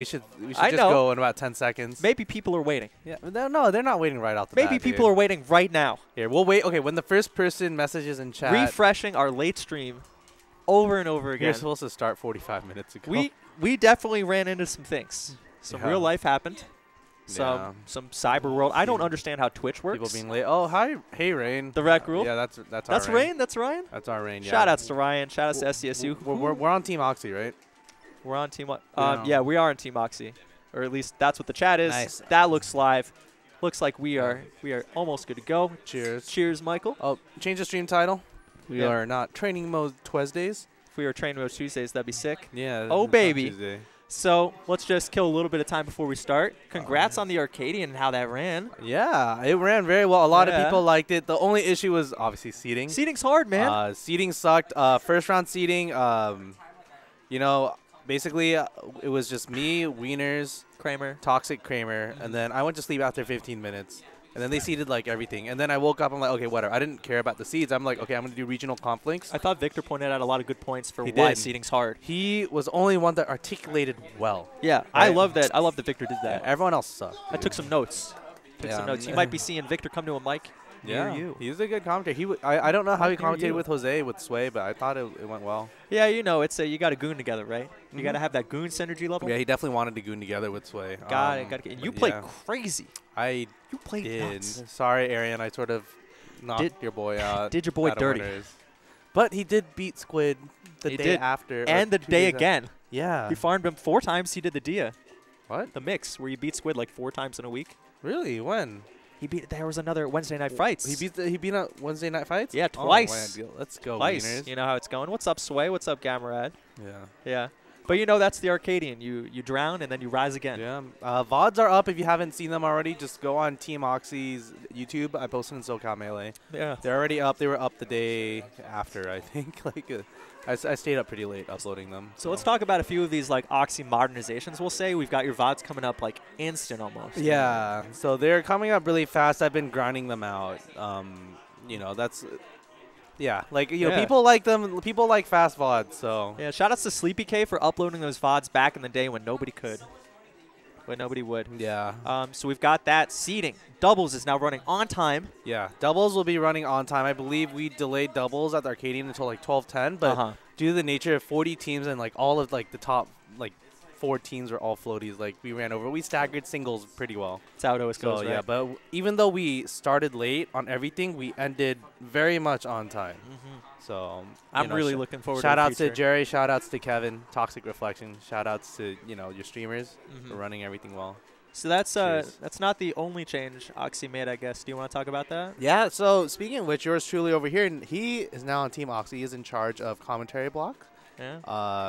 We should just go in about 10 seconds. Maybe people are waiting. Yeah, no, they're not waiting right off the bat. Maybe people are waiting right now. Here, we'll wait. Okay, when the first person messages in chat. Refreshing our late stream over and over again. You're supposed to start 45 minutes ago. We definitely ran into some things. Some real life happened. Some cyber world. I don't understand how Twitch works. People being late. Oh, hi. Hey, Rain. The Rec Rule. Yeah, that's our Rain. That's Ryan? That's our Rain, yeah. Shout outs to Ryan. Shout outs to SCSU. We're on Team OXY, right? We're on Team yeah, we are on Team OXY. Or at least that's what the chat is. Nice. That looks live. Looks like we are almost good to go. Cheers. Cheers, Michael. Oh, change the stream title. We are not training mode Tuesdays. If we were training mode Tuesdays, that'd be sick. Yeah. Oh, baby. So let's just kill a little bit of time before we start. Congrats on the Arcadian and how that ran. Yeah, it ran very well. A lot of people liked it. The only issue was obviously seating. Seating's hard, man. Seating sucked. First round seating, you know, basically it was just me, Wieners, Kramer, Toxic Kramer, and then I went to sleep after 15 minutes. And then they seeded like everything. And then I woke up, I'm like, okay, whatever. I didn't care about the seeds. I'm like, okay, I'm going to do regional conflicts. I thought Victor pointed out a lot of good points for why seeding's hard. He was only one that articulated well. Yeah, right? I love that. I love that Victor did that. Yeah, everyone else sucked. I took some notes. You might be seeing Victor come to a mic near you. He's a good commentator. I don't know how he commentated with Jose, with Sway, but I thought it went well. Yeah, you know, it's you got to goon together, right? You got to have that goon synergy level. Yeah, he definitely wanted to goon together with Sway. Got it. You played crazy. You played nuts. Sorry, Arian. I sort of knocked your boy out. Did your boy dirty. But he did beat Squid the day after. And the day again. Yeah. You farmed him 4 times. He did the Dia. What? The mix, where you beat Squid like 4 times in a week. Really? When? There was another Wednesday night fights. He beat out Wednesday night fights? Yeah, twice. Oh, let's go, twice. Wieners. You know how it's going. What's up, Sway? What's up, Gamarad? Yeah. Yeah. But you know that's the Arcadian. You drown and then you rise again. Yeah. VODs are up if you haven't seen them already. Just go on Team OXY's YouTube. I posted in SoCal Melee. Yeah. They're already up. They were up the day after, I think. I stayed up pretty late uploading them. So let's talk about a few of these like OXY modernizations. We'll say we've got your VODs coming up like instant almost. Yeah. So they're coming up really fast. I've been grinding them out. You know, that's. Yeah, like, you know, people like them. People like fast VODs, so. Yeah, shout outs to Sleepy K for uploading those VODs back in the day when nobody could. When nobody would. Yeah. So we've got that seeding. Doubles is now running on time. Yeah, doubles will be running on time. I believe we delayed doubles at the Arcadian until like 12:10, but due to the nature of 40 teams and like all of like the top like 4 teams were all floaties, like we ran over. We staggered singles pretty well. That's how it always goes, right? Yeah, but even though we started late on everything, we ended very much on time. So I'm really looking forward to shout outs to Jerry, shout outs to Kevin, Toxic Reflection, shout outs to, you know, your streamers for running everything well. So that's not the only change OXY made, I guess. Do you want to talk about that? Yeah, so speaking of which, yours truly over here, and he is now on Team OXY. He is in charge of commentary block. Yeah,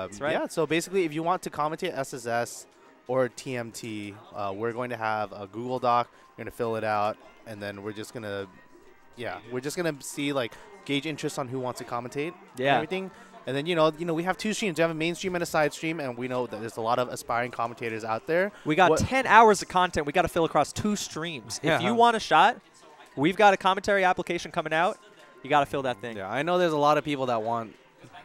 that's right. Yeah, so basically if you want to commentate SSS or TMT, we're going to have a Google Doc. We're going to fill it out, and then we're just going to see, like, gauge interest on who wants to commentate and everything. And then, you know, we have 2 streams. We have a main stream and a side stream, and we know that there's a lot of aspiring commentators out there. We got 10 hours of content we got to fill across 2 streams. If you want a shot, we've got a commentary application coming out. You got to fill that thing. Yeah, I know there's a lot of people that want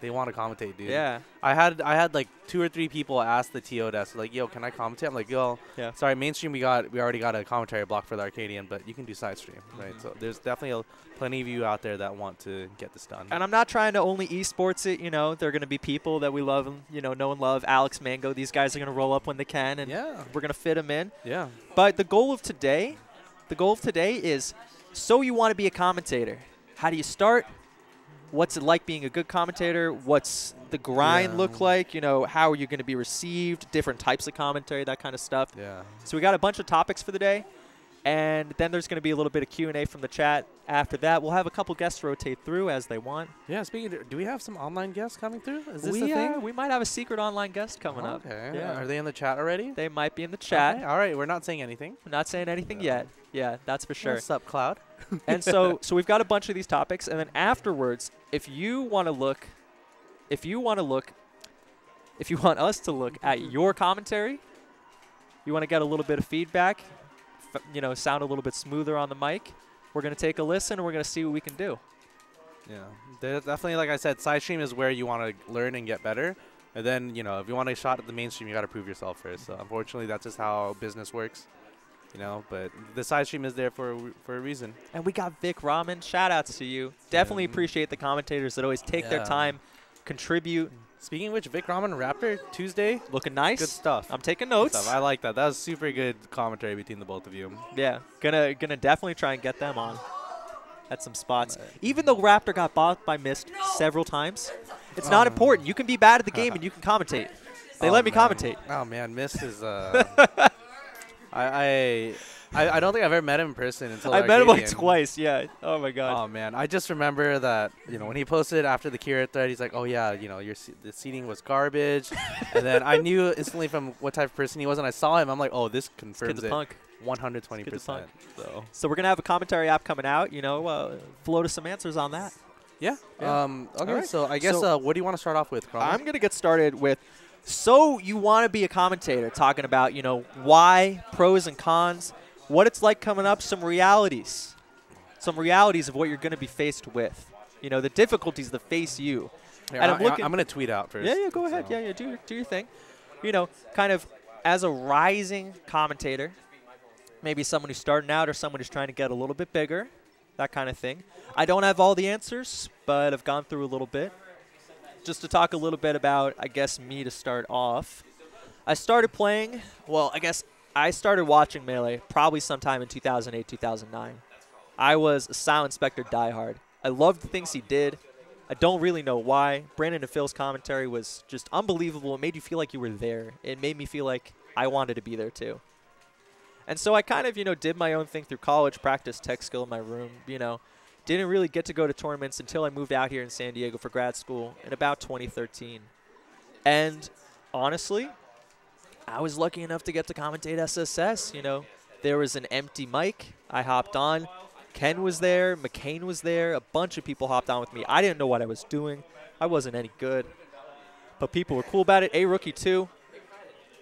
to commentate, dude. Yeah. I had like 2 or 3 people ask the TO desk, like, yo, can I commentate? I'm like, yo, sorry, mainstream we already got a commentary block for the Arcadian, but you can do side stream, right? So there's definitely plenty of you out there that want to get this done. And I'm not trying to only esports it, you know. They're going to be people that we love, you know and love. Alex Mango, these guys are going to roll up when they can, and we're going to fit them in. Yeah. But the goal of today is, so you want to be a commentator. How do you start? What's it like being a good commentator? What's the grind look like? You know, how are you going to be received? Different types of commentary, that kind of stuff. Yeah. So we got a bunch of topics for the day, and then there's going to be a little bit of Q&A from the chat. After that, we'll have a couple guests rotate through as they want. Yeah, speaking of, do we have some online guests coming through? Is this a thing? We might have a secret online guest coming up. Okay. Yeah. Are they in the chat already? They might be in the chat. Okay. All right, we're not saying anything. We're not saying anything yet. Yeah, that's for sure. What's up, Cloud? And so we've got a bunch of these topics, and then afterwards, if you want us to look at your commentary, you want to get a little bit of feedback, you know, sound a little bit smoother on the mic, we're going to take a listen and we're going to see what we can do. Yeah, definitely, like I said, side stream is where you want to learn and get better. And then, you know, if you want a shot at the mainstream, you got to prove yourself first. So unfortunately, that's just how business works. You know, but the side stream is there for a reason. And we got Vic Ramen. Shout outs to you. Definitely appreciate the commentators that always take their time, contribute. Speaking of which, Vic Ramen Raptor Tuesday. Looking nice. Good stuff. I'm taking notes. I like that. That was super good commentary between the both of you. Yeah. Gonna definitely try and get them on at some spots. Even though Raptor got bought by Mist several times, it's not important. You can be bad at the game and you can commentate. They let me commentate. Oh, man. Mist is I don't think I've ever met him in person until I met him like twice, yeah. Oh, my God. Oh, man. I just remember that, you know, when he posted after the Kira thread, he's like, oh, yeah, you know, the seating was garbage. And then I knew instantly from what type of person he was, and I saw him. I'm like, oh, this confirms it. Punk. 120%. So we're going to have a commentary app coming out, you know, float us some answers on that. Yeah. Okay, right. so I guess what do you want to start off with, Chrome? I'm going to get started with, so you want to be a commentator, talking about, you know, why, pros and cons, what it's like coming up, some realities of what you're going to be faced with. You know, the difficulties that face you. Here, and I'm going to tweet out first. Yeah, go ahead. Yeah, do your thing. You know, kind of as a rising commentator, maybe someone who's starting out or someone who's trying to get a little bit bigger, that kind of thing. I don't have all the answers, but I've gone through a little bit. Just to talk a little bit about, I guess, me to start off. I started playing, well, I guess I started watching Melee probably sometime in 2008, 2009. I was a Silent Spectre diehard. I loved the things he did. I don't really know why. Brandon and Phil's commentary was just unbelievable. It made you feel like you were there. It made me feel like I wanted to be there too. And so I kind of, you know, did my own thing through college, practiced tech skill in my room, you know. Didn't really get to go to tournaments until I moved out here in San Diego for grad school in about 2013. And honestly, I was lucky enough to get to commentate SSS, you know. There was an empty mic. I hopped on. Ken was there. McCain was there. A bunch of people hopped on with me. I didn't know what I was doing. I wasn't any good. But people were cool about it. A-Rookie too.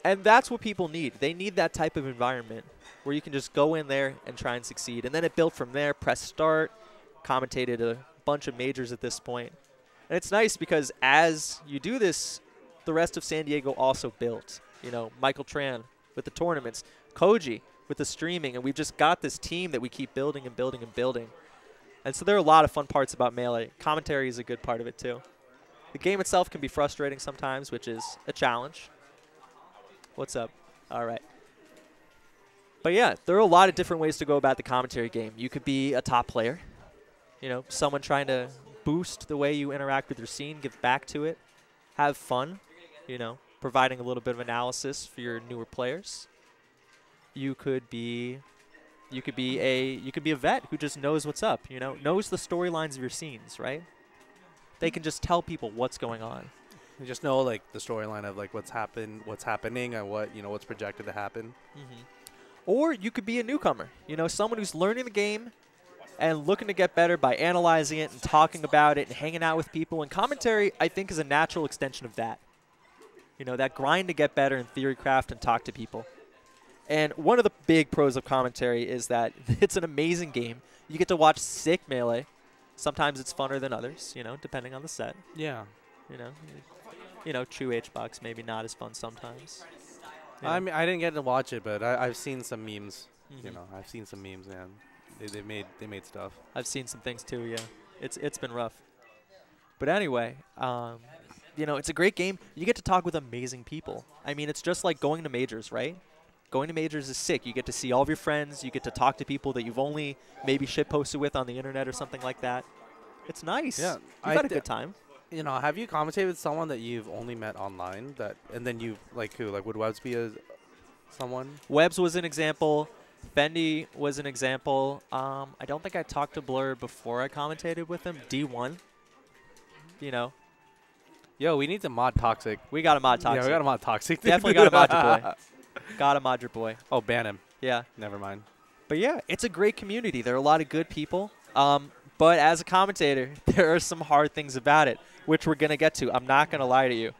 And that's what people need. They need that type of environment where you can just go in there and try and succeed. And then it built from there. Press start. Commentated a bunch of majors at this point. And it's nice because as you do this, the rest of San Diego also built. You know, Michael Tran with the tournaments, Koji with the streaming, and we've just got this team that we keep building and building and building. And so there are a lot of fun parts about Melee. Commentary is a good part of it too. The game itself can be frustrating sometimes, which is a challenge. What's up? All right. But yeah, there are a lot of different ways to go about the commentary game. You could be a top player. You know, someone trying to boost the way you interact with your scene, give back to it, have fun, you know, providing a little bit of analysis for your newer players. You could be a vet who just knows what's up, you know, knows the storylines of your scenes, right? They can just tell people what's going on. You just know like the storyline of like what's happening, and what's projected to happen. Mm-hmm. Or you could be a newcomer, you know, someone who's learning the game and looking to get better by analyzing it and talking about it and hanging out with people. And commentary, I think, is a natural extension of that. You know, that grind to get better in theory craft and talk to people. And one of the big pros of commentary is that it's an amazing game. You get to watch sick Melee. Sometimes it's funner than others, you know, depending on the set. Yeah. You know, true H-Box maybe not as fun sometimes. Yeah. I mean, I didn't get to watch it, but I've seen some memes. Mm-hmm. You know, I've seen some memes, man. They made stuff. I've seen some things too, yeah. It's been rough. But anyway, you know, it's a great game. You get to talk with amazing people. I mean, it's just like going to majors, right? Going to majors is sick. You get to see all of your friends. You get to talk to people that you've only maybe shitposted with on the internet or something like that. It's nice. Yeah. You've had a good time. You know, have you commentated with someone that you've only met online and then you, like who? Like, would Webbs be someone? Webbs was an example. Fendi was an example. I don't think I talked to Blur before I commentated with him. D1. You know. Yo, we need to mod Toxic. We got to mod Toxic. Yeah, we got to mod Toxic. Definitely got to mod your boy. Got to mod your boy. Oh, ban him. Yeah. Never mind. But yeah, it's a great community. There are a lot of good people. But as a commentator, there are some hard things about it, which we're going to get to. I'm not going to lie to you.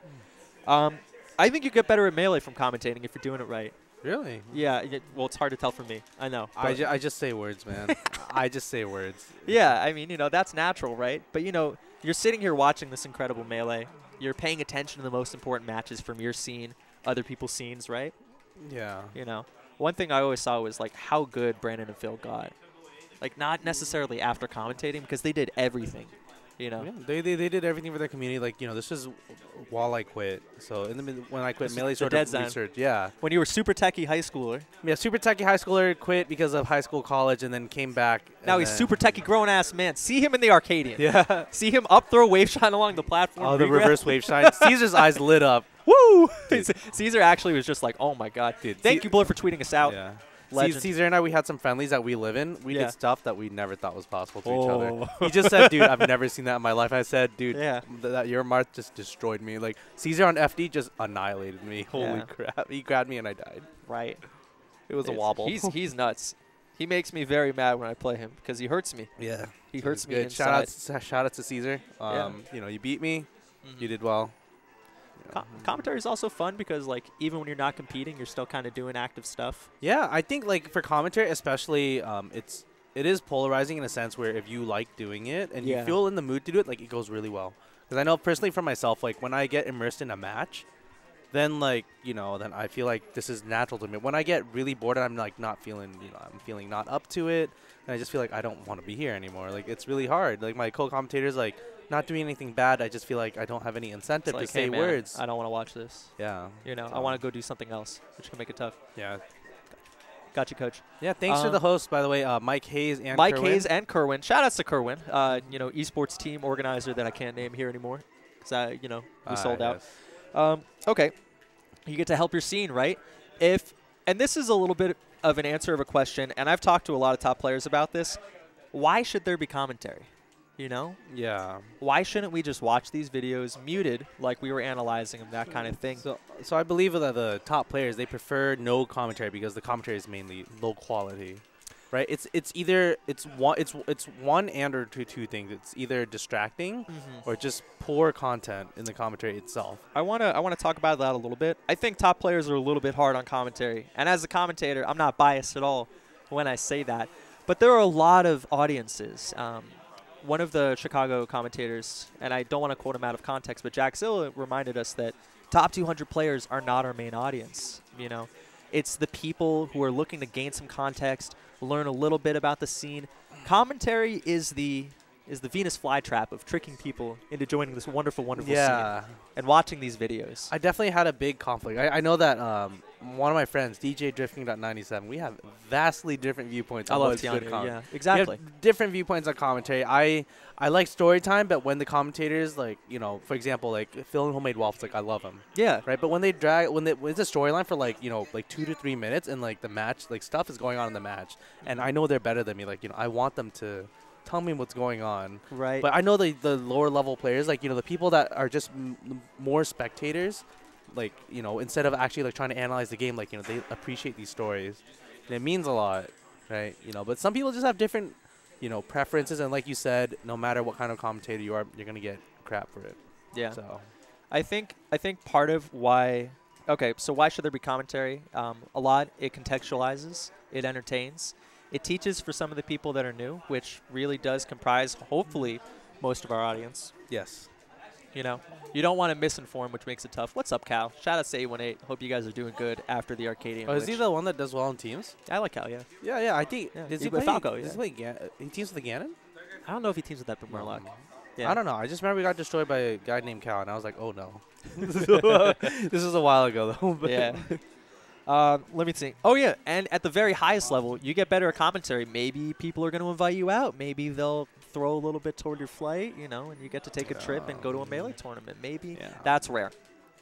I think you get better at Melee from commentating if you're doing it right. Really? Yeah. Well, it's hard to tell from me. I know. I just say words, man. I just say words. Yeah. I mean, you know, that's natural, right? But, you know, you're sitting here watching this incredible Melee. You're paying attention to the most important matches from your scene, other people's scenes, right? Yeah. You know, one thing I always saw was like how good Brandon and Phil got. Like not necessarily after commentating because they did everything. You know, Yeah, they did everything for their community. Like, you know, this is while I quit. So when I quit, Melee sort of research. Yeah. When you were super techie high schooler. Yeah, super techie high schooler, quit because of high school, college, and then came back. Now he's super techie grown ass man. See him in the Arcadian. Yeah. See him up throw wave shine along the platform. Oh, the reverse wave shine. Caesar's eyes lit up. Woo! Caesar actually was just like, oh my god. Dude, Thank you, Blur, for tweeting us out. Yeah. Legend. Caesar and I, we had some friendlies that we live in. We Yeah. did stuff that we never thought was possible to each other. He just said, dude, I've never seen that in my life. I said, dude, that your mark just destroyed me. Like, Caesar on FD just annihilated me. Holy crap. He grabbed me and I died. Right. It was a wobble. He's nuts. He makes me very mad when I play him because he hurts me. Yeah. He hurts me good. inside. Shout out to Caesar. You know, you beat me. You did well. Commentary is also fun because, like, even when you're not competing, you're still kind of doing active stuff. Yeah, I think, like, for commentary especially, it is polarizing in a sense where if you like doing it and you feel in the mood to do it, like, it goes really well. Because I know personally for myself, like, when I get immersed in a match, then, like, you know, then I feel like this is natural to me. When I get really bored and I'm, like, not feeling, you know, I'm feeling not up to it, and I just feel like I don't want to be here anymore. Like, it's really hard. Like, my co-commentators, like, not doing anything bad. I just feel like I don't have any incentive like, to say hey, man, words. I don't want to watch this. Yeah. You know, I want to go do something else, which can make it tough. Yeah. Got you, Coach. Yeah, thanks for the host, by the way, Mike Hayes and Mike Kerwin. Hayes and Kerwin. Shout outs to Kerwin, you know, esports team organizer that I can't name here anymore because, you know, we sold out. Okay. You get to help your scene, right? And this is a little bit of an answer of a question, and I've talked to a lot of top players about this. Why should there be commentary? You know? Yeah. Why shouldn't we just watch these videos muted like we were analyzing them, that kind of thing? So I believe that the top players, they prefer no commentary because the commentary is mainly low quality. Right? It's either it's one and or two things. It's either distracting or just poor content in the commentary itself. I wanna talk about that a little bit. I think top players are a little bit hard on commentary. And as a commentator, I'm not biased at all when I say that. But there are a lot of audiences. One of the Chicago commentators, and I don't want to quote him out of context, but Jack Zilla reminded us that top 200 players are not our main audience. You know, it's the people who are looking to gain some context, learn a little bit about the scene. Commentary is the Venus flytrap of tricking people into joining this wonderful, wonderful scene and watching these videos. I definitely had a big conflict. I know that one of my friends, DJ Drifting.97, we have vastly different viewpoints. I love Tiana, yeah, exactly. We have different viewpoints on commentary. I like story time, but when the commentators, like, you know, for example, like Phil and Homemade Waffles, like, I love them. Yeah. Right? But when it's a storyline for, like, you know, like 2 to 3 minutes and, like, the match, like, stuff is going on in the match, and I know they're better than me. Like, you know, I want them to tell me what's going on. Right. But I know the lower level players, like, you know, the people that are just more spectators, like, you know, instead of actually, like, trying to analyze the game, like, you know, they appreciate these stories. And it means a lot, right? You know, but some people just have different, you know, preferences. And like you said, no matter what kind of commentator you are, you're going to get crap for it. Yeah. So I think part of why – okay, so why should there be commentary? A lot, it contextualizes. It entertains. It teaches for some of the people that are new, which really does comprise, hopefully, most of our audience. Yes. You know, you don't want to misinform, which makes it tough. What's up, Cal? Shout out to 818. Hope you guys are doing good after the Arcadian. Oh, is he the one that does well in teams? I like Cal, yeah. Yeah, I think. Yeah. Does he play Falco? Does he play he teams with the Ganon? I don't know if he teams with that bit more luck. Yeah. I don't know. I just remember we got destroyed by a guy named Cal, and I was like, oh, no. This is a while ago, though. But yeah. Let me think. Oh, yeah, and at the very highest level, you get better at commentary. Maybe people are going to invite you out. Maybe they'll throw a little bit toward your flight, you know, and you get to take a trip and go to a Melee tournament. Maybe. Yeah. That's rare.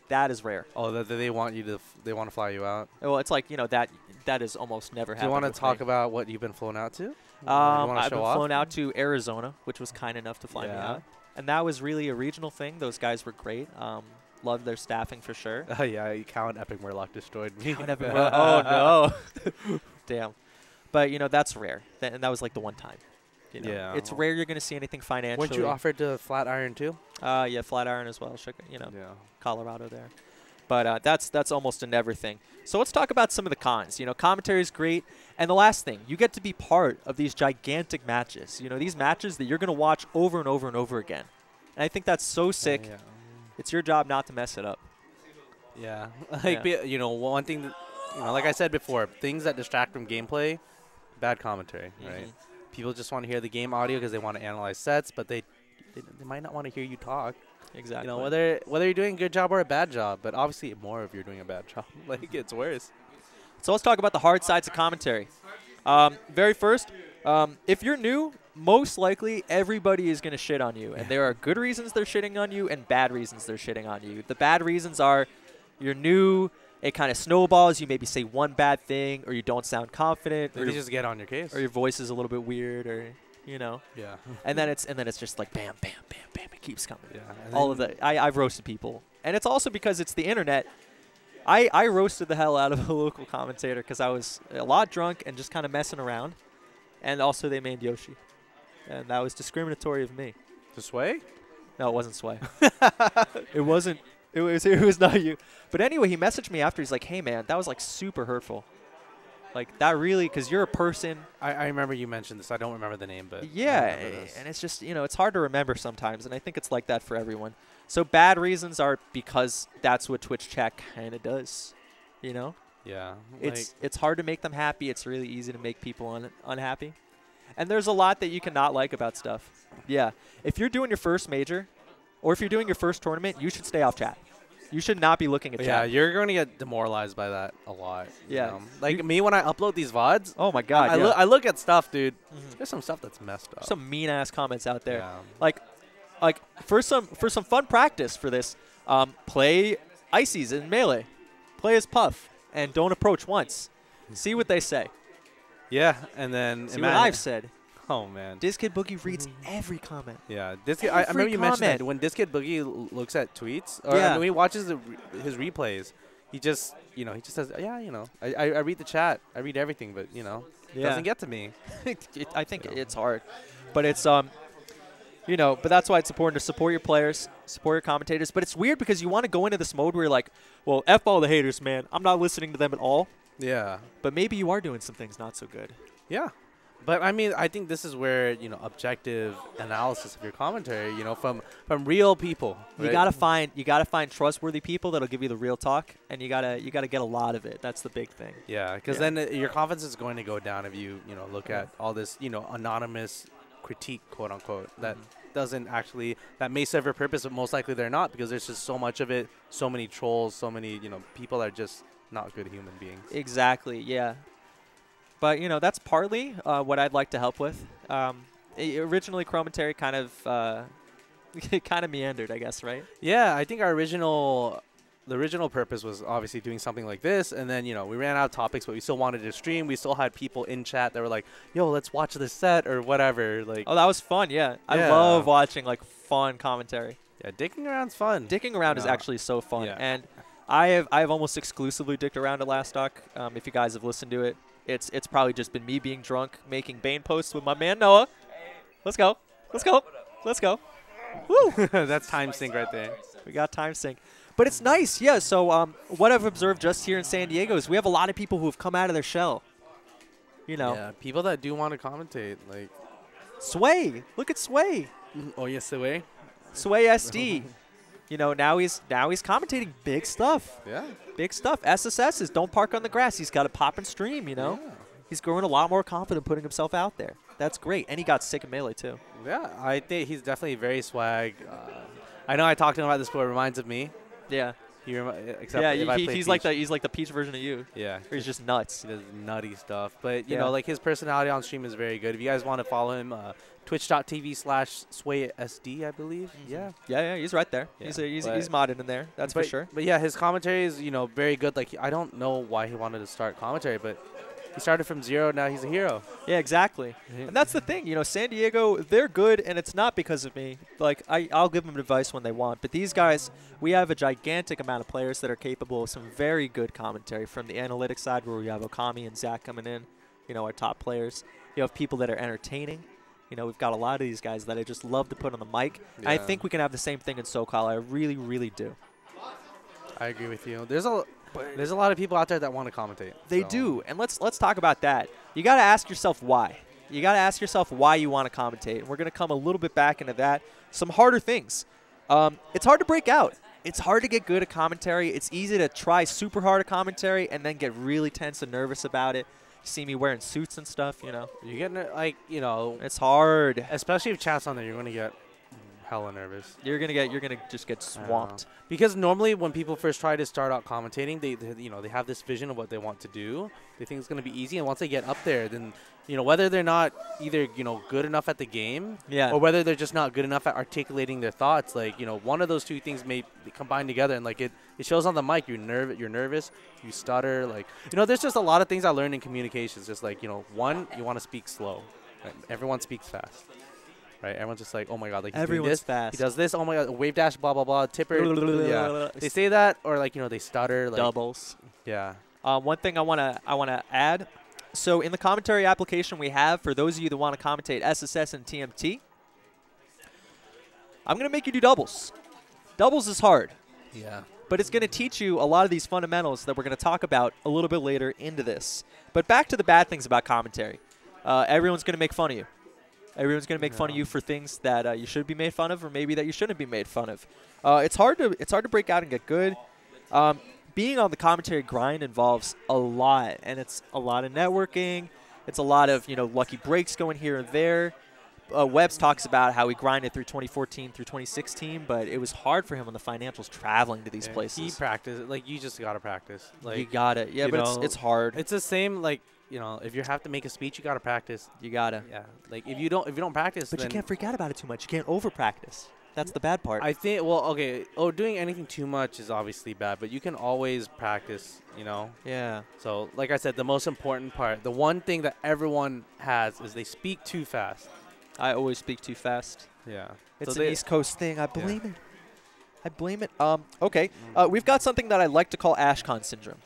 That is rare. Oh, that they want you to they want to fly you out? Well, it's like, you know, that is almost never happened. Do you want to talk about what you've been flown out to? I've been flown out to Arizona, which was kind enough to fly me out. And that was really a regional thing. Those guys were great. Loved their staffing for sure. Oh, yeah. Cal and Epic Murloc destroyed me. Oh, no. Damn. But, you know, that's rare. And that was like the one time. You know? Yeah. It's rare you're going to see anything financially. Weren't you offered to Flatiron, too? Yeah, Flatiron as well. You know, Colorado there. But that's almost a never thing. So let's talk about some of the cons. You know, commentary is great. And the last thing, you get to be part of these gigantic matches. You know, these matches that you're going to watch over and over and over again. And I think that's so sick. It's your job not to mess it up. Yeah. Like, you know, one thing, you know, like I said before, things that distract from gameplay, bad commentary, right? People just want to hear the game audio because they want to analyze sets, but they might not want to hear you talk. Exactly. You know, whether you're doing a good job or a bad job, but obviously more if you're doing a bad job. Like, it's worse. So let's talk about the hard sides of commentary. Very first, if you're new, most likely everybody is going to shit on you. And there are good reasons they're shitting on you and bad reasons they're shitting on you. The bad reasons are you're new, it kind of snowballs. You maybe say one bad thing or you don't sound confident. Or you just get on your case. Or your voice is a little bit weird or, you know. Yeah. and then it's just like bam, bam, bam, bam. It keeps coming. Yeah. All of that. I've roasted people. And it's also because it's the internet. I roasted the hell out of a local commentator because I was a lot drunk and just kind of messing around. And also they made Yoshi. And that was discriminatory of me. The Sway? No, it wasn't Sway. It wasn't. It was not you. But anyway, he messaged me after. He's like, hey, man, that was like super hurtful. Like that really, because you're a person. I remember you mentioned this. I don't remember the name, but yeah, and it's just, you know, it's hard to remember sometimes. And I think it's like that for everyone. So bad reasons are because that's what Twitch chat kind of does, you know? Yeah. It's hard to make them happy. It's really easy to make people unhappy. And there's a lot that you cannot like about stuff. Yeah. If you're doing your first major or if you're doing your first tournament, you should stay off chat. You should not be looking at chat. Yeah, you're going to get demoralized by that a lot. Yeah. You know? Like me, when I upload these VODs. Oh, my God. I look at stuff, dude. There's some stuff that's messed up. Some mean-ass comments out there. Yeah. Like for some fun practice for this, play Ices in Melee. Play as Puff and don't approach once. See what they say. Yeah, and then see what I've said. Oh, man. Diskid Boogie reads every comment. Yeah. I remember you mentioned that when Diskid Boogie looks at tweets, or when he watches his replays, he just says, yeah, you know, I read the chat. I read everything, but, you know, it doesn't get to me. I think it's hard. But it's, you know, but that's why it's important to support your players, support your commentators. But it's weird because you want to go into this mode where you're like, well, F all the haters, man. I'm not listening to them at all. Yeah. But maybe you are doing some things not so good. Yeah. But, I mean, I think this is where, you know, objective analysis of your commentary, you know, from real people. Right? You gotta find trustworthy people that'll give you the real talk, and you gotta get a lot of it. That's the big thing. Yeah, because then your confidence is going to go down if you look at all this, you know, anonymous critique, quote unquote, that doesn't actually, that may serve a purpose, but most likely they're not, because there's just so much of it, so many trolls, so many, you know, people are just not good human beings. Exactly. Yeah. But, you know, that's partly what I'd like to help with. Originally, Chrommentary kind of meandered, I guess, right? Yeah, I think the original purpose was obviously doing something like this, and then, you know, we ran out of topics, but we still wanted to stream. We still had people in chat that were like, yo, let's watch this set or whatever. Like, oh, that was fun, yeah. I love watching, like, fun commentary. Yeah, dicking around's fun. Dicking around is actually so fun. Yeah. And I have almost exclusively dicked around at Last Stock. If you guys have listened to it. It's probably just been me being drunk, making Bane posts with my man Noah. Let's go. Let's go. Let's go. Woo! That's time sync right there. We got time sync. But it's nice, yeah. So what I've observed just here in San Diego is we have a lot of people who have come out of their shell. You know. Yeah, people that do want to commentate. Like Sway. Look at Sway. Oh, yes, Sway. Sway SD. You know, now he's commentating big stuff. Yeah. Big stuff. SSS is don't park on the grass. He's got a pop and stream, you know. Yeah. He's growing a lot more confident putting himself out there. That's great. And he got sick of Melee, too. Yeah, I think he's definitely very swag. I know I talked to him about this before. It reminds of me. Yeah. He's like the Peach version of you. Yeah. He's just nuts. He does nutty stuff. But, you know, like his personality on stream is very good. If you guys want to follow him, twitch.tv/SwaySD, I believe. Yeah. Yeah, he's right there. Yeah. He's modded in there. That's for sure. But, yeah, his commentary is, you know, very good. Like, I don't know why he wanted to start commentary, but he started from zero. Now he's a hero. Yeah, exactly. And that's the thing. You know, San Diego, they're good, and it's not because of me. Like, I'll give them advice when they want. But these guys, we have a gigantic amount of players that are capable of some very good commentary from the analytics side where we have Okami and Zach coming in, you know, our top players. You have people that are entertaining. You know, we've got a lot of these guys that I just love to put on the mic. Yeah. I think we can have the same thing in SoCal. I really, really do. I agree with you. There's a lot of people out there that want to commentate. They do. And let's talk about that. You got to ask yourself why. You got to ask yourself why you want to commentate. And we're going to come a little bit back into that. Some harder things. It's hard to break out. it's hard to get good at commentary. It's easy to try super hard at commentary and then get really tense and nervous about it. See me wearing suits and stuff, you know. You're getting like, you know, It's hard. especially if chat's on there, you're gonna get hella nervous. You're gonna just get swamped. Because normally when people first try to start out commentating, they have this vision of what they want to do. They think it's gonna be easy, and once they get up there, then whether they're not either good enough at the game, Yeah. or whether they're just not good enough at articulating their thoughts. Like one of those two things may combine together, and like it shows on the mic. You're nervous, you stutter. Like there's just a lot of things I learned in communications. Just like one, you want to speak slow. Right? Everyone speaks fast. Right, everyone's just like, oh my god, like he's doing this, fast. he does this, oh my god, wave dash, blah blah blah, tipper, yeah. They say that, or like they stutter, like Doubles. yeah. One thing I wanna add. So in the commentary application we have for those of you that want to commentate SSS and TMT, I'm gonna make you do doubles. Doubles is hard. Yeah. But it's going to teach you a lot of these fundamentals that we're going to talk about a little bit later into this. But back to the bad things about commentary. Everyone's going to make fun of you. Everyone's going to make fun of you for things that you should be made fun of, or maybe that you shouldn't be made fun of. It's hard to break out and get good. Being on the commentary grind involves a lot, and it's a lot of networking. It's a lot of lucky breaks going here and there. Webbs talks about how he grinded through 2014 through 2016, but it was hard for him on the financials traveling to these places. He practiced. Like you just gotta practice. Like you got it. Yeah, but it's hard. It's the same. Like if you have to make a speech, you gotta practice. You gotta. Yeah. Like if you don't practice, but then you can't freak out about it too much. You can't over practice. That's the bad part. I think. Well, okay. Oh, doing anything too much is obviously bad, but you can always practice. Yeah. So, like I said, the most important part, the one thing that everyone has, is they speak too fast. I always speak too fast. Yeah. It's so an East Coast thing. I blame it. I blame it. Okay. We've got something that I like to call Ashcon syndrome.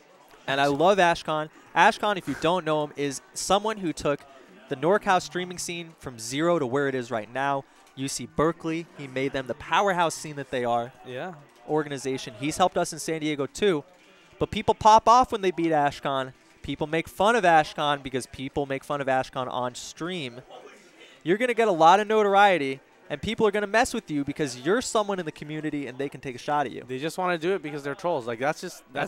And I love Ashcon. Ashcon, if you don't know him, is someone who took the NorCal streaming scene from zero to where it is right now. UC Berkeley, he made them the powerhouse scene that they are. Yeah. Organization. He's helped us in San Diego too. But people pop off when they beat Ashcon. People make fun of Ashcon because people make fun of Ashcon on stream. You're going to get a lot of notoriety, and people are going to mess with you because you're someone in the community and they can take a shot at you. They just want to do it because they're trolls. Like that's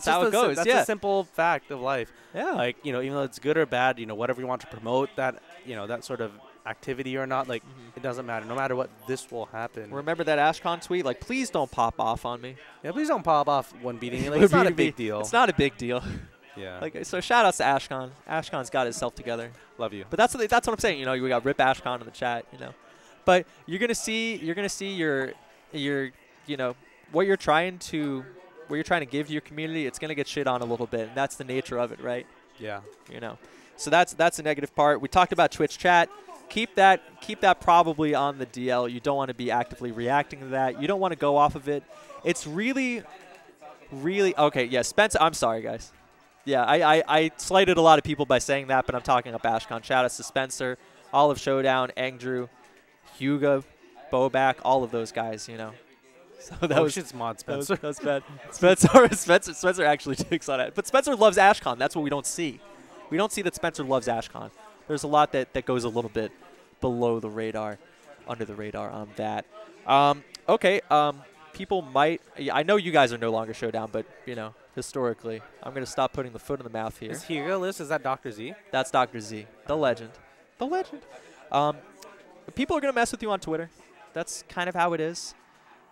how it goes. That's a simple fact of life. Yeah. Like, even though it's good or bad, whatever you want to promote that, that sort of activity or not, like it doesn't matter. No matter what, this will happen. Remember that Ashcon tweet? Like, please don't pop off on me. Yeah, please don't pop off when beating me. Like, it's not a big deal. It's not a big deal. Yeah. Like, so shout outs to Ashcon. Ashcon's got himself together. Love you. But that's what I'm saying. We got Rip Ashcon in the chat. But you're gonna see your what you're trying to give to your community. It's gonna get shit on a little bit, and that's the nature of it, right? Yeah. So that's the negative part. We talked about Twitch chat. Keep that probably on the DL. You don't want to be actively reacting to that. You don't want to go off of it. It's really okay. Yeah, Spencer. I'm sorry, guys. Yeah, I slighted a lot of people by saying that, but I'm talking up Ashcon. Shout outs to Spencer, Olive Showdown, Angdrew, Hugo, Boback, all of those guys, So that was shit's mod Spencer. That was bad. Spencer actually takes on it. But Spencer loves Ashcon. That's what we don't see. We don't see that Spencer loves Ashcon. There's a lot that goes a little bit below the radar, under the radar on that. Okay. People might. I know you guys are no longer Showdown, but historically, I'm gonna stop putting the foot in the mouth here. Is Hugo list? Is that Dr. Z? That's Dr. Z, the legend. The legend. People are gonna mess with you on Twitter. That's kind of how it is.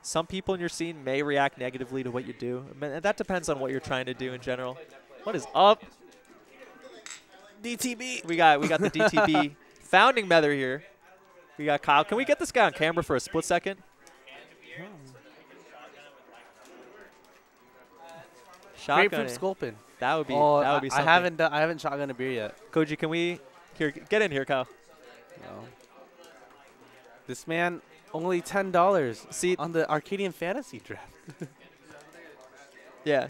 Some people in your scene may react negatively to what you do. And that depends on what you're trying to do in general. What is up? DTB. We got the DTB founding member here. We got Kyle. Can we get this guy on camera for a split second? Shotgun. Grapefruit Sculpin. That would be something. I haven't shotgun a beer yet. Koji, can we get in here, Kyle? No. This man only $10. See on the Arcadian Fantasy Draft. Yeah.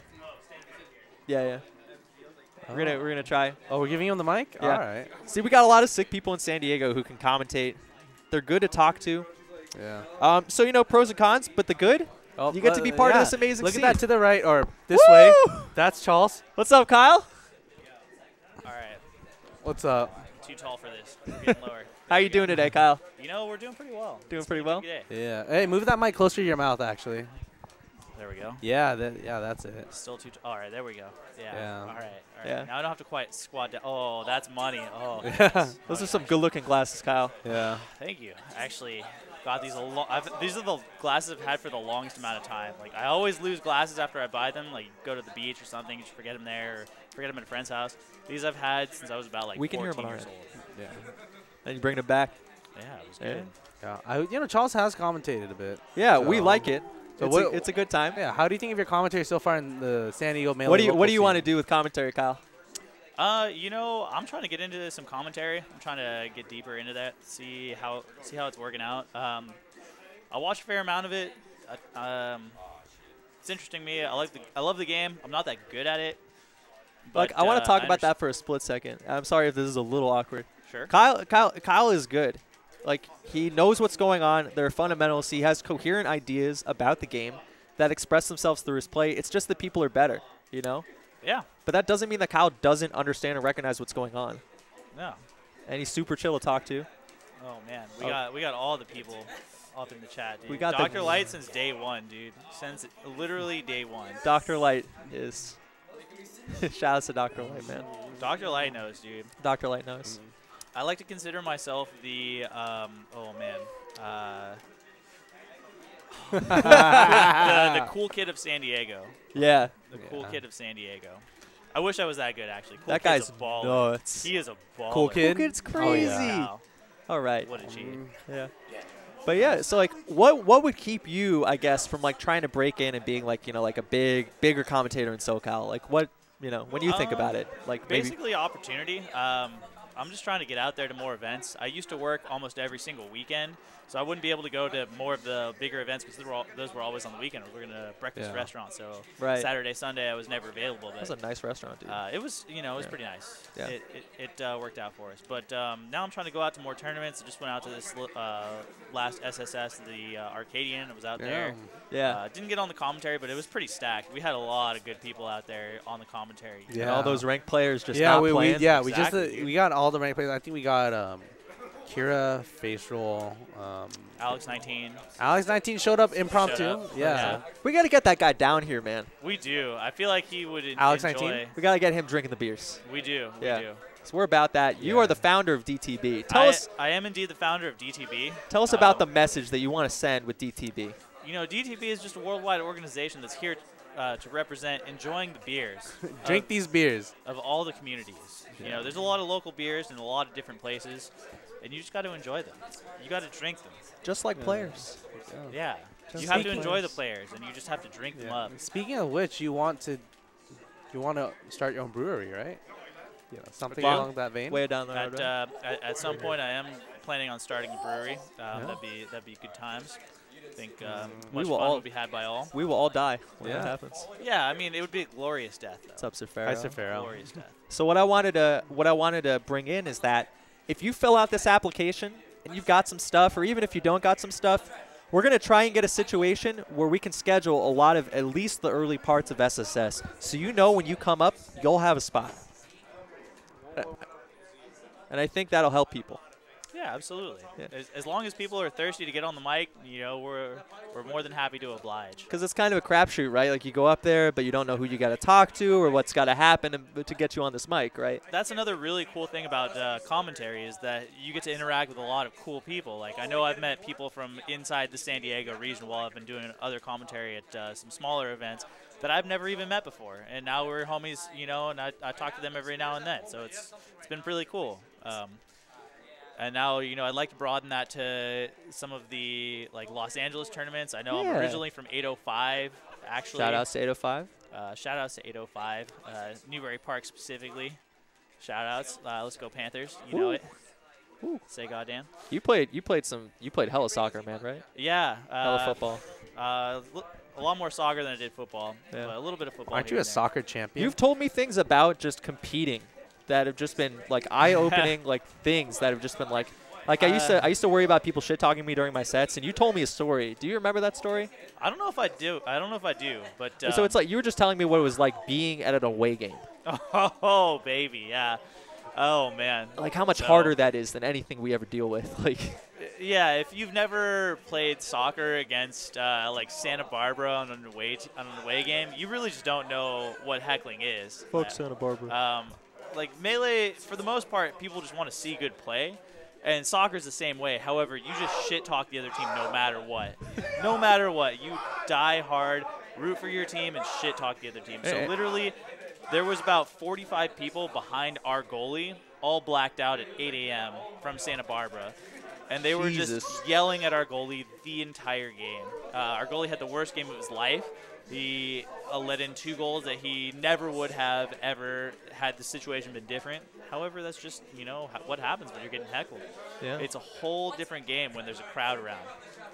We're gonna try. Oh, we're giving him the mic? Yeah. All right. See, we got a lot of sick people in San Diego who can commentate. They're good to talk to. Yeah. So pros and cons, but the good. Oh, you get to be part of this amazing Look scene. at that to the right, or this Woo! way. That's Charles. What's up, Kyle? All right. What's up? Too tall for this. We're getting lower. How you doing today, Kyle? We're doing pretty well. Doing pretty well? Yeah. Hey, move that mic closer to your mouth, actually. There we go. Yeah, that's it. Still too. All right, there we go. Yeah. Yeah. All right. Yeah. Now I don't have to quite squat down. Oh, that's money. Oh. Yeah. Those are some good-looking glasses, Kyle. Yeah. Thank you. I actually got these a lot. These are the glasses I've had for the longest amount of time. Like, I always lose glasses after I buy them. Like, go to the beach or something, just forget them there, or forget them at a friend's house. These I've had since I was about like We can hear 14 them on years our old. Yeah. And you bring them back. Yeah, it was Yeah. good. Yeah. Charles has commentated a bit. Yeah, So- we like it. So It's a good time. Yeah. How do you think of your commentary so far in the San Diego Melee? What do you want to do with commentary, Kyle? You know, I'm trying to get into some commentary. I'm trying to get deeper into that, see how it's working out. I watch a fair amount of it. It's interesting to me. I love the game. I'm not that good at it. Like, But, I want to talk about understand. that for a split second. I'm sorry if this is a little awkward. Sure. Kyle is good. Like, he knows what's going on. There are fundamentals. He has coherent ideas about the game that express themselves through his play. It's just that people are better, you know? Yeah. But that doesn't mean that Kyle doesn't understand and recognize what's going on. No. And he's super chill to talk to. Oh man, Oh. we got all the people up in the chat, dude. We got Dr. the- Light since day one, dude. Since literally day one. Dr. Light is shout out to Dr. Light, man. Dr. Light knows, dude. Dr. Light knows. I like to consider myself the the cool kid of San Diego. Yeah. The cool kid of San Diego. I wish I was that good, actually. Cool That kid's guy's a baller. nuts. He is a baller. Cool kid? Cool kid's Oh, crazy. yeah. Wow. All right. What a G. Yeah. But yeah, so like what would keep you, I guess, from like trying to break in and being like, you know, like a bigger commentator in SoCal? Like what, you know, when you think about it, like maybe Basically opportunity. I'm just trying to get out there to more events. I used to work almost every single weekend, so I wouldn't be able to go to more of the bigger events because those were always on the weekend. We were in a breakfast Yeah. restaurant, so Right. Saturday, Sunday I was never available. that's a nice restaurant, dude. It was, it was Yeah. pretty nice. Yeah. It worked out for us. But now I'm trying to go out to more tournaments. I just went out to this last SSS, the Arcadian. I was out there. Yeah. Didn't get on the commentary, but it was pretty stacked. We had a lot of good people out there on the commentary. And all those ranked players just yeah, not we playing. Exactly. we got all the ranked players. I think we got Kira, Facial, Alex 19. Alex 19 showed up impromptu. Showed up. Yeah. We got to get that guy down here, man. We do. I feel like he would Alex enjoy. 19? We got to get him drinking the beers. We do. Yeah. We do. So we're about that. You Yeah. are the founder of DTB. Tell us I am indeed the founder of DTB. about the message that you want to send with DTB. You know, DTB is just a worldwide organization that's here to represent enjoying the beers Drink these beers. of all the communities. You know, there's a lot of local beers in a lot of different places, and you just got to enjoy them. You got to drink them. Just like players. Yeah. Just You have like to enjoy players. the players, and you just have to drink them Yeah. up. Speaking of which, you want to start your own brewery, right? Yeah, something Well, along that vein. Way down the road. right? At some point, I am planning on starting a brewery. That'd be good times. I think much will fun all- will be had by all. We will all die when that Yeah. happens. Yeah, I mean, it would be a glorious death, though. It's up to Hi, Pharaoh. Safaro. Glorious death. So what I wanted to bring in is that if you fill out this application and you've got some stuff, or even if you don't got some stuff, we're going to try and get a situation where we can schedule a lot of at least the early parts of SSS. So you know when you come up, you'll have a spot. And I think that'll help people. Yeah, absolutely. Yeah. As long as people are thirsty to get on the mic, you know, we're more than happy to oblige. Because it's kind of a crapshoot, right? Like you go up there, but you don't know who you got to talk to or what's got to happen to get you on this mic, right? That's another really cool thing about commentary is that you get to interact with a lot of cool people. Like, I know I've met people from inside the San Diego region while I've been doing other commentary at some smaller events that I've never even met before. And now we're homies, you know, and I talk to them every now and then. So it's been really cool. And now, you know, I'd like to broaden that to some of the, like, Los Angeles tournaments. I know I'm Yeah. originally from 805, actually. Shout outs to 805. Shout outs to 805, Newbury Park specifically. Shout outs. Let's go Panthers. You know Woo. it. Woo. Say goddamn. You played hella soccer, man, right? Yeah. Hella football. A lot more soccer than I did football. Yeah. But a little bit of football. Aren't here you a and there. soccer champion? You've told me things about just competing that have just been like eye-opening, like things that have just been like I used to worry about people shit talking me during my sets, and you told me a story. Do you remember that story? I don't know if I do. But So it's like you were just telling me what it was like being at an away game. oh baby, yeah. Oh man. Like how much harder that is than anything we ever deal with. Like. Yeah, if you've never played soccer against like Santa Barbara on an away game, you really just don't know what heckling is. Fuck Santa Barbara. Like Melee, for the most part, people just want to see good play. And soccer's the same way. However, you just shit talk the other team no matter what. No matter what. You die hard, root for your team, and shit talk the other team. So literally, there was about 45 people behind our goalie, all blacked out at 8 a.m. from Santa Barbara. And they were just yelling at our goalie the entire game. Our goalie had the worst game of his life. He let in 2 goals that he never would have ever had the situation been different. However, that's just, what happens when you're getting heckled. Yeah. It's a whole different game when there's a crowd around.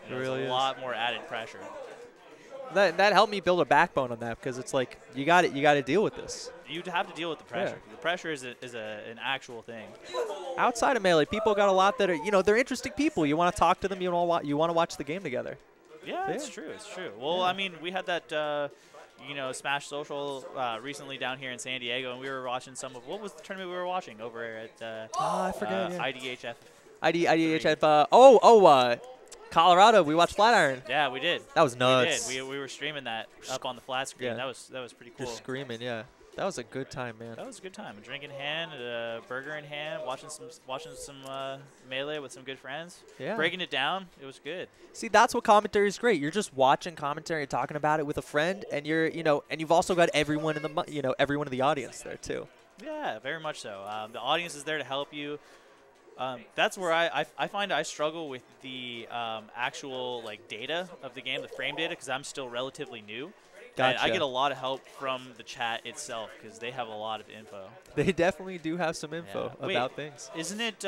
It really is. A lot more added pressure. That helped me build a backbone on that because it's like you got to deal with this. You have to deal with the pressure. Yeah. The pressure is an actual thing. Outside of Melee, people got a lot that are they're interesting people. You want to talk to them. You want to watch the game together. Yeah, it's true. It's true. Well, I mean, we had that Smash Social recently down here in San Diego, and we were watching some of what was the tournament we were watching over at I forget. IDHF. IDHF. Colorado. We watched Flatiron. Yeah, we did. That was nuts. We did. We were streaming that up on the flat screen. Yeah. That was pretty cool. Just screaming, yeah. That was a good time, man. That was a good time. A drink in hand, a burger in hand, watching some Melee with some good friends. Yeah. Breaking it down. It was good. See, that's what commentary is great. You're just watching commentary and talking about it with a friend, and and you've also got everyone in the everyone in the audience there too. Yeah, very much so. The audience is there to help you. That's where I find I struggle with the actual data of the game, the frame data, because I'm still relatively new. Gotcha. And I get a lot of help from the chat itself because they have a lot of info. They definitely do have some info about things. Isn't it?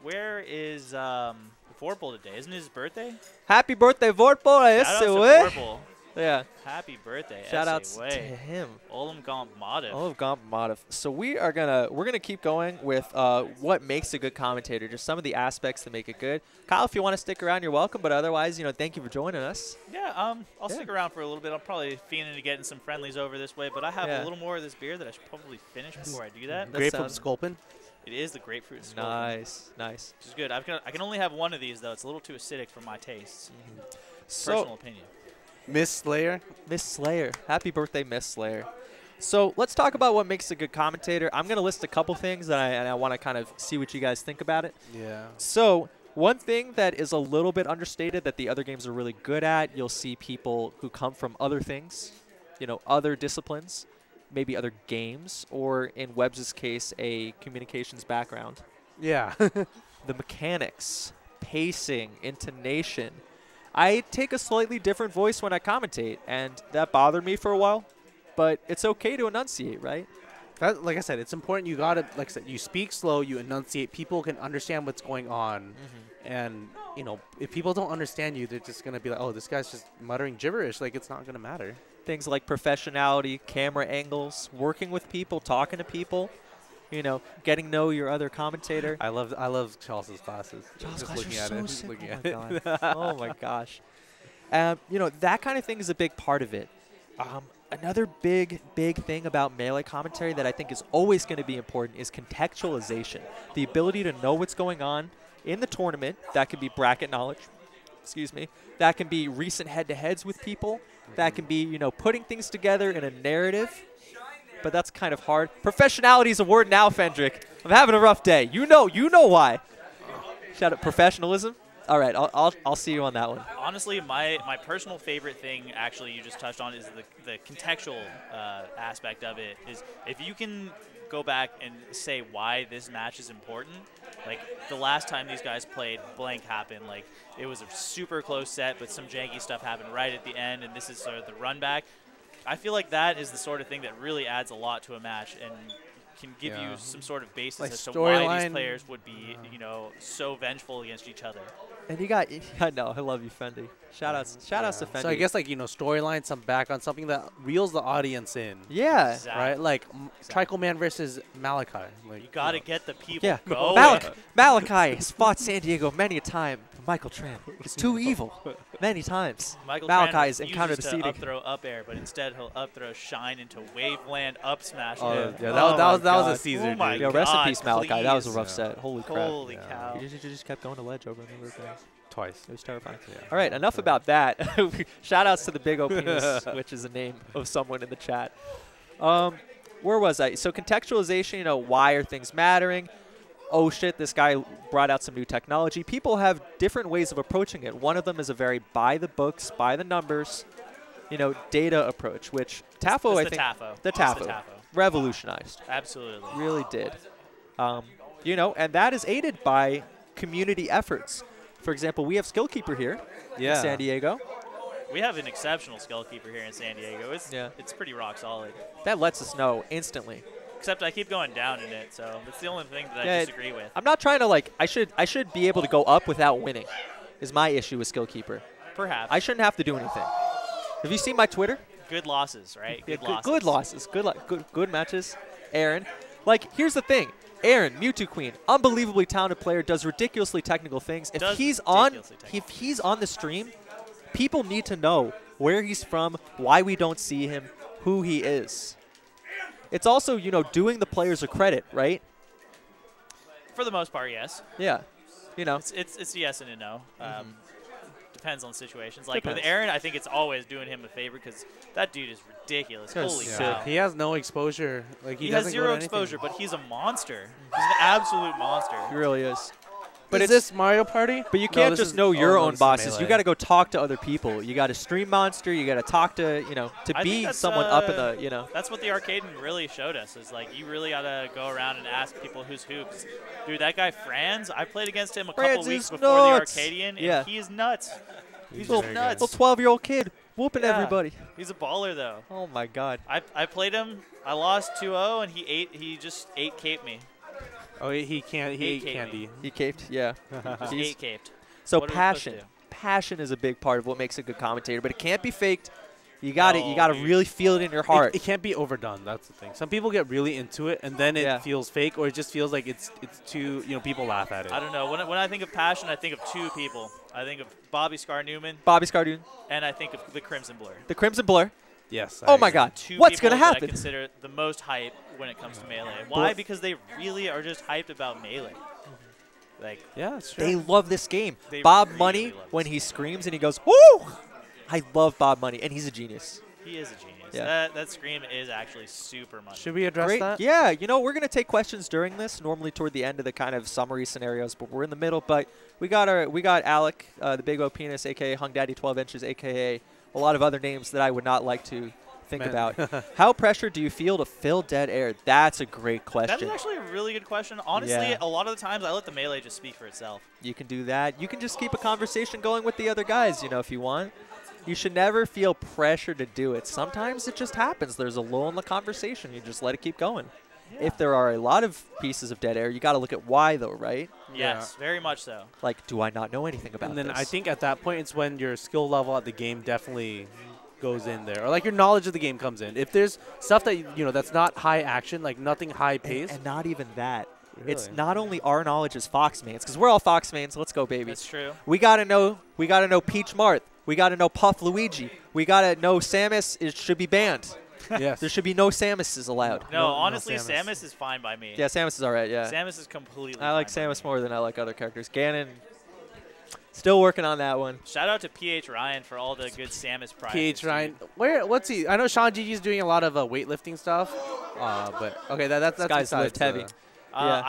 Where is Vorpal today? Isn't it his birthday? Happy birthday, Vorpal! Shout out to Vorpal. Yeah. Happy birthday. Shout outs to him. Olam Gomp Modif. Olam Gomp Modif. So we're gonna keep going with what makes a good commentator, just some of the aspects that make it good. Kyle, if you want to stick around, you're welcome. But otherwise, thank you for joining us. Yeah, I'll stick around for a little bit. I'm probably fiending to getting some friendlies over this way, but I have a little more of this beer that I should probably finish before I do that. Grapefruit Sculpin. It is the grapefruit Sculpin. Nice, nice. Which is good. I can only have one of these though. It's a little too acidic for my tastes. Personal opinion. Miss Slayer. Miss Slayer. Happy birthday, Miss Slayer. So let's talk about what makes a good commentator. I'm going to list a couple things, and I want to kind of see what you guys think about it. Yeah. So one thing that is a little bit understated that the other games are really good at, you'll see people who come from other things, other disciplines, maybe other games, or in Webbs' case, a communications background. Yeah. The mechanics, pacing, intonation. I take a slightly different voice when I commentate, and that bothered me for a while, but it's okay to enunciate, right? Like I said, it's important. You gotta, like I said, you speak slow, you enunciate. People can understand what's going on, and if people don't understand you, they're just gonna be like, "Oh, this guy's just muttering gibberish." Like it's not gonna matter. Things like professionality, camera angles, working with people, talking to people. Getting to know your other commentator. I love Charles's classes. Charles' just classes looking are at so it. sick. Oh my god. Oh my gosh. That kind of thing is a big part of it. Another big thing about Melee commentary that I think is always going to be important is contextualization. The ability to know what's going on in the tournament. That could be bracket knowledge. Excuse me. That can be recent head-to-heads with people. That can be, putting things together in a narrative. But that's kind of hard. Professionality is a word now, Fendrick. I'm having a rough day. You know why. Shout out professionalism. All right, I'll see you on that one. Honestly, my personal favorite thing, actually, you just touched on is the contextual aspect of it. Is if you can go back and say why this match is important. Like the last time these guys played, blank happened. Like it was a super close set, but some janky stuff happened right at the end, and this is sort of the run back. I feel like that is the sort of thing that really adds a lot to a match and can give you some sort of basis as to why these players would be, so vengeful against each other. And you got, I know, I love you, Fendi. Shout outs to Fendi. So I guess storyline, some back on something that reels the audience in. Yeah. Exactly. Right? Like Tricle Man versus Malachi. Like, you got to get the people going. Malachi has fought San Diego many a time. Michael Tran is too evil many times. Michael Malachi Tran has encountered the refuses to seating. up throw up air, but instead he'll up throw shine into Waveland up smash. Oh, him. yeah, Oh that was my a Caesar, Oh my dude. Yo, rest in God, peace, Malachi. That was a rough please. set. Holy crap. Holy Yeah. cow. He just kept going to ledge over and over again. Twice. It was terrifying. Yeah. All right, enough about that. Shout outs to the Big O Penis, which is the name of someone in the chat. Where was I? So contextualization, why are things mattering? Oh shit, this guy brought out some new technology. People have different ways of approaching it. One of them is a very by the books, by the numbers, data approach, which Tafo, I think, the Tafo revolutionized. Absolutely. Really did. And that is aided by community efforts. For example, we have Skillkeeper here in San Diego. We have an exceptional skill keeper here in San Diego. It's pretty rock solid. That lets us know instantly. Except I keep going down in it, so that's the only thing that I disagree with. I'm not trying to I should be able to go up without winning. Is my issue with Skillkeeper. Perhaps. I shouldn't have to do anything. Have you seen my Twitter? Good losses, right? Yeah, Good losses. Good losses. Good matches. Aaron, here's the thing. Aaron, Mewtwo Queen, unbelievably talented player, does ridiculously technical things. If he's on the stream, people need to know where he's from, why we don't see him, who he is. It's also, doing the players a credit, right? For the most part, yes. Yeah. It's a yes and a no. Depends on situations. Like with Aaron, I think it's always doing him a favor because that dude is ridiculous. Holy cow. He has no exposure. He has zero exposure, but he's a monster. He's an absolute monster. He really is. But is this Mario Party? But you can't just know your own bosses. You got to go talk to other people. You got to stream Monster. You got to talk to, to be someone up in the, That's what the arcade really showed us is you really got to go around and ask people who's who. Dude, that guy Franz, I played against him a couple weeks before the Arcadian, and he is nuts. He's just nuts. Little 12-year-old kid whooping everybody. He's a baller, though. Oh, my God. I played him. I lost 2-0, and he just 8-caped me. Oh, he can't. He ate candy. He caped, yeah. He 8-caped. So passion is a big part of what makes a good commentator, but it can't be faked. You got it. You got to really feel it in your heart. It can't be overdone. That's the thing. Some people get really into it, and then it feels fake, or it just feels like it's too. People laugh at it. I don't know. When I think of passion, I think of two people. I think of Bobby Scar Newman. And I think of the Crimson Blur. The Crimson Blur. Yes. Oh my God. What's going to happen? I consider the most hype when it comes to Melee. Why? Because they really are just hyped about Melee. That's true. They love this game. They Bob really Money, love when this he screams and he goes, woo! I love Bob Money, and he's a genius. He is a genius. Yeah. That scream is actually super money. Should we address that? Yeah, we're going to take questions during this, normally toward the end of the kind of summary scenarios, but we're in the middle. But we got Alec, the Big O Penis, a.k.a. Hung Daddy 12 Inches, a.k.a. a lot of other names that I would not like to think about. How pressured do you feel to fill dead air? That's a great question. That is actually a really good question. Honestly, a lot of the times I let the Melee just speak for itself. You can do that. You can just keep a conversation going with the other guys, if you want. You should never feel pressure to do it. Sometimes it just happens. There's a lull in the conversation. You just let it keep going. Yeah. If there are a lot of pieces of dead air, you got to look at why, though, right? Yes, very much so. Do I not know anything about this? And then I think at that point, it's when your skill level at the game definitely goes in there, or your knowledge of the game comes in. If there's stuff that that's not high action, nothing high pace, and not even that. Really? It's not only our knowledge as Fox mains, because we're all Fox mains. Let's go, baby. That's true. We gotta know Peach Marth. We gotta know Puff Luigi. We gotta know Samus should be banned. Yes. There should be no Samuses allowed. No, honestly, Samus is fine by me. Yeah, Samus is all right. Yeah. Samus is completely. I like Samus more than I like other characters. Ganon. Still working on that one. Shout out to hdBryan for all the good Samus prizes. hdBryan, what's he? I know Sean Gigi's doing a lot of weightlifting stuff, but okay, that's guy's lift heavy. Yeah.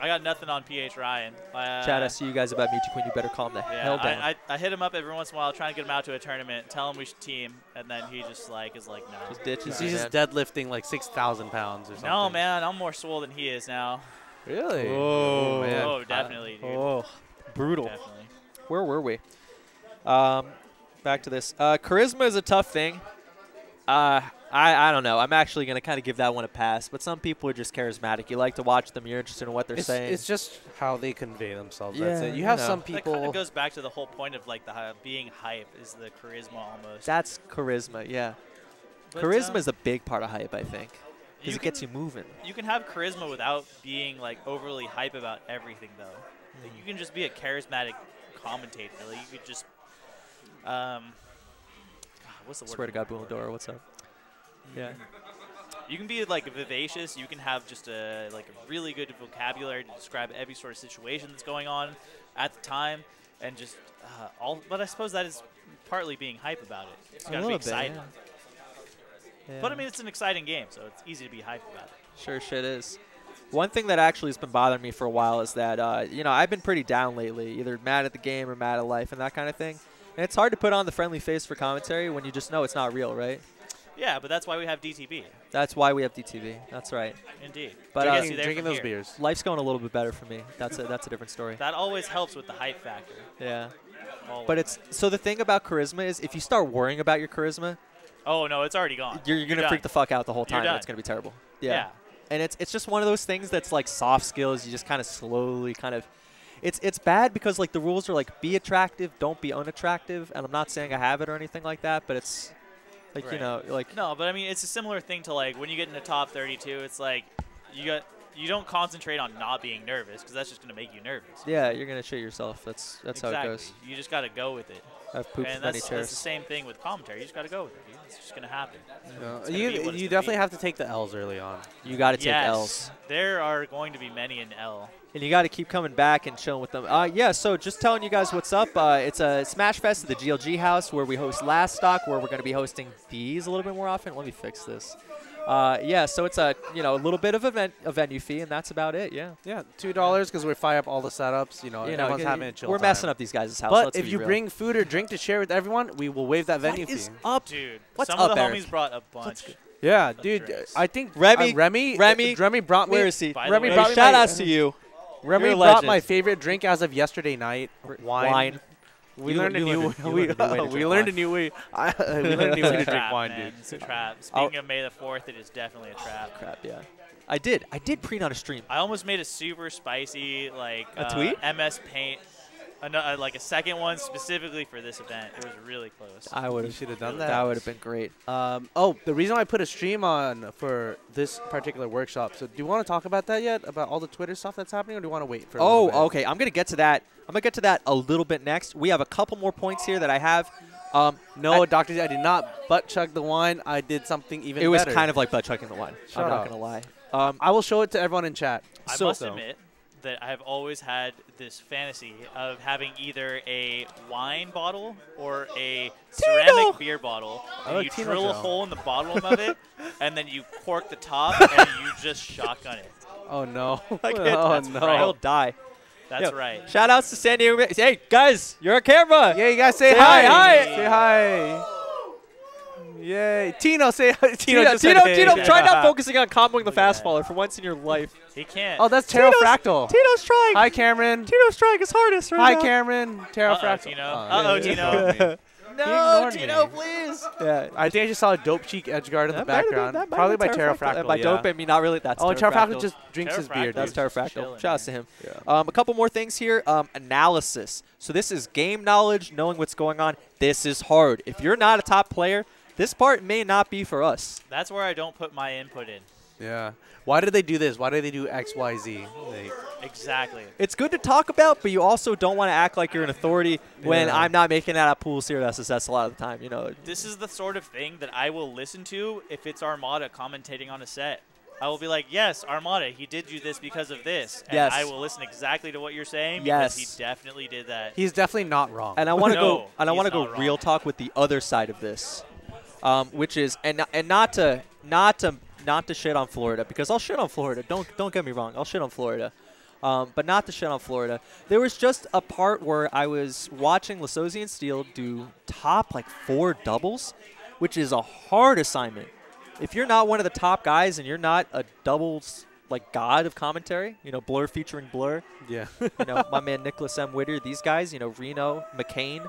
I got nothing on hdBryan. Chad, I see you guys about Mewtwo Queen. You better calm the hell down. I hit him up every once in a while, trying to get him out to a tournament, tell him we should team, and then he just is like, no. Just ditches. He's just deadlifting 6,000 pounds or something. No, man, I'm more swole than he is now. Really? Oh, man. Oh, definitely, dude. Oh, brutal. Definitely. Where were we? Back to this. Charisma is a tough thing. I don't know. I'm actually going to kind of give that one a pass. But some people are just charismatic. You like to watch them. You're interested in what they're saying. It's just how they convey themselves. Yeah, that's it. You have some That people. kind of goes back to the whole point of being hype is the charisma almost. That's charisma, yeah. But charisma is a big part of hype, I think. Because it gets you moving. You can have charisma without being overly hype about everything, though. You can just be a charismatic commentator. Like, you could just, what's the word? Swear to God, Boomadora, what's up? Yeah. You can be like vivacious. You can have just a really good vocabulary to describe every sort of situation that's going on at the time, and just all. But I suppose that is partly being hype about it. It's got to be exciting. Yeah. But I mean, it's an exciting game, so it's easy to be hyped about it. Sure shit is. One thing that actually has been bothering me for a while is that, I've been pretty down lately, either mad at the game or mad at life and that kind of thing. And it's hard to put on the friendly face for commentary when you just know it's not real, right? Yeah, but that's why we have DTV. That's why we have DTV. That's right. Indeed. But drinking those beers. Life's going a little bit better for me. That's a different story. That always helps with the hype factor. Yeah. Always. But so the thing about charisma is if you start worrying about your charisma, oh no, it's already gone. You're gonna freak the fuck out the whole time. It's gonna be terrible. Yeah. And it's just one of those things that's like soft skills. You just kind of slowly kind of. It's bad because like the rules are like be attractive, don't be unattractive, and I'm not saying I have it or anything like that, but it's like like no, but I mean it's a similar thing to like when you get into top 32. It's like you don't concentrate on not being nervous because that's just gonna make you nervous. Yeah, you're gonna shit yourself. That's exactly. how it goes. You just gotta go with it. I've pooped and many chairs. That's the same thing with commentary. You just gotta go with it. Dude. It's just gonna happen. You definitely have to take the L's early on. You got to take yes, L's. There are going to be many an L. And you got to keep coming back and chilling with them. Yeah, so just telling you guys what's up. It's a Smash Fest at the GLG house where we host Last Stock, where we're going to be hosting these a little bit more often. Let me fix this. Yeah, so it's a little bit of a venue fee, and that's about it. Yeah. Yeah, $2 because we fire up all the setups. Everyone's having a chill We're time. messing up these guys' house. But let's if be you real. bring food or drink to share with everyone, we will waive that venue What is fee. up, dude? What's some up, of the Eric? homies brought a bunch. Yeah, dude. I think Remy brought me. Where is he? Remy way, brought me shout my, outs to you. Remy You're a brought legend. my favorite drink as of yesterday night. Wine. We learned a new way to drink We learned a new way to drink Trap, wine, man. dude. It's a trap. Speaking of May the 4th, it is definitely a trap. Crap, yeah. I did pre on a stream. I almost made a super spicy a tweet? MS Paint, like a second one specifically for this event. It was really close. I would have should have done that. That would have been great. The reason I put a stream on for this particular workshop. So do you want to talk about that yet? About all the Twitter stuff that's happening, or do you want to wait for? A little bit? Okay. I'm gonna get to that. A little bit next. We have a couple more points here that I have. No, Dr. Z, I did not butt chug the wine. I did something even better. It was kind of like butt chugging the wine. Shut I'm up. not gonna lie. I will show it to everyone in chat. I must admit that I've always had this fantasy of having either a wine bottle or a ceramic beer bottle. And you drill a hole in the bottom of it, and then you cork the top, and you just shotgun it. Oh, no. That's no. right. I'll die. That's right. Shout outs to San Diego. Hey, guys, you're on camera. Yeah, you guys say hi. Hi. Say hi. Yay. Tino, say hi. Tino, try not focusing on comboing the fast faller for once in your life. He can't. Oh, that's Pterophractal. Tino's trying. Hi, Cameron. Tino's trying his hardest right Hi, now. Cameron. Pterophractal. Tino. Uh-oh, Tino. No, Tino, please. Yeah. I think I just saw a dope cheek edgeguard in the background. Probably by Pterophractal. By dope, I mean not really. That's Pterophactal just drinks his beer. That's Pterophactal. Shout out to him. Yeah. A couple more things here. Analysis. So this is game knowledge, knowing what's going on. This is hard. If you're not a top player, this part may not be for us. That's where I don't put my input in. Yeah. Why did they do this? Why did they do X, Y, Z? Exactly. It's good to talk about, but you also don't want to act like you're an authority when I'm not making that at pools here at SSS a lot of the time. This is the sort of thing that I will listen to if it's Armada commentating on a set. I will be like, yes, Armada, he did do this because of this. And yes. I will listen exactly to what you're saying because he definitely did that. He's definitely not wrong. And I want to go real talk with the other side of this, which is and not to shit on Florida, because I'll shit on Florida. Don't get me wrong, I'll shit on Florida, but not to shit on Florida. There was just a part where I was watching Lasozi and Steele do top 4 doubles, which is a hard assignment. If you're not one of the top guys and you're not a doubles god of commentary, Blur featuring Blur, yeah, my man Nicholas M. Witter, these guys, Reno, McCain,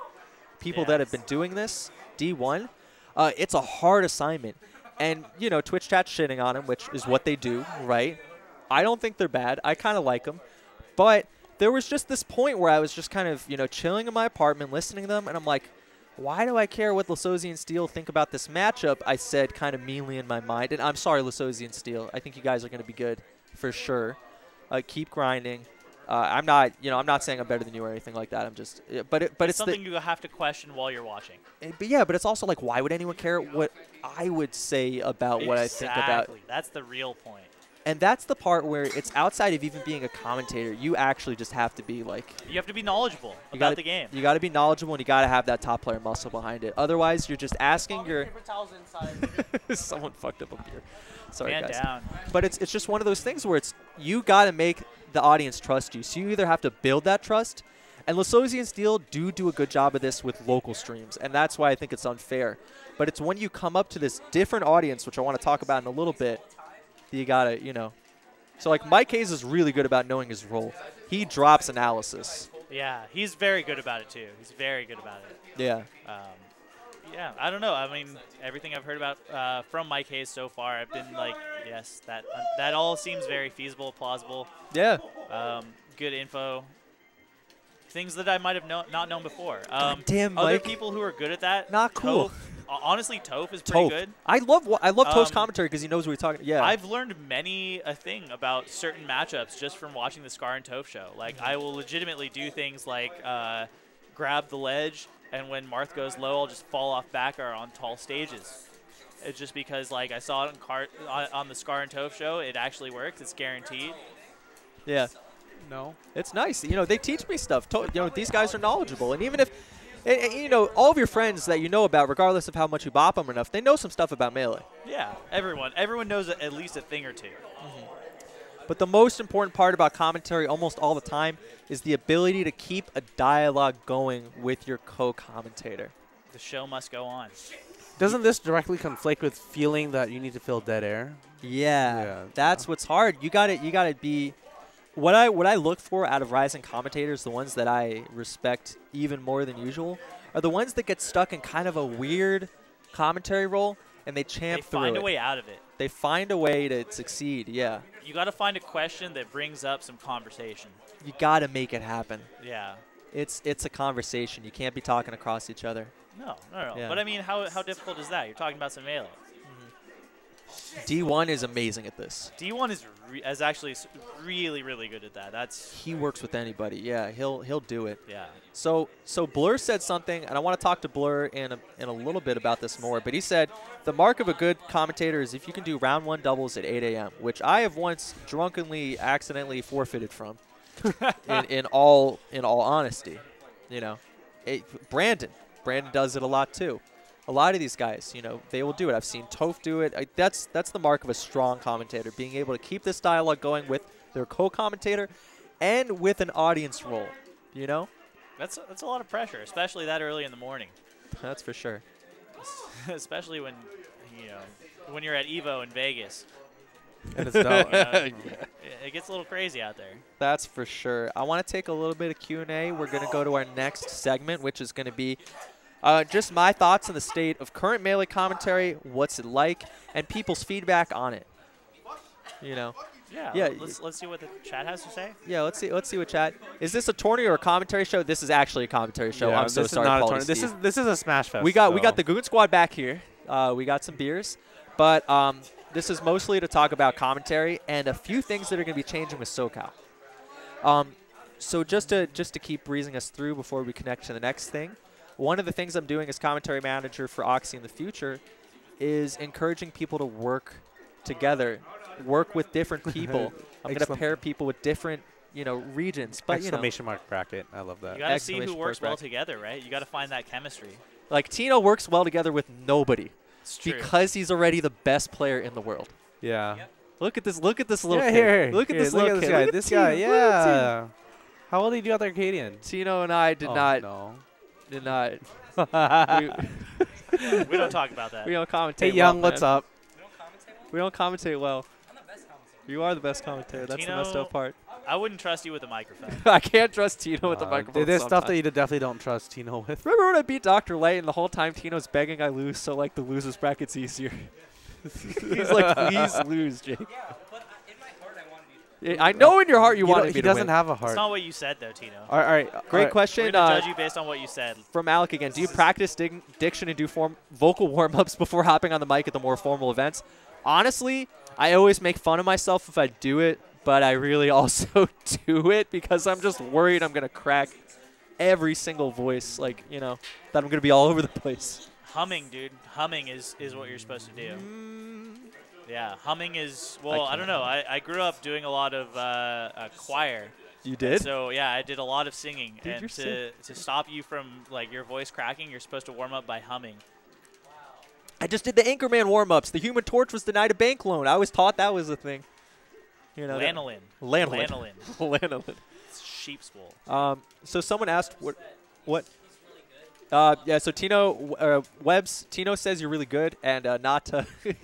people that have been doing this, D1, it's a hard assignment. And, Twitch chat's shitting on him, which is what they do, right? I don't think they're bad. I kind of like them. But there was just this point where I was just kind of, chilling in my apartment, listening to them, and I'm like, why do I care what Lasozi and Steele think about this matchup? I said kind of meanly in my mind. And I'm sorry, Lasozi and Steele. I think you guys are going to be good for sure. Keep grinding. I'm not, I'm not saying I'm better than you or anything like that. I'm just, but it's something you have to question while you're watching. But yeah, but it's also like, why would anyone care what I would say about what I think about? Exactly. That's the real point. And that's the part where it's outside of even being a commentator. You actually just have to be like, you have to be knowledgeable about the game. You got to be knowledgeable, and you got to have that top player muscle behind it. Otherwise, you're just asking your. Paper towels inside. Someone fucked up a beer. Sorry, Man guys. down. But it's just one of those things where you got to make the audience trust you. So you either have to build that trust, and Lasozi and Steel do a good job of this with local streams, and that's why I think it's unfair. But it's when you come up to this different audience, which I want to talk about in a little bit, you got to, So, like, Mike Hayes is really good about knowing his role. He drops analysis. Yeah, he's very good about it, too. He's very good about it. Yeah. Yeah, I don't know. I mean, everything I've heard about from Mike Hayes so far, I've been like, yes, that all seems very feasible, plausible. Yeah. Good info. Things that I might have not known before. Damn, other Mike. people who are good at that. Not cool. Toph, honestly, Toph is pretty good. I love Toph's commentary because he knows what he's talking. Yeah. I've learned many a thing about certain matchups just from watching the Scar and Toph show. Like, I will legitimately do things like grab the ledge, and when Marth goes low, I'll just fall off back or on tall stages. It's just because, like, I saw it on the Scar and Toph show. It actually works. It's guaranteed. Yeah. No. It's nice. They teach me stuff. These guys are knowledgeable. And even if, all of your friends that you know about, regardless of how much you bop them enough, they know some stuff about Melee. Yeah, everyone knows at least a thing or two. But the most important part about commentary almost all the time is the ability to keep a dialogue going with your co-commentator. The show must go on. Doesn't this directly conflict with feeling that you need to fill dead air? Yeah. That's what's hard. You got to be. What I look for out of rising commentators, the ones that I respect even more than usual, are the ones that get stuck in kind of a weird commentary role and they champ through it. They find a way out of it. They find a way to succeed, yeah. You got to find a question that brings up some conversation. You got to make it happen. Yeah. It's a conversation. You can't be talking across each other. No. Yeah. But I mean, how difficult is that? You're talking about some Melee. D1 is amazing at this. D1 is actually really, really good at that. He works with anybody. Yeah, he'll do it. Yeah. So Blur said something, and I want to talk to Blur in a little bit about this more. But he said the mark of a good commentator is if you can do round 1 doubles at 8 a.m., which I have once drunkenly, accidentally forfeited from. in all honesty, Brandon does it a lot too. A lot of these guys, they will do it. I've seen Toph do it. That's the mark of a strong commentator, being able to keep this dialogue going with their co-commentator and with an audience role, That's a lot of pressure, especially that early in the morning. That's for sure. Especially when, when you're at EVO in Vegas. And it's dumb. It gets a little crazy out there. That's for sure. I want to take a little bit of Q&A. We're going to go to our next segment, which is going to be just my thoughts on the state of current Melee commentary, what's it like, and people's feedback on it. Yeah. Let's see what the chat has to say. Yeah, let's see what chat. Is this a tourney or a commentary show? This is actually a commentary show. Yeah, I'm so sorry, Paul. This is a Smash Fest. We got the Goon Squad back here. We got some beers, but this is mostly to talk about commentary and a few things that are going to be changing with SoCal. So just to keep breezing us through before we connect to the next thing, one of the things I'm doing as commentary manager for OXY in the future is encouraging people to work together, work with different people. I'm going to pair people with different, regions. But exclamation mark bracket. I love that. You got to see who works well together, right? You got to find that chemistry. Like Tino works well together with nobody. It's true. Because he's already the best player in the world. Yeah. Yep. Look at this little kid. Here. Look at this little kid. Guy. This guy, yeah. How well did he do at the Arcadian? Tino and I did not. No. Did not. We don't talk about that. We don't commentate. Hey, Young, what's up? We don't commentate well. I'm the best commentator. You are the best commentator. That's Tino, the messed up part. I wouldn't trust you with a microphone. I can't trust Tino with the microphone. There's stuff that you definitely don't trust Tino with. Remember when I beat Dr. Light and the whole time Tino's begging I lose, so like the losers bracket's easier. He's like, please lose, Jake. Yeah, but in my heart I want to be. I know in your heart you want to be. He doesn't have a heart. That's not what you said, though, Tino. All right. Great question. We're going to judge you based on what you said. From Alec again. Do you practice diction and do vocal warm-ups before hopping on the mic at the more formal events? Honestly, I always make fun of myself if I do it, but I really also do it because I'm just worried I'm going to crack every single voice, like, you know, that I'm going to be all over the place. Humming, dude. Humming is what you're supposed to do. Yeah, humming is, well, I don't know. I grew up doing a lot of choir. You did? So, yeah, I did a lot of singing. Dude, and you're to stop you from, like, your voice cracking, you're supposed to warm up by humming. I just did the Anchorman warm-ups. The Human Torch was denied a bank loan. I was taught that was a thing. You know, Lanolin. Lanolin. Lanolin. It's sheep's wool. So someone asked what? Yeah, so Tino, Tino says you're really good, and not the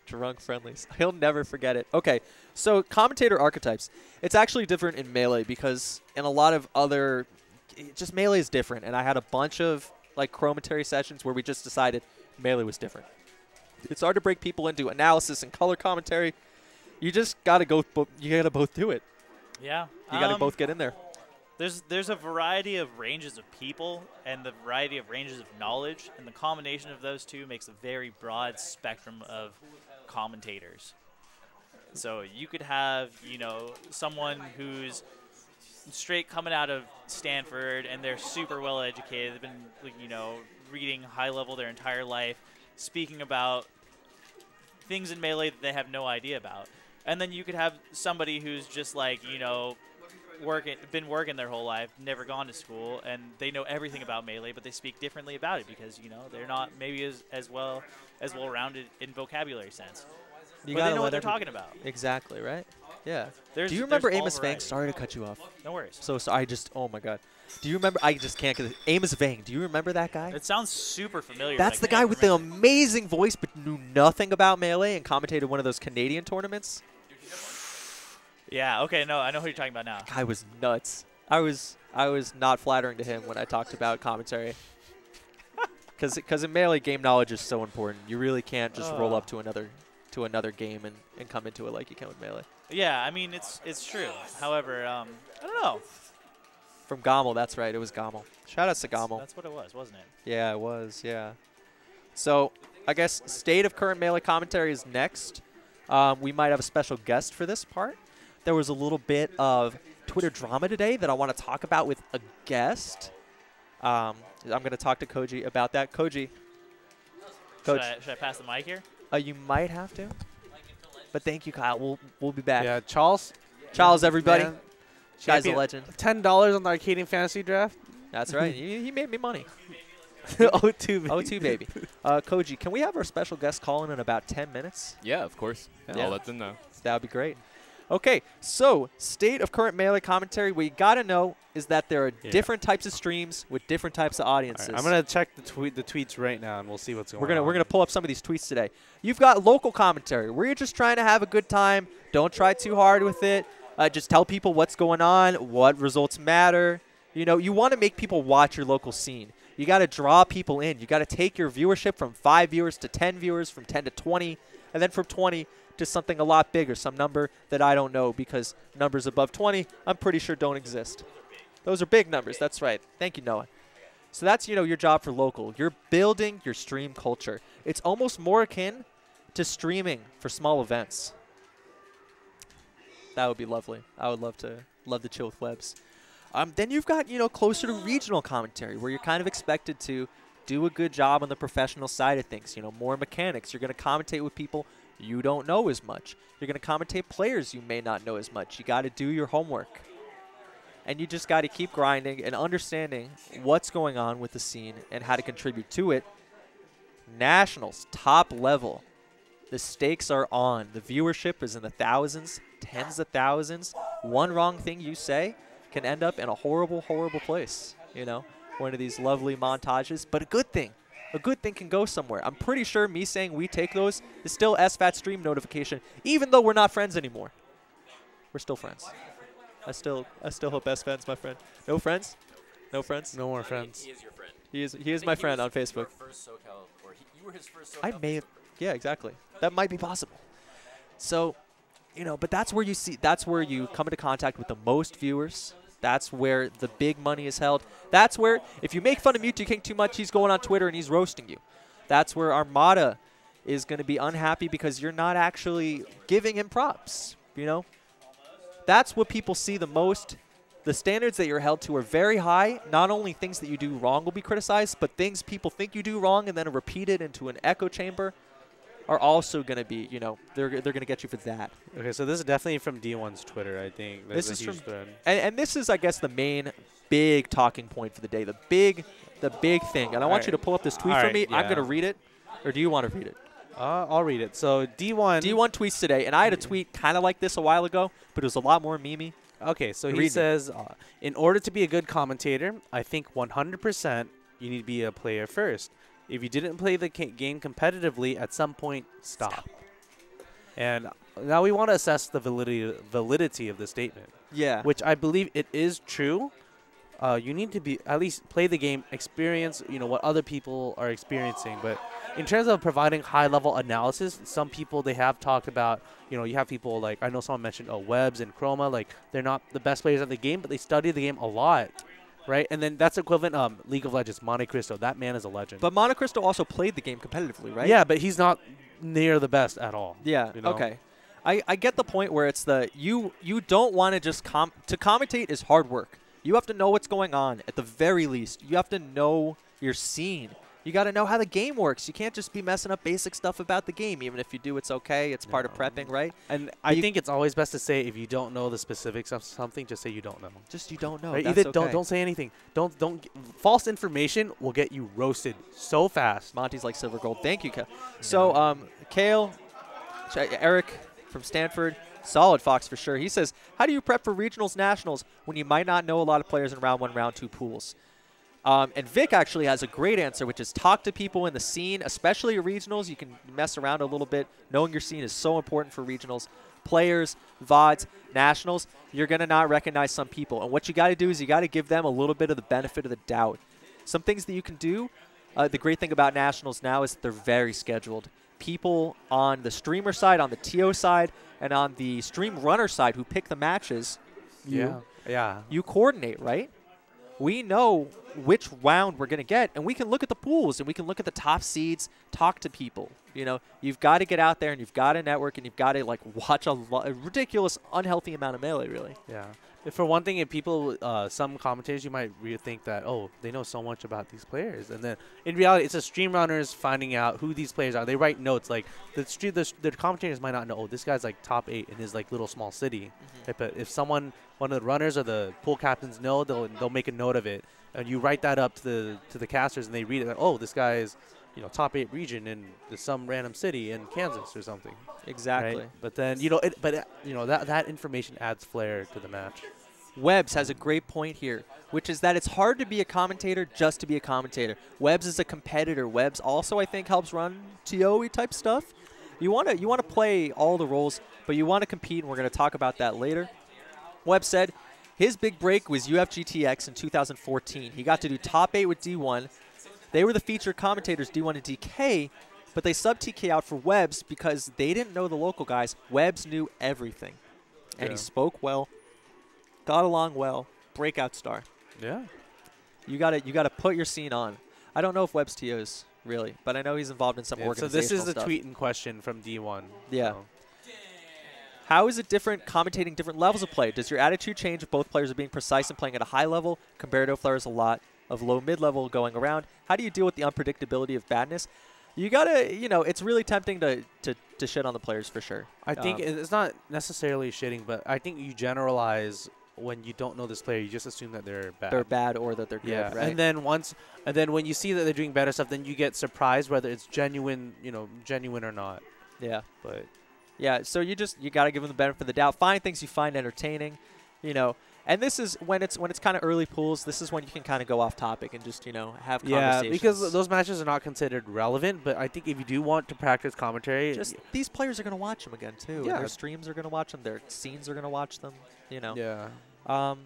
drunk friendlies. He'll never forget it. Okay, so commentator archetypes. It's actually different in Melee because in a lot of other, just Melee is different, and I had a bunch of like Chrommentary sessions where we just decided Melee was different. It's hard to break people into analysis and color commentary. You just gotta go. You gotta both do it. Yeah. You gotta both get in there. There's a variety of ranges of people and the variety of ranges of knowledge, and the combination of those two makes a very broad spectrum of commentators. So you could have, you know, someone who's straight coming out of Stanford and they're super well educated. They've been, you know, reading high level their entire life, speaking about things in Melee that they have no idea about. And then you could have somebody who's just like, you know, been working their whole life, never gone to school, and they know everything about Melee, but they speak differently about it because, you know, they're not maybe as well rounded in vocabulary sense. But they know what they're talking about. Exactly, right? Yeah. Do you remember Amos Vang? Sorry to cut you off. No worries. So I just, oh my God. Do you remember? I just can't get it. Amos Vang. Do you remember that guy? It sounds super familiar. That's the guy with the amazing voice but knew nothing about Melee and commentated one of those Canadian tournaments. Yeah, okay, no, I know who you're talking about now. Guy was nuts. I was not flattering to him when I talked about commentary. Because in Melee, game knowledge is so important. You really can't just roll up to another game and come into it like you can with Melee. Yeah, I mean, it's true. However, I don't know. From Gommel, that's right. It was Gommel. Shout out to Gommel. That's what it was, wasn't it? Yeah, it was, yeah. So I guess state of current Melee commentary is next. We might have a special guest for this part. There was a little bit of Twitter drama today that I want to talk about with a guest. I'm going to talk to Koji about that. Koji. Should I pass the mic here? You might have to. But thank you, Kyle. We'll be back. Yeah, Charles, everybody. Man. Guy's a legend. $10 on the Arcadian Fantasy Draft. That's right. he made me money. O2, baby. O2, baby. Koji, can we have our special guest call in about 10 minutes? Yeah, of course. Yeah. I'll let them know. That would be great. Okay, so state of current Melee commentary. What you got to know is that there are different types of streams with different types of audiences. Right, I'm going to check the tweets right now, and we'll see what's going on. We're gonna pull up some of these tweets today. You've got local commentary where you're just trying to have a good time. Don't try too hard with it. Just tell people what's going on, what results matter. You know, you want to make people watch your local scene. You got to draw people in. You got to take your viewership from 5 viewers to 10 viewers, from 10 to 20, and then from 20 to something a lot bigger, some number that I don't know because numbers above 20 I'm pretty sure don't exist. Those are big numbers. That's right. Thank you, Noah. So that's, you know, your job for local. You're building your stream culture. It's almost more akin to streaming for small events. That would be lovely. I would love to chill with Webs. Then you've got, you know, closer to regional commentary where you're kind of expected to do a good job on the professional side of things. You know, more mechanics. You're going to commentate with people you don't know as much. You're going to commentate players you may not know as much. You got to do your homework. And you just got to keep grinding and understanding what's going on with the scene and how to contribute to it. Nationals, top level. The stakes are on. The viewership is in the thousands, tens of thousands. One wrong thing you say can end up in a horrible, horrible place. You know, one of these lovely montages, but a good thing. A good thing can go somewhere. I'm pretty sure me saying we take those is still SFAT stream notification, even though we're not friends anymore. We're still friends. I still hope SFAT's my friend. No friends? No friends? No more friends. He is your friend. He is my friend on Facebook. You were his first SoCal. I may have. Yeah, exactly. That might be possible. So, you know, but that's where you come into contact with the most viewers. That's where the big money is held. That's where, if you make fun of Mewtwo King too much, he's going on Twitter and he's roasting you. That's where Armada is going to be unhappy because you're not actually giving him props, you know? That's what people see the most. The standards that you're held to are very high. Not only things that you do wrong will be criticized, but things people think you do wrong and then are repeated into an echo chamber are also going to be, you know, they're going to get you for that. Okay, so this is definitely from D1's Twitter, I think. This is from, and this is, I guess, the main big talking point for the day, the big thing. And I want you to pull up this tweet for me. I'm going to read it, or do you want to read it? I'll read it. So D1 tweets today, and I had a tweet kind of like this a while ago, but it was a lot more memey. Okay, so he says, in order to be a good commentator, I think 100% you need to be a player first. If you didn't play the game competitively, at some point, stop. And now we want to assess the validity of the statement. Yeah. Which I believe it is true. You need to be at least play the game, experience, you know, what other people are experiencing. But in terms of providing high-level analysis, some people, they have talked about, you know, you have people like, I know someone mentioned, Webbs and Chroma, like they're not the best players at the game, but they study the game a lot. Right, and then that's equivalent. League of Legends, Monte Cristo. That man is a legend. But Monte Cristo also played the game competitively, right? Yeah, but he's not near the best at all. Yeah. You know? Okay. I get the point where it's you don't want to just to commentate is hard work. You have to know what's going on at the very least. You have to know your scene. You got to know how the game works. You can't just be messing up basic stuff about the game. Even if you do, it's okay. It's part of prepping, right? And I think it's always best to say if you don't know the specifics of something, just say you don't know. Just you don't know. Right? That's Either okay. don't say anything. False information will get you roasted so fast. Monty's like silver gold. Thank you, Kale. So Kale, Eric from Stanford, solid Fox for sure. He says, how do you prep for regionals, nationals when you might not know a lot of players in round 1, round 2 pools? And Vic actually has a great answer, which is talk to people in the scene, especially at regionals. You can mess around a little bit. Knowing your scene is so important for regionals. Players, VODs, nationals, you're going to not recognize some people. And what you got to do is you got to give them a little bit of the benefit of the doubt. Some things that you can do, the great thing about nationals now is they're very scheduled. People on the streamer side, on the TO side, and on the stream runner side who pick the matches, you coordinate, right? We know which round we're going to get, and we can look at the pools, and we can look at the top seeds, talk to people. You know, you've got to get out there, and you've got to network, and you've got to, like, watch a ridiculous, unhealthy amount of Melee, really. Yeah. For one thing, if people, some commentators, you might think that, oh, they know so much about these players. And then, in reality, it's the stream runners finding out who these players are. They write notes. Like, the commentators might not know, oh, this guy's, like, top 8 in his, like, little small city. Mm-hmm. But if one of the runners or the pool captains know, they'll make a note of it. And you write that up to the casters, and they read it. Like, oh, this guy is, you know, top 8 region in some random city in Kansas or something. Exactly. Right? But then, you know, that information adds flair to the match. Webbs has a great point here, which is that it's hard to be a commentator just to be a commentator. Webbs is a competitor. Webbs also, I think, helps run TOE type stuff. You want to play all the roles, but you want to compete, and we're going to talk about that later. Webbs said his big break was UFGTX in 2014. He got to do top 8 with D1. They were the featured commentators, D1 and DK, but they subbed TK out for Webbs because they didn't know the local guys. Webbs knew everything, and he spoke well. Got along well, breakout star. Yeah. You gotta put your scene on. I don't know if Webb's TOs really, but I know he's involved in some organizational stuff. So this is the stuff. tweet in question from D1. Yeah. How is it different commentating different levels of play? Does your attitude change if both players are being precise and playing at a high level compared to if there's a lot of low mid level going around? How do you deal with the unpredictability of badness? You gotta, you know, it's really tempting to shit on the players for sure. I think it's not necessarily shitting, but I think you generalize. When you don't know this player, you just assume that they're bad. They're bad or that they're good, right? And then when you see that they're doing better stuff, then you get surprised whether it's genuine or not. Yeah. But yeah, so you got to give them the benefit of the doubt. Find things you find entertaining, you know. And this is when it's kind of early pools. This is when you can kind of go off topic and just, you know, have conversations. Yeah, because those matches are not considered relevant. But I think if you do want to practice commentary, these players are going to watch them again too. Yeah. Their streams are going to watch them. Their scenes are going to watch them. You know. Yeah. How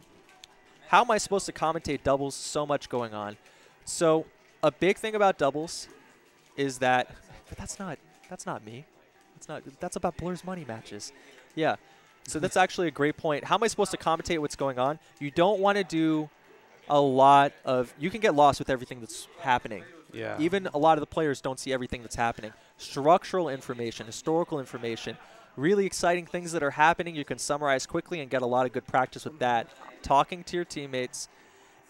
am I supposed to commentate doubles? So much going on. So a big thing about doubles is that, but that's not me. That's about Blur's money matches. Yeah. So that's actually a great point. How am I supposed to commentate what's going on? You don't want to do a lot of, you can get lost with everything that's happening. Yeah. Even a lot of the players don't see everything that's happening. structural information, historical information, really exciting things that are happening. You can summarize quickly and get a lot of good practice with that. Talking to your teammates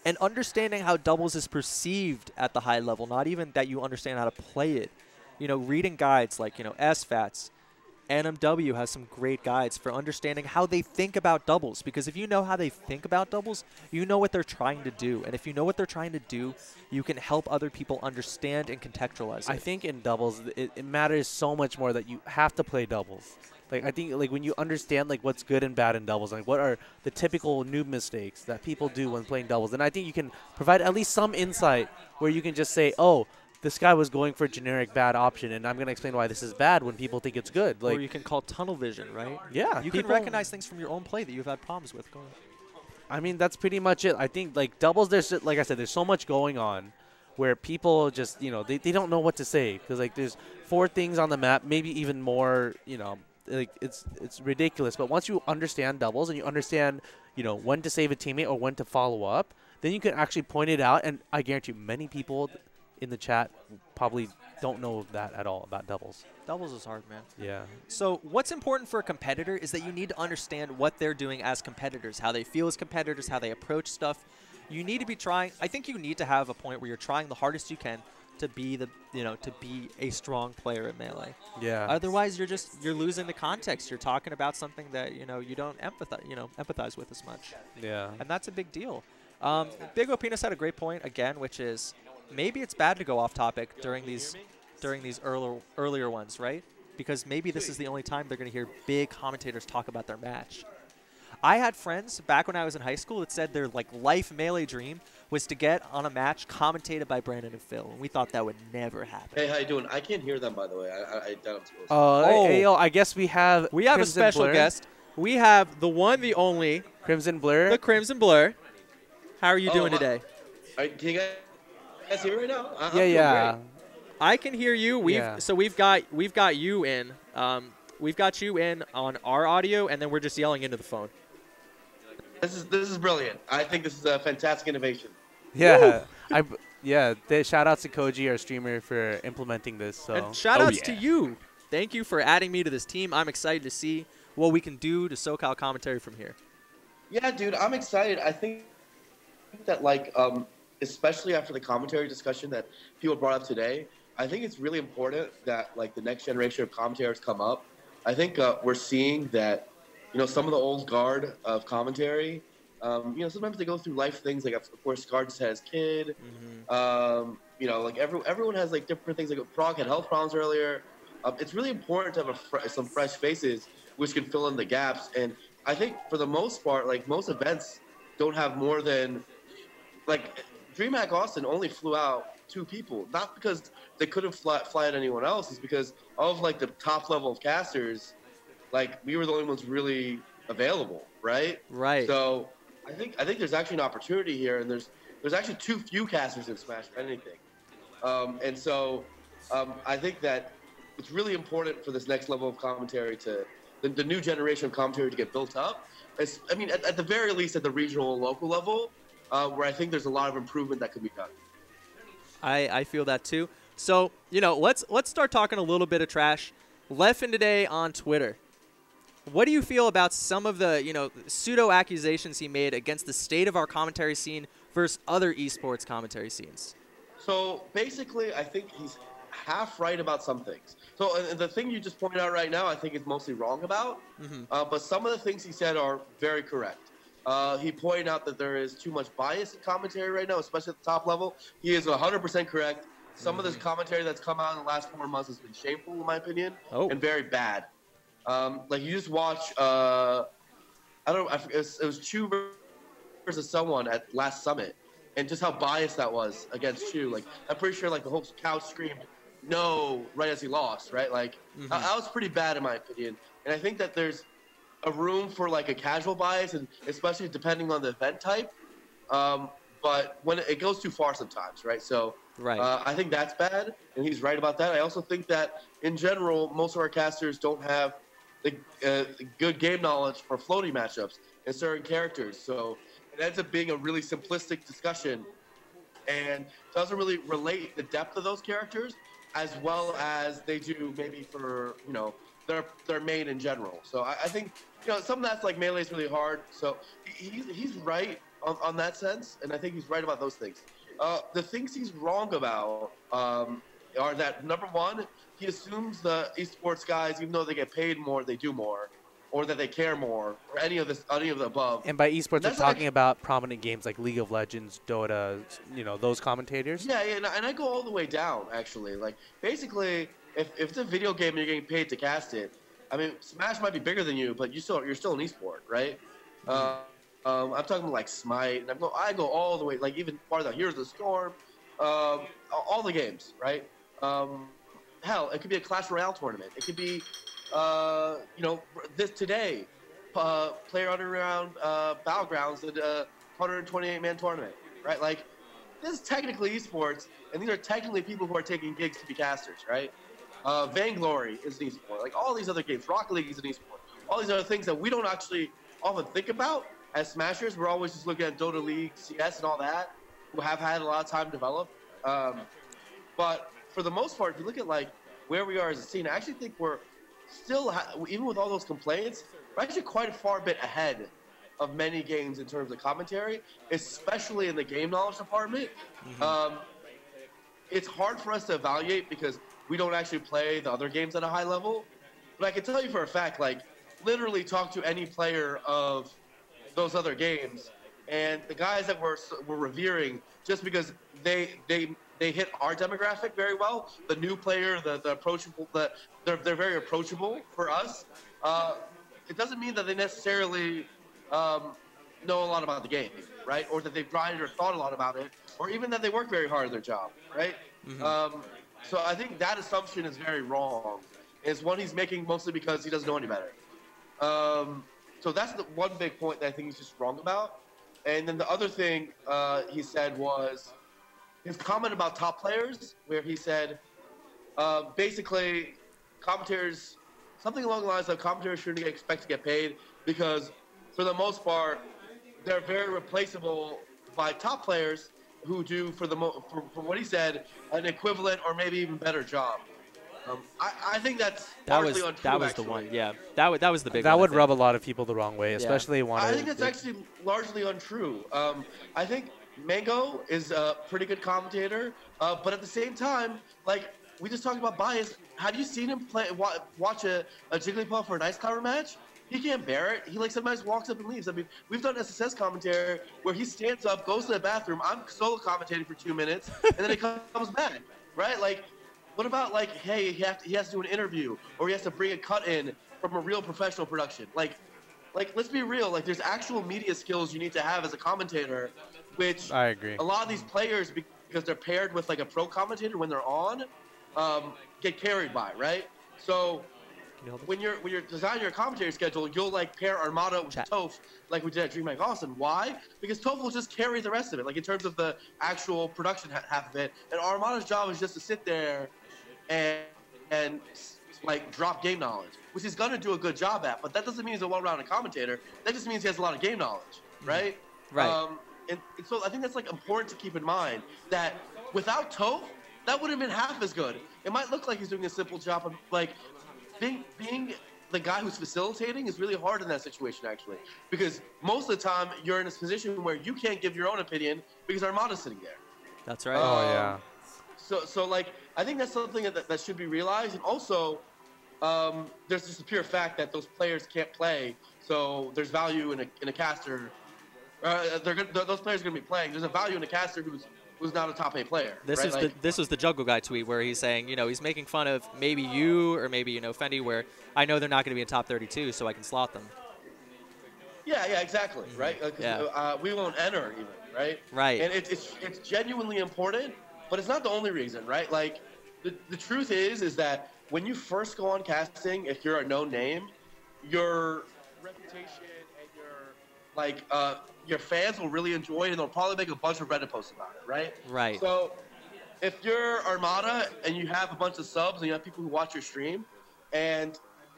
and understanding how doubles is perceived at the high level, not even that you understand how to play it. You know, reading guides like, you know, SFATs, NMW has some great guides for understanding how they think about doubles, because if you know how they think about doubles, you know what they're trying to do. And if you know what they're trying to do, you can help other people understand and contextualize it. I think in doubles, it matters so much more that you have to play doubles. Like, I think, like, when you understand, like, what's good and bad in doubles, like, what are the typical noob mistakes that people do when playing doubles, then I think you can provide at least some insight where you can just say, oh, this guy was going for a generic bad option, and I'm going to explain why this is bad when people think it's good. Like, or you can call tunnel vision, right? Yeah. You can recognize things from your own play that you've had problems with. Go ahead. I mean, that's pretty much it. I think, like, doubles, there's, like I said, there's so much going on where people just, you know, they don't know what to say. Because, like, there's 4 things on the map, maybe even more, you know, like, it's ridiculous. But once you understand doubles and you understand, you know, when to save a teammate or when to follow up, then you can actually point it out. And I guarantee you, many people in the chat probably don't know that at all about doubles. Doubles is hard, man. Yeah. So what's important for a competitor is that you need to understand what they're doing as competitors, how they feel as competitors, how they approach stuff. You need to be trying. I think you need to have a point where you're trying the hardest you can to be the, you know, to be a strong player in Melee. Yeah. Otherwise, you're losing the context. You're talking about something that, you know, you don't empathize with as much. Yeah. And that's a big deal. Big O Penis had a great point again, which is maybe it's bad to go off topic during these earlier ones, right? Because maybe this is the only time they're going to hear big commentators talk about their match. I had friends back when I was in high school that said their life Melee dream was to get on a match commentated by Brandon and Phil, and we thought that would never happen. Hey, how you doing? I can't hear them, by the way. I doubt I'm supposed to. Hey, yo, I guess we have a Crimson special Blur. guest. We have the one, the only, Crimson Blur. the Crimson Blur. How are you doing today? Can you guys hear me right now? I'm Yeah, doing yeah. great. I can hear you. We've got you in. We've got you in on our audio, and then we're just yelling into the phone. This is brilliant. I think this is a fantastic innovation. Yeah. Shout outs to Koji, our streamer, for implementing this. So. And shout outs to you. Thank you for adding me to this team. I'm excited to see what we can do to SoCal commentary from here. Yeah, dude, I'm excited. I think that, like, especially after the commentary discussion that people brought up today, I think it's really important that, like, the next generation of commentators come up. I think we're seeing that, you know, some of the old guard of commentary, you know, sometimes they go through life things. Like, of course, Scar just had his kid. You know, like, everyone has, like, different things. Like, Frog had health problems earlier. It's really important to have some fresh faces which can fill in the gaps. And I think for the most part, like, most events don't have more than, like, DreamHack Austin only flew out 2 people. Not because they couldn't fly out anyone else. It's because of, like, the top level of casters, like, we were the only ones really available, right? Right. So I think there's actually an opportunity here, and there's actually too few casters in Smash, if anything. And so I think that it's really important for this next level of commentary to the new generation of commentary to get built up. I mean, at the very least, at the regional and local level, where I think there's a lot of improvement that could be done. I feel that too. So, you know, let's start talking a little bit of trash. Leffen today on Twitter. What do you feel about some of the, you know, pseudo accusations he made against the state of our commentary scene versus other esports commentary scenes? So basically, I think he's half right about some things. So the thing you just pointed out right now, I think is mostly wrong about. But some of the things he said are very correct. He pointed out that there is too much bias in commentary right now, especially at the top level. He is 100% correct. Some of this commentary that's come out in the last 4 months has been shameful, in my opinion, and very bad. Like, you just watch, it was Chu versus someone at last Summit, and just how biased that was against Chu. Like, I'm pretty sure, like, the whole couch screamed no right as he lost, right? Like, that was pretty bad in my opinion. And I think that there's a room for, like, a casual bias, and especially depending on the event type. But when it goes too far sometimes, right? So I think that's bad, and he's right about that. I also think that, in general, most of our casters don't have the good game knowledge for floating matchups and certain characters. So it ends up being a really simplistic discussion, and doesn't really relate the depth of those characters as well as they do maybe for, you know, their main in general. So I think, you know, some of that's like Melee is really hard. So he's right on that sense, and I think he's right about those things. The things he's wrong about are that, number one, he assumes the esports guys, even though they get paid more, they do more, or that they care more, or any of the above. And by esports, we're That's talking about prominent games like League of Legends, Dota, you know, those commentators. Yeah, and I go all the way down, actually. Like, basically, if it's a video game and you're getting paid to cast it, I mean, Smash might be bigger than you, but you're still an esport, right? I'm talking about like Smite, and I go all the way, like even farther. Here's the Storm, all the games, right? Hell, it could be a Clash Royale tournament. It could be, you know, this today, Player Underground Battlegrounds, a 128-man tournament, right? Like, this is technically esports, and these are technically people who are taking gigs to be casters, right? Vainglory is an esport. Like, all these other games, Rocket League is an esport. All these other things that we don't actually often think about as Smashers. We're always just looking at Dota League, CS, and all that, who have had a lot of time to develop. But for the most part, if you look at like where we are as a scene, I actually think we're still, even with all those complaints, we're actually quite a far bit ahead of many games in terms of commentary, especially in the game knowledge department. It's hard for us to evaluate because we don't actually play the other games at a high level. But I can tell you for a fact, like, literally talk to any player of those other games, and the guys that we're revering just because they hit our demographic very well. The new player, the approachable, they're very approachable for us. It doesn't mean that they necessarily know a lot about the game, right? Or that they've grinded or thought a lot about it, or even that they work very hard at their job, right? So I think that assumption is very wrong. It's one he's making mostly because he doesn't know any better. So that's the one big point that I think he's just wrong about. And then the other thing he said was his comment about top players, where he said, basically, commentators, something along the lines of commentators shouldn't expect to get paid because, for the most part, they're very replaceable by top players who do, for what he said, an equivalent or maybe even better job. I think that's largely untrue. That was actually. the one, yeah. That was the big one. That would rub a lot of people the wrong way, especially I think that's actually largely untrue. I think Mango is a pretty good commentator, but at the same time, like we just talked about bias. Have you seen him watch a Jigglypuff or an Ice Climber match? He can't bear it. He like sometimes walks up and leaves. I mean, we've done SSS commentary where he stands up, goes to the bathroom. I'm solo commentating for 2 minutes, and then he comes back, right? Like, what about like, hey, he has to do an interview, or he has to bring a cut in from a real professional production? Like let's be real. Like, there's actual media skills you need to have as a commentator, which I agree. A lot of these players, because they're paired with like a pro commentator when they're on, get carried by, right? So when you're designing your commentary schedule, you'll like pair Armada with Toph, like we did at Dream Like Austin. Why? Because Toph will just carry the rest of it, like in terms of the actual production half of it, and Armada's job is just to sit there and like drop game knowledge, which he's gonna do a good job at. But that doesn't mean he's a well-rounded commentator. That just means he has a lot of game knowledge, right? Right. And so I think that's like important to keep in mind that without Toph, that would have been half as good. It might look like he's doing a simple job, but like being the guy who's facilitating is really hard in that situation, actually, because most of the time you're in a position where you can't give your own opinion because Armada's sitting there. That's right. Oh yeah. So like I think that's something that should be realized, and also there's just the pure fact that those players can't play, so there's value in a caster. Those players are going to be playing. There's a value in a caster who's not a top 8 player. This right? is this was the Juggle Guy tweet where he's saying, you know, he's making fun of maybe you or maybe, you know, Fendi, where I know they're not going to be in top 32, so I can slot them. Yeah, exactly, right? We won't enter even, right? Right. And it's genuinely important, but it's not the only reason, right? Like the truth is that when you first go on casting, if you're a known name, your reputation and your fans will really enjoy it, and they'll probably make a bunch of Reddit posts about it, right? Right. So if you're Armada and you have a bunch of subs and you have people who watch your stream, and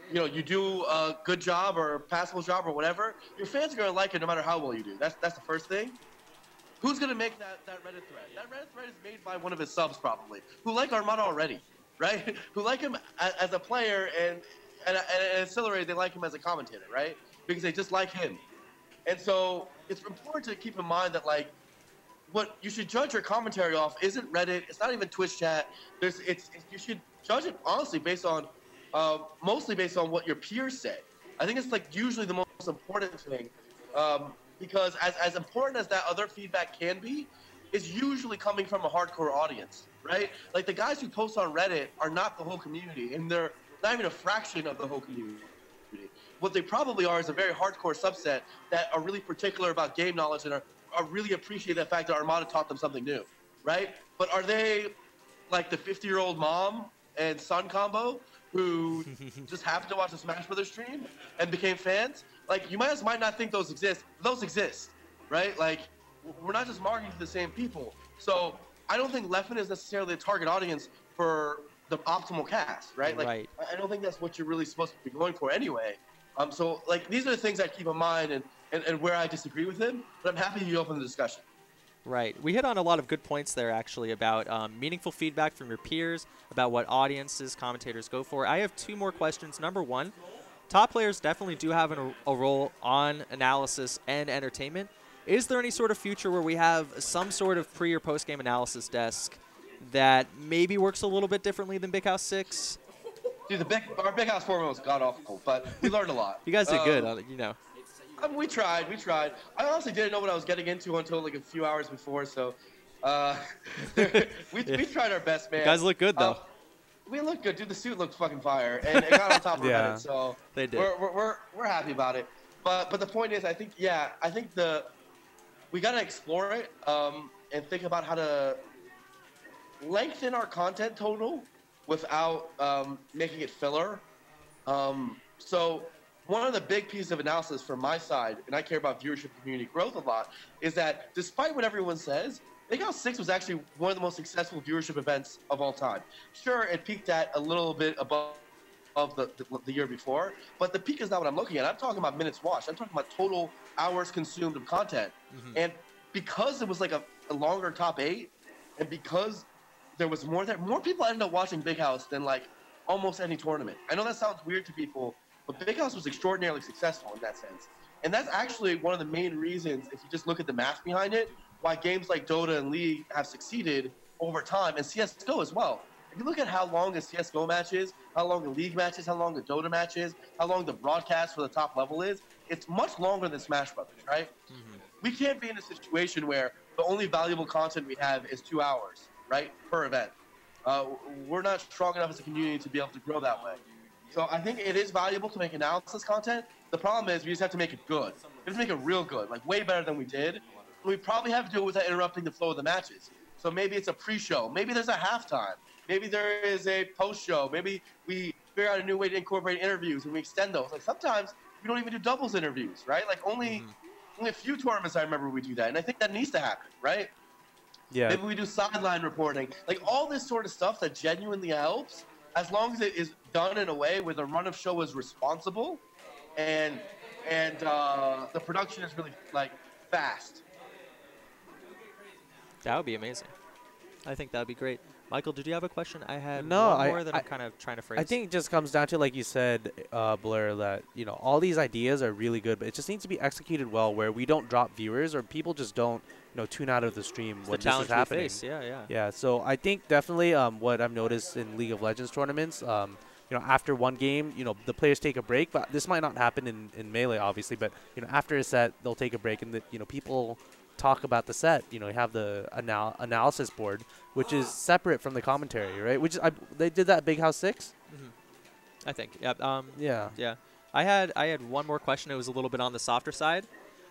you know you do a good job or a passable job or whatever, your fans are gonna like it no matter how well you do. That's the first thing. Who's gonna make that Reddit thread? That Reddit thread is made by one of his subs probably, who like Armada already, right? Who like him as a player, and ancillary, they like him as a commentator, right? Because they just like him. And so it's important to keep in mind that, like, what you should judge your commentary off isn't Reddit. It's not even Twitch chat. You should judge it honestly based on, mostly based on what your peers say. I think it's like usually the most important thing, because as important as that other feedback can be, is usually coming from a hardcore audience, right? Like the guys who post on Reddit are not the whole community, and they're not even a fraction of the whole community. What they probably are is a very hardcore subset that are really particular about game knowledge and are really appreciate the fact that Armada taught them something new, right? But are they like the 50-year-old mom and son combo who just happened to watch a Smash Brothers stream and became fans? Like, you might not think those exist. Those exist, right? Like, we're not just marketing to the same people. So I don't think Leffen is necessarily a target audience for the optimal cast, right? Like, Right. I don't think that's what you're really supposed to be going for anyway. So, like, these are the things I keep in mind and where I disagree with him, but I'm happy you open the discussion. Right. We hit on a lot of good points there, actually, about meaningful feedback from your peers, about what audiences, commentators go for. I have two more questions. Number one, top players definitely do have a role on analysis and entertainment. Is there any sort of future where we have some sort of pre- or post-game analysis desk that maybe works a little bit differently than Big House 6? Dude, our Big House format was god-awful, but we learned a lot. You guys did good, you know. We tried. I honestly didn't know what I was getting into until like a few hours before, so we tried our best, man. You guys look good, though. We looked good, dude. The suit looked fucking fire, and it got on top of Reddit, so they did. We're happy about it. But the point is, I think we gotta explore it and think about how to lengthen our content total without making it filler. So one of the big pieces of analysis from my side, and I care about viewership and community growth a lot, is that despite what everyone says, Big House 6 was actually one of the most successful viewership events of all time. Sure, it peaked at a little bit above the year before, but the peak is not what I'm looking at. I'm talking about minutes watched. I'm talking about total hours consumed of content. Mm-hmm. And because it was like a longer top 8, and because there was more people ended up watching Big House than like almost any tournament. I know that sounds weird to people, but Big House was extraordinarily successful in that sense. And that's actually one of the main reasons, if you just look at the math behind it, why games like Dota and League have succeeded over time, and CSGO as well. If you look at how long a CSGO match is, how long the League match is, how long the Dota match is, how long the broadcast for the top level is, it's much longer than Smash Brothers, right? Mm-hmm. We can't be in a situation where the only valuable content we have is 2 hours, right, per event. We're not strong enough as a community to be able to grow that way. So I think it is valuable to make analysis content. The problem is we just have to make it good. We have to make it real good, like way better than we did. We probably have to do it without interrupting the flow of the matches. So maybe it's a pre-show. Maybe there's a halftime. Maybe there is a post-show. Maybe we figure out a new way to incorporate interviews and we extend those. Like sometimes we don't even do doubles interviews, right? Like only a few tournaments I remember we do that. And I think that needs to happen, right? Yeah. Maybe we do sideline reporting. Like all this sort of stuff that genuinely helps, as long as it is done in a way where the run of show is responsible and the production is really like fast. That would be amazing. I think that would be great. Michael, did you have a question? I had one more that I'm kind of trying to phrase. I think it just comes down to, like you said, Blair, that all these ideas are really good, but it just needs to be executed well, where we don't drop viewers or people just don't tune out of the stream when this is happening. Face. Yeah. Yeah. So I think definitely what I've noticed in League of Legends tournaments, after one game, the players take a break, but this might not happen in Melee, obviously, but after a set they'll take a break and people talk about the set. You have the analysis board, which is separate from the commentary, right? Which they did that at Big House 6. Mm-hmm. I think. Yeah. Yeah. I had one more question. It was a little bit on the softer side.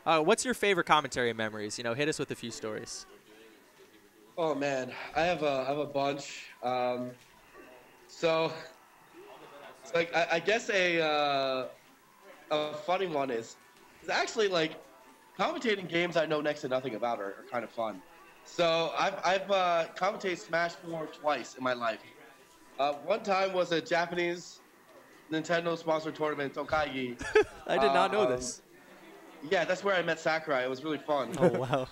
What's your favorite commentary memories? Hit us with a few stories. Oh man, I have a bunch. So like I guess a funny one is actually like commentating games I know next to nothing about are kind of fun. So I've commentated Smash 4 twice in my life. One time was a Japanese Nintendo sponsored tournament, Tokaigi. I did not know this. Yeah, that's where I met Sakurai. It was really fun. Oh, wow.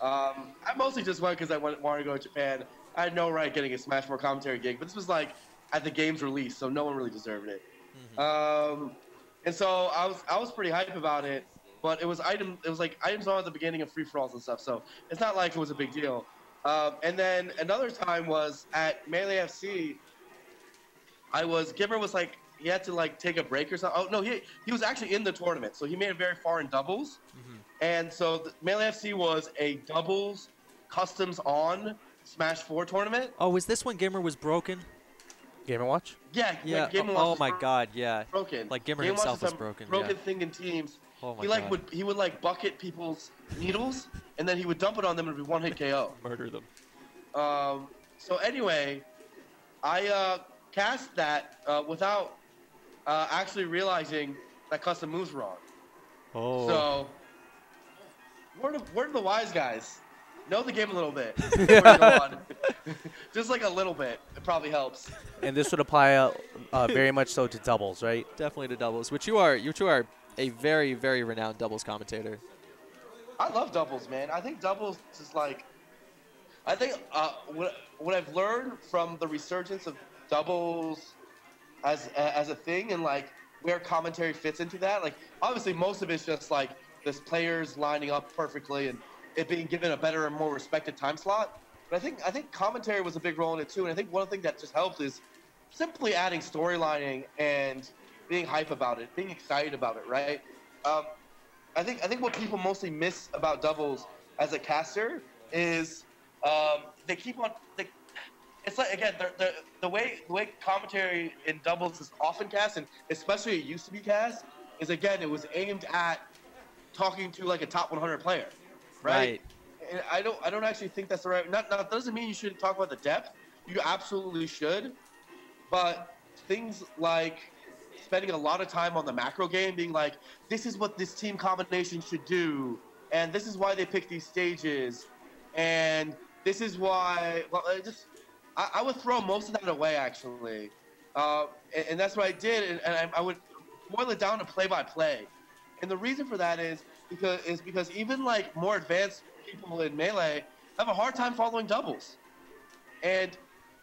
I mostly just went because I wanted to go to Japan. I had no right getting a Smash 4 commentary gig, but this was like at the game's release, so no one really deserved it. And so I was pretty hype about it, but it was like items on at the beginning of free for alls and stuff, so it's not like it was a big deal. And then another time was at Melee FC. Gimmer was like, he had to like take a break or something. Oh no, he was actually in the tournament, so he made it very far in doubles. And so the Melee FC was a doubles customs on Smash 4 tournament. Oh, was this when Gimmer was broken? Game & Watch? Yeah. Yeah. Gimmer Oh was my God. Yeah. broken. Like Gimmer Game himself was was broken. Broken thing in teams. Oh my He like God. he would like bucket people's needles, and then he would dump it on them and it'd be one hit KO. Murder them. So anyway, I cast that without actually realizing that custom moves were on. Oh. So we're the wise guys. Know the game a little bit. before you go on. Just like a little bit. It probably helps. And this would apply very much so to doubles, right? Definitely to doubles, which you are a very, very renowned doubles commentator. I love doubles, man. I think doubles is like, I think what I've learned from the resurgence of doubles as a thing, and like where commentary fits into that. Like obviously most of it's just like this players lining up perfectly and it being given a better and more respected time slot. But I think commentary was a big role in it too. And I think one thing that just helped is simply adding storylining and being hype about it, being excited about it, right? I think what people mostly miss about doubles as a caster is they keep on. It's like, again, the way commentary in doubles is often cast, and especially it used to be cast, is again it was aimed at talking to like a top 100 player, right? And I don't actually think that's the right. Now that doesn't mean you shouldn't talk about the depth. You absolutely should, but things like spending a lot of time on the macro game, being like, this is what this team combination should do, and this is why they pick these stages, and this is why. Well, I would throw most of that away actually, and that's what I did, and I would boil it down to play-by-play, and the reason for that is because even like more advanced people in Melee have a hard time following doubles, and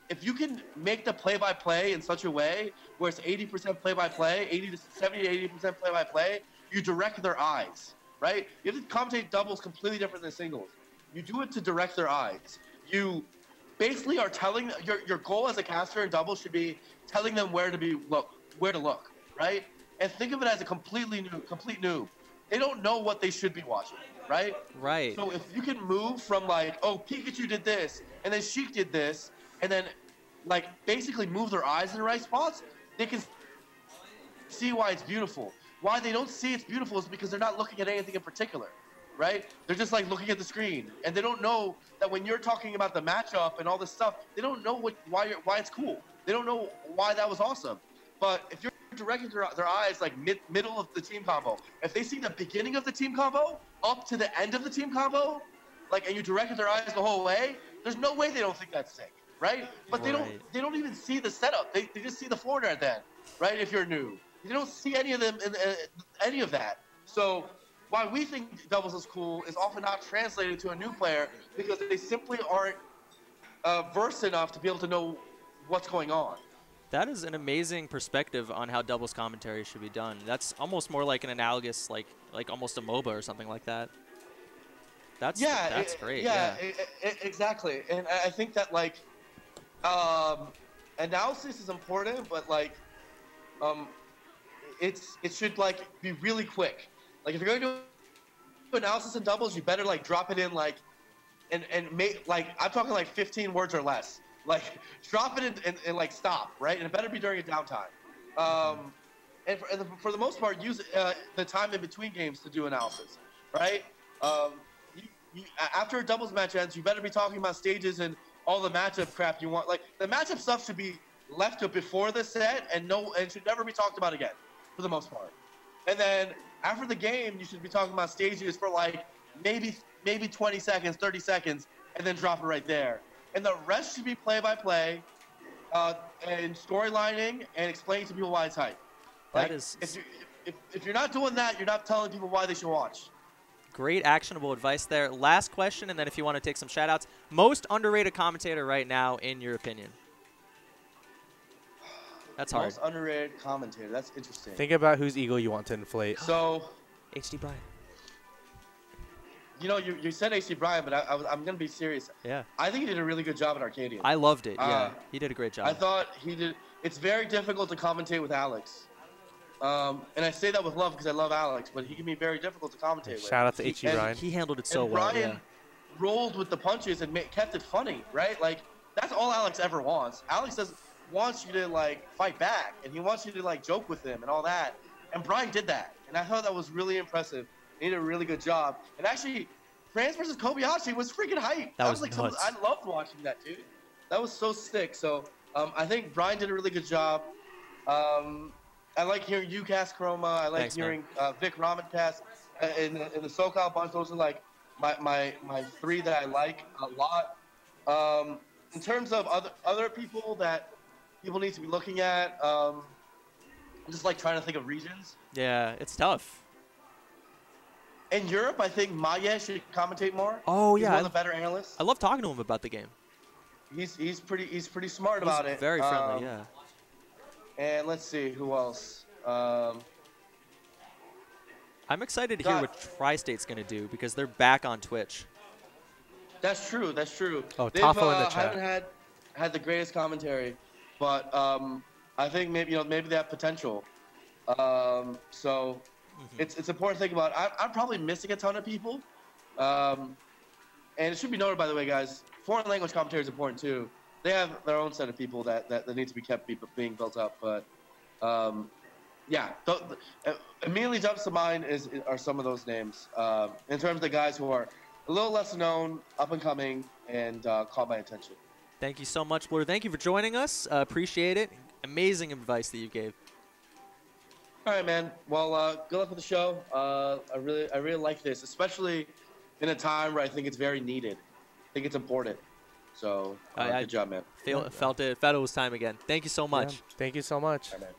if you can make the play-by-play in such a way where it's 80% play-by-play, 70 to 80% play-by-play, you direct their eyes, right? You have to commentate doubles completely different than singles. You do it to direct their eyes. You basically are telling your goal as a caster in doubles should be telling them where to look, right? And think of it as a complete noob. They don't know what they should be watching, right? Right. So if you can move from like, oh, Pikachu did this, and then Sheik did this, and then like basically move their eyes in the right spots, they can see why it's beautiful. Why they don't see it's beautiful is because they're not looking at anything in particular, right? They're just like looking at the screen, and they don't know that when you're talking about the matchup and all this stuff, they don't know why it's cool. They don't know why that was awesome. But if you're directing their eyes like middle of the team combo, if they see the beginning of the team combo up to the end of the team combo, like, and you directed their eyes the whole way, there's no way they don't think that's sick, right? But they don't even see the setup. They just see the forwarder then, right? If you're new, you don't see any of them in any of that. So why we think doubles is cool is often not translated to a new player because they simply aren't versed enough to be able to know what's going on. That is an amazing perspective on how doubles commentary should be done. That's almost more like an analogous, like almost a MOBA or something like that. That's great. Yeah, exactly. And I think that like analysis is important, but like it should like be really quick. Like if you're going to do analysis in doubles, you better like drop it in like and make like I'm talking like 15 words or less. Like drop it in and like stop, right? And it better be during a downtime. And for the most part, use the time in between games to do analysis, right? After a doubles match ends, you better be talking about stages and all the matchup crap you want. Like the matchup stuff should be left to before the set and should never be talked about again, for the most part. And then after the game, you should be talking about stages for like maybe 20 seconds, 30 seconds, and then drop it right there. And the rest should be play-by-play and storylining and explaining to people why it's hype. Like, if you're not doing that, you're not telling people why they should watch. Great actionable advice there. Last question, and then if you want to take some shout-outs. Most underrated commentator right now, in your opinion? That's hard. Most underrated commentator. That's interesting. Think about whose ego you want to inflate. So, hdBryan. you know, you said hdBryan, but I'm going to be serious. Yeah. I think he did a really good job at Arcadian. I loved it. Yeah, he did a great job. I thought he did. It's very difficult to commentate with Alex. And I say that with love because I love Alex, but he can be very difficult to commentate with. Shout out to hdBryan. He handled it so and well. Brian Yeah. rolled with the punches and kept it funny, right? Like, that's all Alex ever wants. Alex wants you to, like, fight back, and he wants you to, like, joke with him and all that. And Brian did that, and I thought that was really impressive. He did a really good job. And actually, France versus Kobayashi was freaking hype. That was like nuts. I loved watching that, dude. That was so sick. So I think Brian did a really good job. I like hearing you cast Chroma. I like hearing Vic Ramen cast in the SoCal bunch. Those are like my three that I like a lot. In terms of other people that people need to be looking at, I'm just like trying to think of regions. Yeah, it's tough. In Europe, I think Maya should commentate more. Oh He's yeah, one of the better analysts. I love talking to him about the game. He's pretty smart about it. Very friendly, yeah. And let's see who else. I'm excited to hear what Tri-State's going to do because they're back on Twitch. That's true. That's true. Oh, They've, Tafo in the chat. haven't had the greatest commentary, but I think maybe they have potential. So it's important to think about. I'm probably missing a ton of people, and it should be noted, by the way, guys. Foreign language commentary is important too. They have their own set of people that need to be kept being built up, but yeah, immediately jumps to mind are some of those names in terms of the guys who are a little less known, up and coming, and caught my attention. Thank you so much, Blur. Thank you for joining us. Appreciate it. Amazing advice that you gave. All right, man. Well, good luck with the show. I really like this, especially in a time where I think it's very needed. I think it's important. So good job, man. Felt it was time again. Thank you so much. Yeah, thank you so much. All right, man.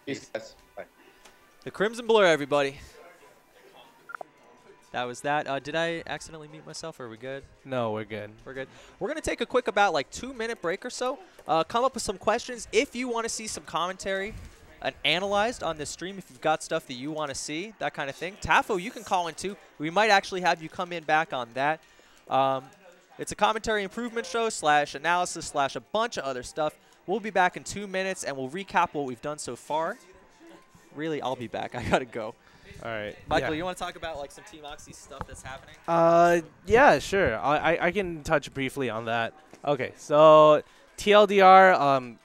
Peace, guys. Bye. The Crimson Blur, everybody. That was that. Did I accidentally mute myself? Are we good? No, we're good. We're good. We're going to take a quick about 2-minute break or so. Come up with some questions. If you want to see some commentary analyzed on this stream, if you've got stuff that you want to see, that kind of thing. Tafo, you can call in too. We might actually have you come in back on that. It's a commentary improvement show / analysis / a bunch of other stuff. We'll be back in 2 minutes, and we'll recap what we've done so far. Really, I'll be back. I got to go. All right. Michael, yeah. you want to talk about some Team OXY stuff that's happening? Yeah, sure. I can touch briefly on that. Okay, so TLDR,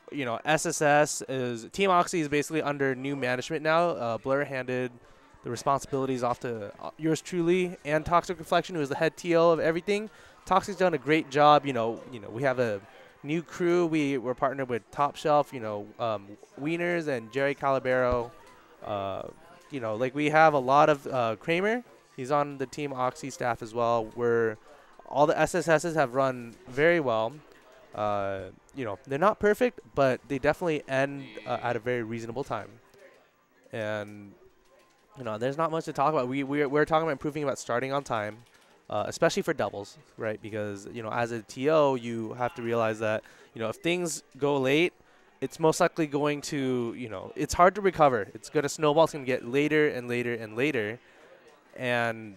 SSS is Team OXY is basically under new management now. Blur handed the responsibilities off to yours truly and Toxic Reflection, who is the head TL of everything. Toxic's done a great job. We have a new crew. We're partnered with Top Shelf. Wieners and Jerry Calabero. We have a lot of Kramer. He's on the Team OXY staff as well. All the SSSs have run very well. They're not perfect, but they definitely end at a very reasonable time. And there's not much to talk about. We're talking about improving about starting on time, especially for doubles, right? Because as a TO, you have to realize that if things go late, it's most likely going to, it's hard to recover. It's going to snowball. It's going to get later and later and later. And,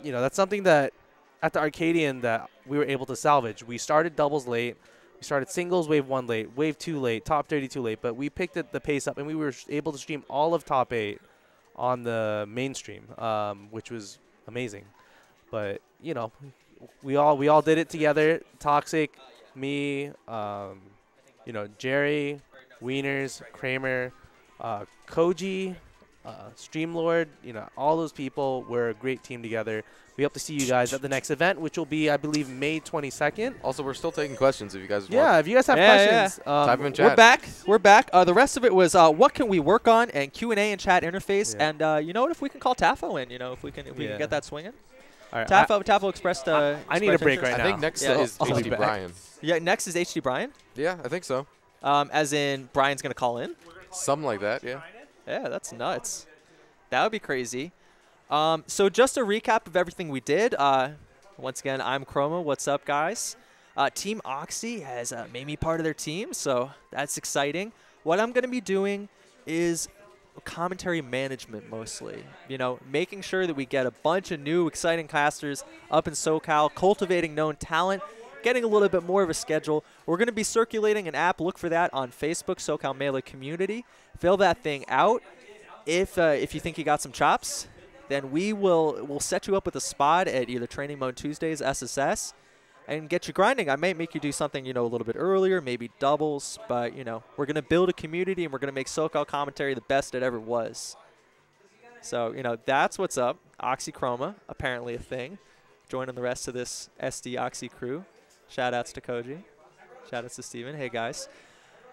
that's something that at the Arcadian that we were able to salvage. We started doubles late. We started singles wave 1 late, wave 2 late, top 32 late. But we picked the pace up, and we were able to stream all of top 8 on the mainstream, which was amazing. But, we all did it together. Toxic, me, Jerry, Wieners, Kramer, Koji, Streamlord, all those people were a great team together. We hope to see you guys at the next event, which will be, I believe, May 22nd. Also, we're still taking questions if you guys want. Yeah, if you guys have questions. Type in chat. We're back. The rest of it was what can we work on and Q&A and chat interface. Yeah. And you know what? If we can call Tafo in, if we can get that swinging. All right, Tafo expressed. I need a break right now. I think next is hdBryan. Yeah, next is hdBryan. Yeah, I think so. As in Brian's gonna call in. Something like that. Yeah. Yeah, that's nuts. That would be crazy. So just a recap of everything we did. Once again, I'm Chroma. What's up, guys? Team OXY has made me part of their team, so that's exciting. What I'm going to be doing is commentary management mostly. You know, making sure that we get a bunch of new exciting casters up in SoCal, cultivating known talent, getting a little bit more of a schedule. We're going to be circulating an app. Look for that on Facebook, SoCal Melee Community. Fill that thing out. If you think you got some chops, then we'll set you up with a spot at either Training Mode Tuesdays, SSS, and get you grinding. I might make you do something, you know, a little bit earlier, maybe doubles, but, you know, we're going to build a community, and we're going to make SoCal commentary the best it ever was. So, you know, that's what's up. Oxy Chroma, apparently a thing, joining the rest of this SD Oxy crew. Shout-outs to Koji. Shout-outs to Steven. Hey, guys.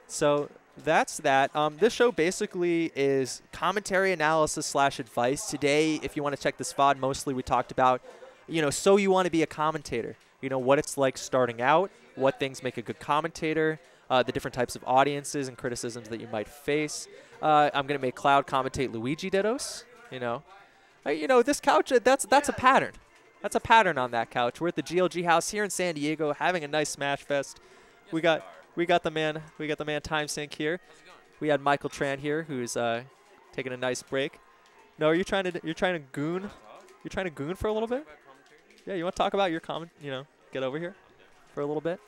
So that's that. This show basically is commentary analysis / advice. Today, if you want to check this VOD, mostly we talked about, you know, so you want to be a commentator. You know, what it's like starting out, what things make a good commentator, the different types of audiences and criticisms that you might face. I'm going to make Cloud commentate Luigi Dittos. You know, this couch, that's a pattern. That's a pattern on that couch. We're at the GLG house here in San Diego having a nice Smash Fest. We got the man Time Sync here. We had Michael Tran here who's taking a nice break. No, you're trying to goon? You're trying to goon for a little bit? Yeah, you want to talk about your comment, you know, get over here for a little bit.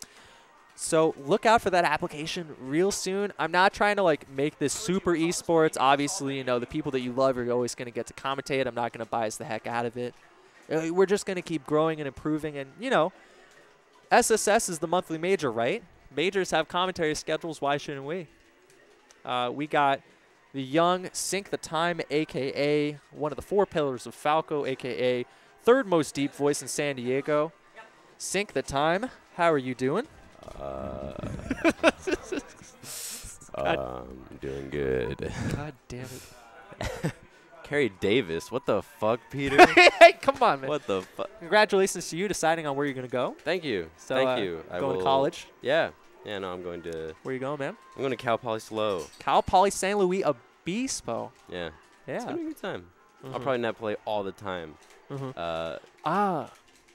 So look out for that application real soon. I'm not trying to like make this super esports. Obviously, you know, the people that you love are always going to get to commentate. I'm not going to bias the heck out of it. We're just going to keep growing and improving. And, you know, SSS is the monthly major, right? Majors have commentary schedules. Why shouldn't we? We got the young Sync the Time, a.k.a. one of the 4 pillars of Falco, a.k.a. third most deep voice in San Diego. Sync the Time, how are you doing? Doing good. God damn it. Kerry Davis, what the fuck, Peter? Hey, come on, man. What the fuck? Congratulations to you deciding on where you're going to go. Thank you. So, Thank you. Going to college? Yeah. Yeah, no, I'm going to... Where you going, man? I'm going to Cal Poly SLO. Cal Poly San Luis Obispo. Yeah. Yeah. It's going to be a good time. I'll probably not play all the time.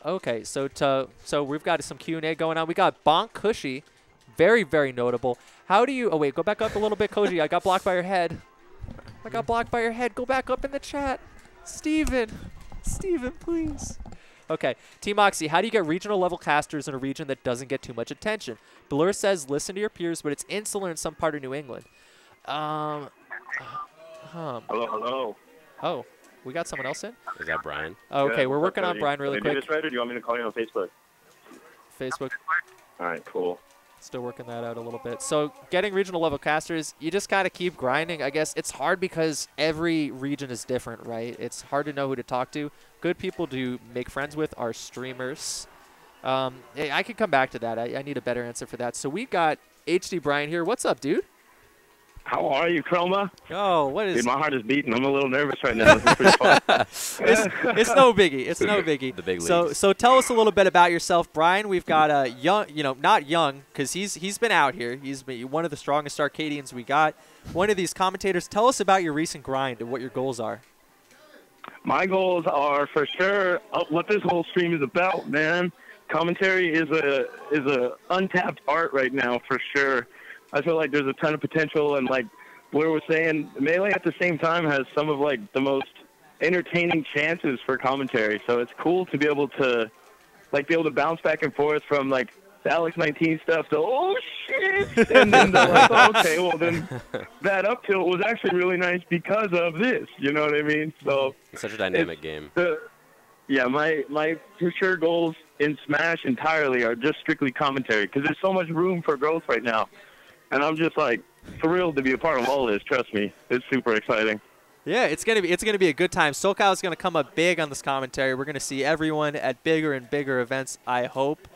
Okay. So we've got some Q&A going on. We got Bonk Cushy, very, very notable. How do you... Oh, wait, go back up a little bit, Koji. I got blocked by your head. Go back up in the chat. Steven, please. Okay. Team OXY, how do you get regional level casters in a region that doesn't get too much attention? Blur says listen to your peers, but it's insular in some part of New England. Hello. Oh, we got someone else in? Is that Brian? Oh, okay, Yeah, we're working on Brian really quick. Did you just read, or do you want me to call you on Facebook? Facebook. All right, cool. Still working that out a little bit. So getting regional level casters, you just got to keep grinding. I guess it's hard because every region is different, right? It's hard to know who to talk to. Good people to make friends with are streamers. I could come back to that. I need a better answer for that. So we've got hdBryan here. What's up, dude? How are you, Chroma? Oh, what is... Dude, my heart is beating. I'm a little nervous right now. This is pretty fun. It's no biggie. It's no biggie. The big leagues. So tell us a little bit about yourself, Brian. We've got a young, not young, because he's been out here. He's been one of the strongest Arcadians we got. One of these commentators. Tell us about your recent grind and what your goals are. My goals are for sure what this whole stream is about, man. Commentary is a untapped art right now, for sure. I feel like there's a ton of potential, and like Blair was saying, Melee at the same time has some of like the most entertaining chances for commentary. So it's cool to be able to bounce back and forth from like the Alex 19 stuff to oh shit, and then like, oh, okay, well then that up tilt was actually really nice because of this. You know what I mean? So it's such a dynamic game. Yeah, my for sure goals in Smash entirely are just strictly commentary because there's so much room for growth right now. And I'm just like thrilled to be a part of all this. Trust me, it's super exciting. Yeah, it's gonna be a good time. SoCal is gonna come up big on this commentary. We're gonna see everyone at bigger and bigger events. I hope.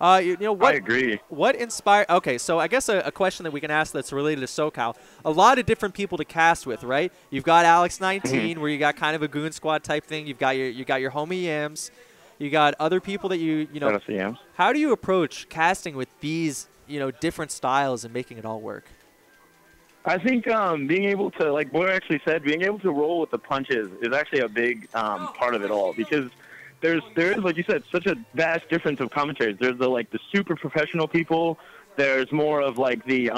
You know what? I agree. What inspired? Okay, so I guess a question that we can ask that's related to SoCal. A lot of different people to cast with, right? You've got Alex 19, where you got kind of a goon squad type thing. You got your homie Yams. You got other people that you know. Yams. How do you approach casting with these different styles and making it all work? I think being able to, like Blair actually said, being able to roll with the punches is actually a big part of it all because there is, like you said, such a vast difference of commentaries. There's the super professional people. There's more of like the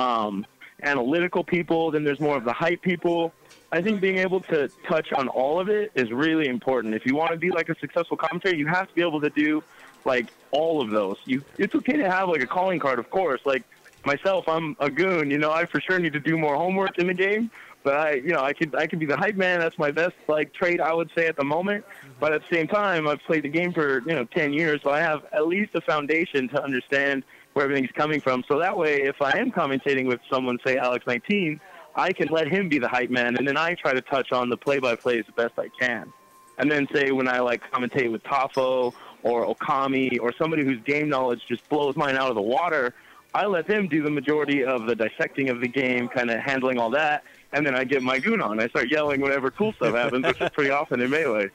analytical people, then there's more of the hype people. I think being able to touch on all of it is really important. If you want to be like a successful commentator, you have to be able to do like all of those. It's okay to have like a calling card, of course. Like myself, I'm a goon. You know, I for sure need to do more homework in the game. But I could be the hype man. That's my best like trait, I would say, at the moment. But at the same time, I've played the game for 10 years, so I have at least a foundation to understand where everything's coming from. So that way, if I am commentating with someone, say Alex19, I can let him be the hype man, and then I try to touch on the play-by-plays the best I can. And then say when I like commentate with Tafo or Okami or somebody whose game knowledge just blows mine out of the water, I let them do the majority of the dissecting of the game, kind of handling all that, and then I get my goon on. I start yelling whenever cool stuff happens, which is pretty often in Melee.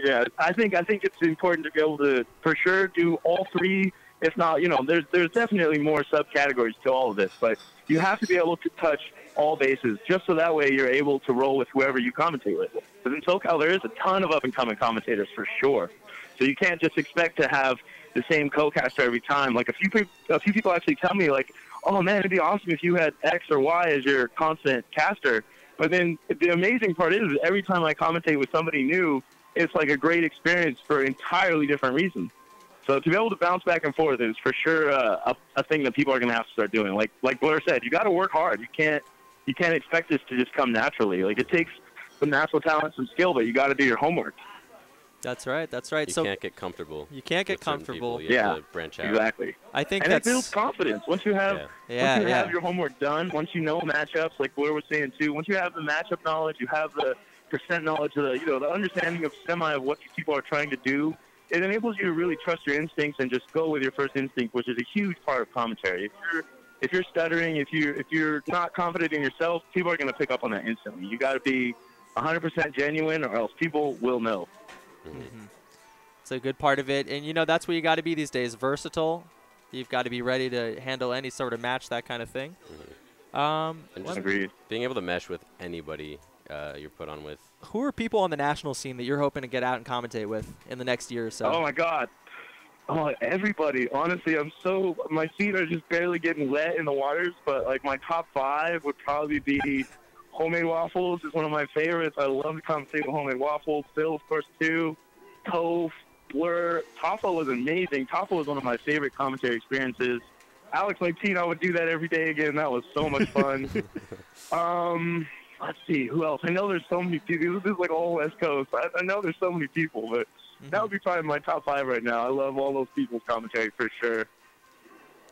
Yeah, I think it's important to be able to, for sure, do all three. If not, there's definitely more subcategories to all of this, but you have to be able to touch all bases just so that way you're able to roll with whoever you commentate with. Because in SoCal, there is a ton of up-and-coming commentators for sure. So you can't just expect to have the same co-caster every time. Like a few people actually tell me, like, oh, man, it'd be awesome if you had X or Y as your constant caster. But then the amazing part is every time I commentate with somebody new, it's like a great experience for entirely different reasons. So to be able to bounce back and forth is for sure a thing that people are going to have to start doing. Like Blair said, you got to work hard. You can't expect this to just come naturally. Like it takes some natural talent, some skill, but you got to do your homework. That's right. That's right. You can't get comfortable. You can't get comfortable. You have to branch out. Exactly. I think and that's, it builds confidence once you have have your homework done. Once you know matchups, like Blair was saying too. Once you have the matchup knowledge, you have the percent knowledge, the understanding of semi of what these people are trying to do. It enables you to really trust your instincts and just go with your first instinct, which is a huge part of commentary. If you're stuttering, if you're not confident in yourself, people are going to pick up on that instantly. You got to be 100% genuine, or else people will know. Mm-hmm. It's a good part of it, and that's what you got to be these days. Versatile. You've got to be ready to handle any sort of match, that kind of thing. And just being able to mesh with anybody you're put on with. Who are people on the national scene that you're hoping to get out and commentate with in the next year or so? Oh my God. Oh, everybody. Honestly, my feet are just barely getting wet in the waters, but like my top 5 would probably be Homemade Waffles is one of my favorites. I love to commentate with Homemade Waffles. Phil, of course, too. Toph, Blur. Tafo was amazing. Tafo was one of my favorite commentary experiences. Alex19, I would do that every day again. That was so much fun. Let's see, who else? I know there's so many people. This is like all West Coast. I know there's so many people, but that would be probably my top 5 right now. I love all those people's commentary for sure.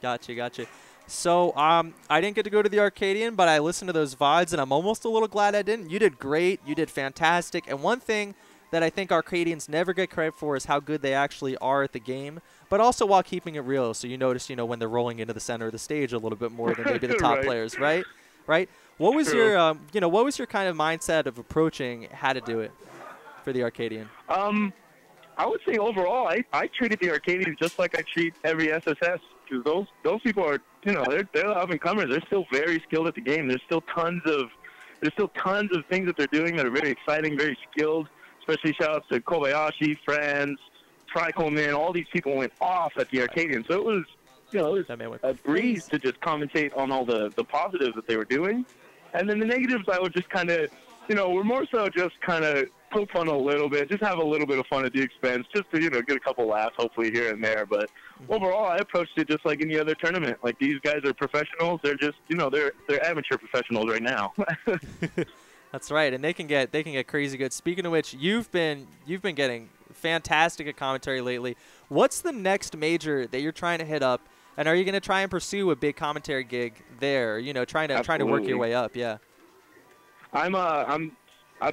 Gotcha. So I didn't get to go to the Arcadian, but I listened to those VODs, and I'm almost a little glad I didn't. You did great. You did fantastic. And one thing that I think Arcadians never get credit for is how good they actually are at the game, but also while keeping it real. So you notice, when they're rolling into the center of the stage a little bit more than maybe the top players, right? Right? What was your, what was your kind of mindset of approaching how to do it for the Arcadian? I would say overall, I treated the Arcadian just like I treat every SSS, because those people are, they're up and comers. They're still very skilled at the game. There's still tons of things that they're doing that are very exciting, very skilled. Especially shout outs to Kobayashi, Franz, Tricoman. All these people went off at the Arcadian, so it was, it was a breeze to just commentate on all the positives that they were doing. And then the negatives, I would just kind of, we're more so just kind of poke fun a little bit, just have a little bit of fun at the expense, just to, get a couple laughs, hopefully, here and there. But overall, I approached it just like any other tournament. Like, these guys are professionals. They're just, they're amateur professionals right now. That's right, and they can get crazy good. Speaking of which, you've been getting fantastic at commentary lately. What's the next major that you're trying to hit up? And are you going to try and pursue a big commentary gig there? Trying to work your way up. Yeah. I'm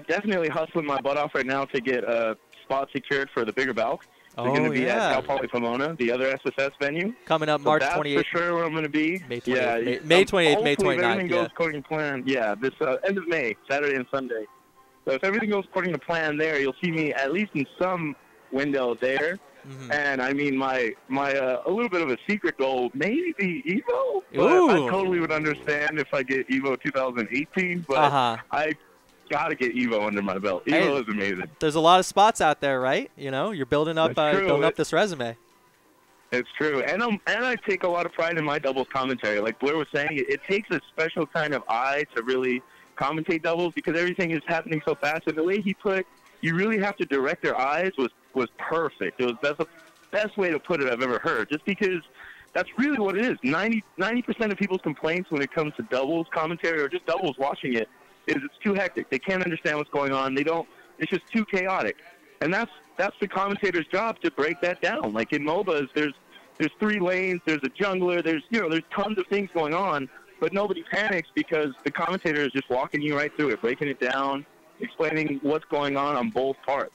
definitely hustling my butt off right now to get a spot secured for the bigger Balk. They're going to be at Cal Poly Pomona, the other SSS venue. Coming up March 28th. That's for sure where I'm going to be. May 28th, May 28th, May 29th. If everything goes according to plan, this end of May, Saturday and Sunday. So if everything goes according to plan there, you'll see me at least in some window there. And I mean, my a little bit of a secret goal, maybe Evo. But I totally would understand if I get Evo 2018. But I gotta get Evo under my belt. Evo is amazing. There's a lot of spots out there, right? You're building up this resume. It's true, and I take a lot of pride in my doubles commentary. Like Blair was saying, it takes a special kind of eye to really commentate doubles because everything is happening so fast. And the way he put, you really have to direct their eyes was perfect. That's the best way to put it I've ever heard. Just because that's really what it is. 90% of people's complaints when it comes to doubles commentary or just doubles watching it is it's too hectic. They can't understand what's going on. It's just too chaotic. And that's the commentator's job to break that down. Like in MOBAs, there's 3 lanes, there's a jungler, there's tons of things going on, but nobody panics because the commentator is just walking you right through it, breaking it down, explaining what's going on both parts.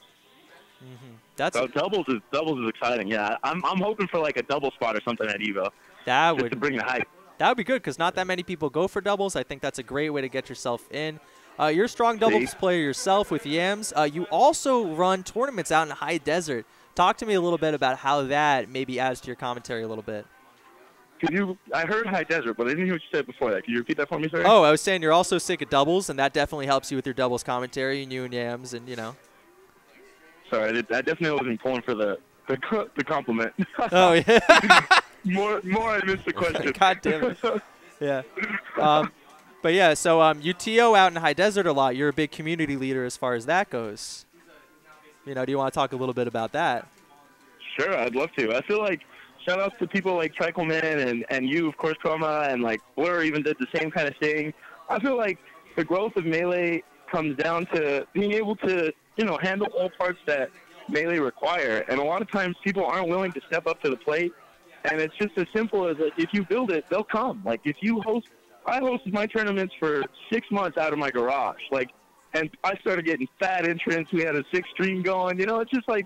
So doubles is exciting. Yeah, I'm hoping for like a double spot or something at Evo. To bring the hype. That would be good because not that many people go for doubles. I think that's a great way to get yourself in. You're a strong doubles player yourself with Yams. You also run tournaments out in high desert. Talk to me a little bit about how that maybe adds to your commentary a little bit. I heard high desert, but I didn't hear what you said before that. Can you repeat that for me, sir? Oh, I was saying you're also sick of doubles, and that definitely helps you with your doubles commentary, and you and Yams, and Sorry, I definitely wasn't pulling for the compliment. Oh, yeah. more I missed the question. God damn it. Yeah. But yeah, so you TO out in high desert a lot. You're a big community leader as far as that goes. Do you want to talk a little bit about that? Sure, I'd love to. I feel like shout outs to people like Trickleman and you, of course, Chroma, and like Blur even did the same kind of thing. I feel like the growth of Melee comes down to being able to, handle all parts that Melee require. And a lot of times people aren't willing to step up to the plate. And it's just as simple as if you build it, they'll come. Like if you I hosted my tournaments for 6 months out of my garage. And I started getting fat entrants. We had a 6 stream going. It's just like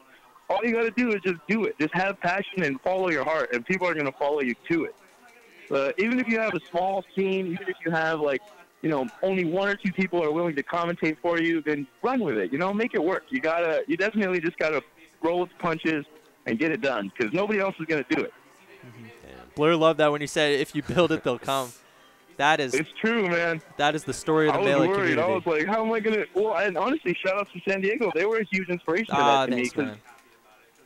all you got to do is just do it. Just have passion and follow your heart, and people are going to follow you to it. Even if you have a small scene, even if you have only 1 or 2 people are willing to commentate for you, then run with it. Make it work. You definitely just gotta roll with the punches and get it done because nobody else is gonna do it. Blur loved that when you said if you build it, they'll come. It's true, man. That is the story of the Melee community. I was like, how am I gonna? Well, and honestly, shout out to San Diego. They were a huge inspiration to that to me because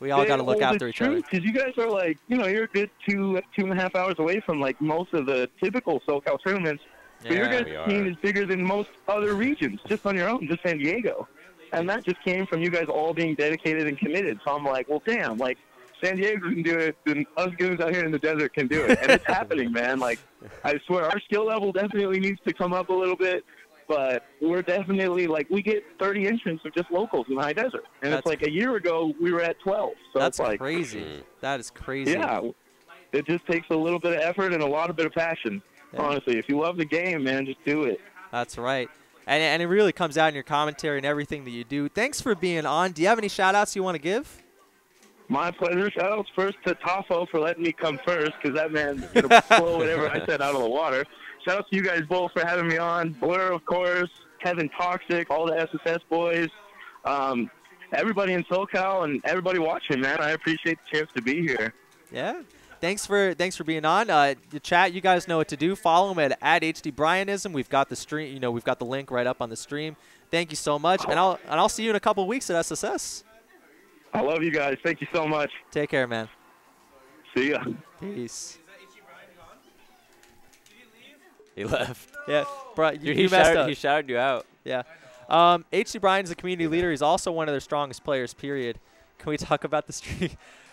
we all got to look after each other. Because you guys are like, you're a good 2.5 hours away from like most of the typical SoCal tournaments. But your guys' team is bigger than most other regions, just on your own, just San Diego. And that just came from you guys all being dedicated and committed. So I'm like, well, damn, like, San Diego can do it, then us guys out here in the desert can do it. And it's happening, man. Like, I swear, our skill level definitely needs to come up a little bit. But we're definitely, like, we get 30 entrants of just locals in the high desert. And it's like a year ago, we were at 12. So that's it's like, crazy. That is crazy. Yeah. It just takes a little bit of effort and a lot of bit of passion. Yeah. Honestly, if you love the game, man, just do it. That's right. And it really comes out in your commentary and everything that you do. Thanks for being on. Do you have any shout-outs you want to give? My pleasure. Shout-outs first to Tafo for letting me come first because that man's going to blow whatever I said out of the water. Shout-outs to you guys both for having me on. Blur, of course, Kevin Toxic, all the SSS boys, everybody in SoCal, and everybody watching, man. I appreciate the chance to be here. Yeah. Thanks for being on. The chat, you guys know what to do. Follow him at hdBryanism. We've got the stream. We've got the link right up on the stream. Thank you so much, and I'll see you in a couple of weeks at SSS. I love you guys. Thank you so much. Take care, man. See ya. Peace. He left. Yeah, bro, he shouted you out. Yeah. hdBryan is a community leader. He's also one of their strongest players. Period. Can we talk about the stream?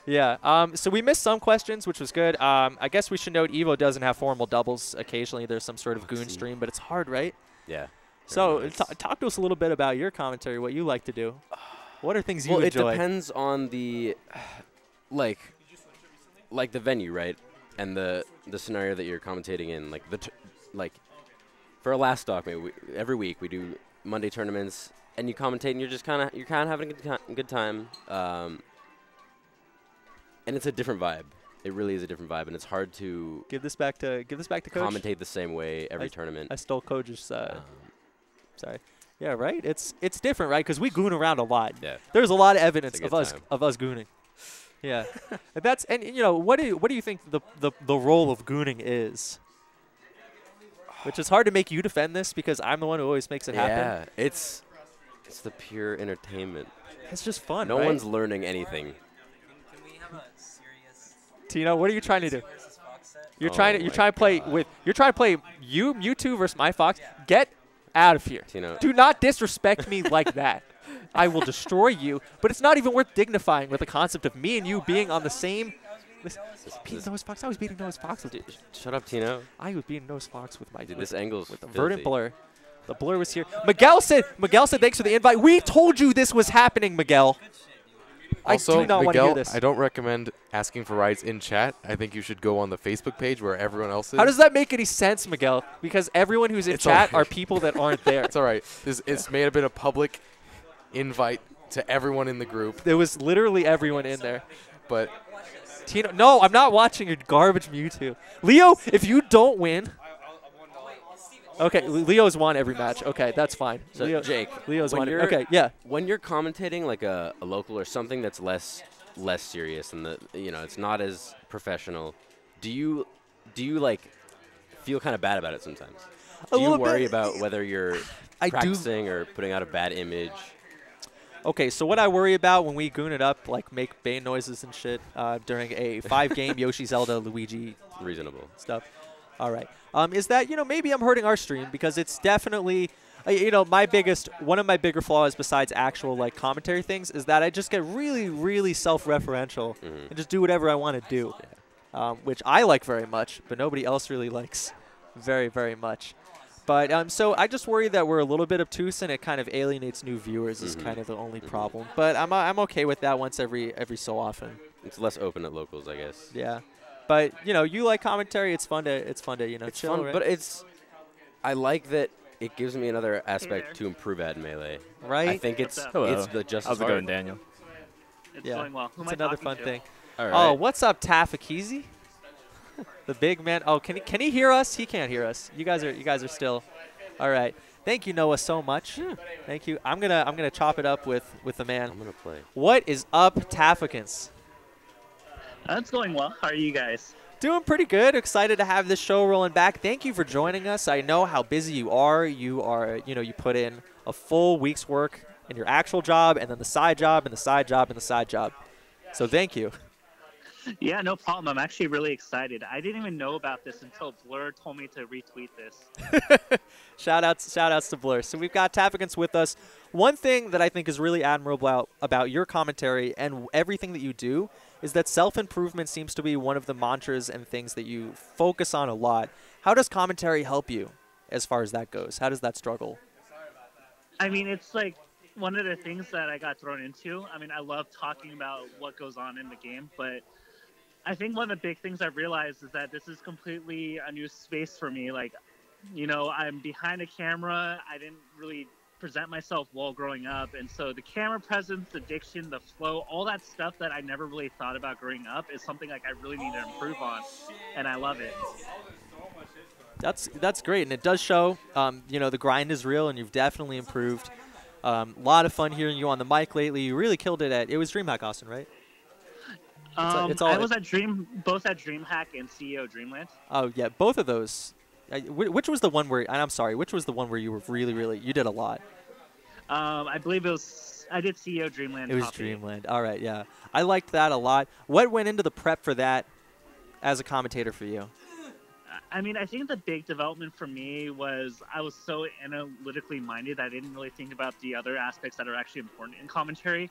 Yeah. So we missed some questions, which was good. I guess we should note Evo doesn't have formal doubles. Occasionally there's some sort of goon stream, but it's hard, right? Yeah. So talk to us a little bit about your commentary, what you like to do. What are things you enjoy? Well, it depends on the, like the venue, right? And the scenario that you're commentating in. Like for a last stock, maybe every week we do Monday tournaments, and you commentate, and you're kind of having a good time. And it's a different vibe. It really is a different vibe, and it's hard to give this back to Coach. Commentate the same way every tournament. I stole Coach's. Sorry. Yeah, right. It's different, right? Because we goon around a lot. Yeah. There's a lot of evidence of us gooning. Yeah. and what do you think the role of gooning is? Which is hard to make you defend this because I'm the one who always makes it happen. Yeah, it's the pure entertainment. It's just fun. No one's learning anything. Tino, what are you trying to do? You're trying to play Mewtwo versus my Fox. Get out of here. Tino. Do not disrespect me like that. I will destroy you. But it's not even worth dignifying with the concept of me and you being on the same. Beating Noah's Fox. I was beating Noah's Fox. Shut up, Tino. I was beating Noah's Fox with my. Dude, this angle's with the filthy. verdant blur. The blur was here. Miguel said thanks for the invite. We told you this was happening, Miguel. Also, I do not want to hear this. I don't recommend asking for rides in chat. I think you should go on the Facebook page where everyone else is. How does that make any sense, Miguel? Because everyone who's in chat are people that aren't there. It's all right. It's may have been a public invite to everyone in the group. There was literally everyone in there. But Tino, no, I'm not watching your garbage Mewtwo. Leo, if you don't win. Okay, Leo's won every match. Okay, that's fine. So Jake, Leo's won. Okay, yeah. When you're commentating like a local or something that's less serious and it's not as professional, do you like feel kind of bad about it sometimes? Do you worry about whether you're practicing or putting out a bad image? Okay, so what I worry about when we goon it up, like make Bane noises and shit during a 5-game Yoshi, Zelda, Luigi reasonable stuff. All right. Is that, maybe I'm hurting our stream because it's definitely, one of my bigger flaws besides actual, like, commentary things is that I just get really, really self-referential and just do whatever I want to do, which I like very much, but nobody else really likes very, very much. But so I just worry that we're a little bit obtuse and it kind of alienates new viewers is kind of the only problem. But I'm okay with that once every so often. It's less open at locals, I guess. Yeah. But you like commentary. It's fun to it's chill. Fun, right? but I like that it gives me another aspect to improve at Melee. Right. I think it's just How's it going, Daniel? It's going well. Who it's am I another talking fun to? thing. All right. Oh, what's up, Tafakizi? The big man. Oh, can he hear us? He can't hear us. You guys are still. All right. Thank you, Noah, so much. Thank you. I'm gonna chop it up with the man. I'm gonna play. What is up, Tafikans? It's going well. How are you guys? Doing pretty good. Excited to have this show rolling back. Thank you for joining us. I know how busy you are. You put in a full week's work in your actual job and then the side job and the side job and the side job. So thank you. Yeah, no problem. I'm actually really excited. I didn't even know about this until Blur told me to retweet this. Shout outs to Blur. So we've got Tafikans with us. One thing that I think is really admirable about your commentary and everything that you do is that self-improvement seems to be one of the mantras and things that you focus on a lot. How does commentary help you as far as that goes? How does that struggle? I mean, it's like one of the things that I got thrown into. I mean, I love talking about what goes on in the game, but I think one of the big things I've realized is that this is completely a new space for me. Like, I'm behind a camera. I didn't really present myself well growing up, and so the camera presence, the diction, the flow, all that stuff that I never really thought about growing up is something like I really need to improve on, and I love it. That's great, and it does show. The grind is real, and you've definitely improved. A lot of fun hearing you on the mic lately. You really killed it at. It was DreamHack Austin, right? I was at both at DreamHack and CEO Dreamland. Oh yeah, both of those. Which was the one where? And I'm sorry. Which was the one where you were really you did a lot? I believe I did CEO Dreamland. It was Dreamland. All right, yeah. I liked that a lot. What went into the prep for that as a commentator for you? I mean, I think the big development for me was I was so analytically minded that I didn't really think about the other aspects that are actually important in commentary.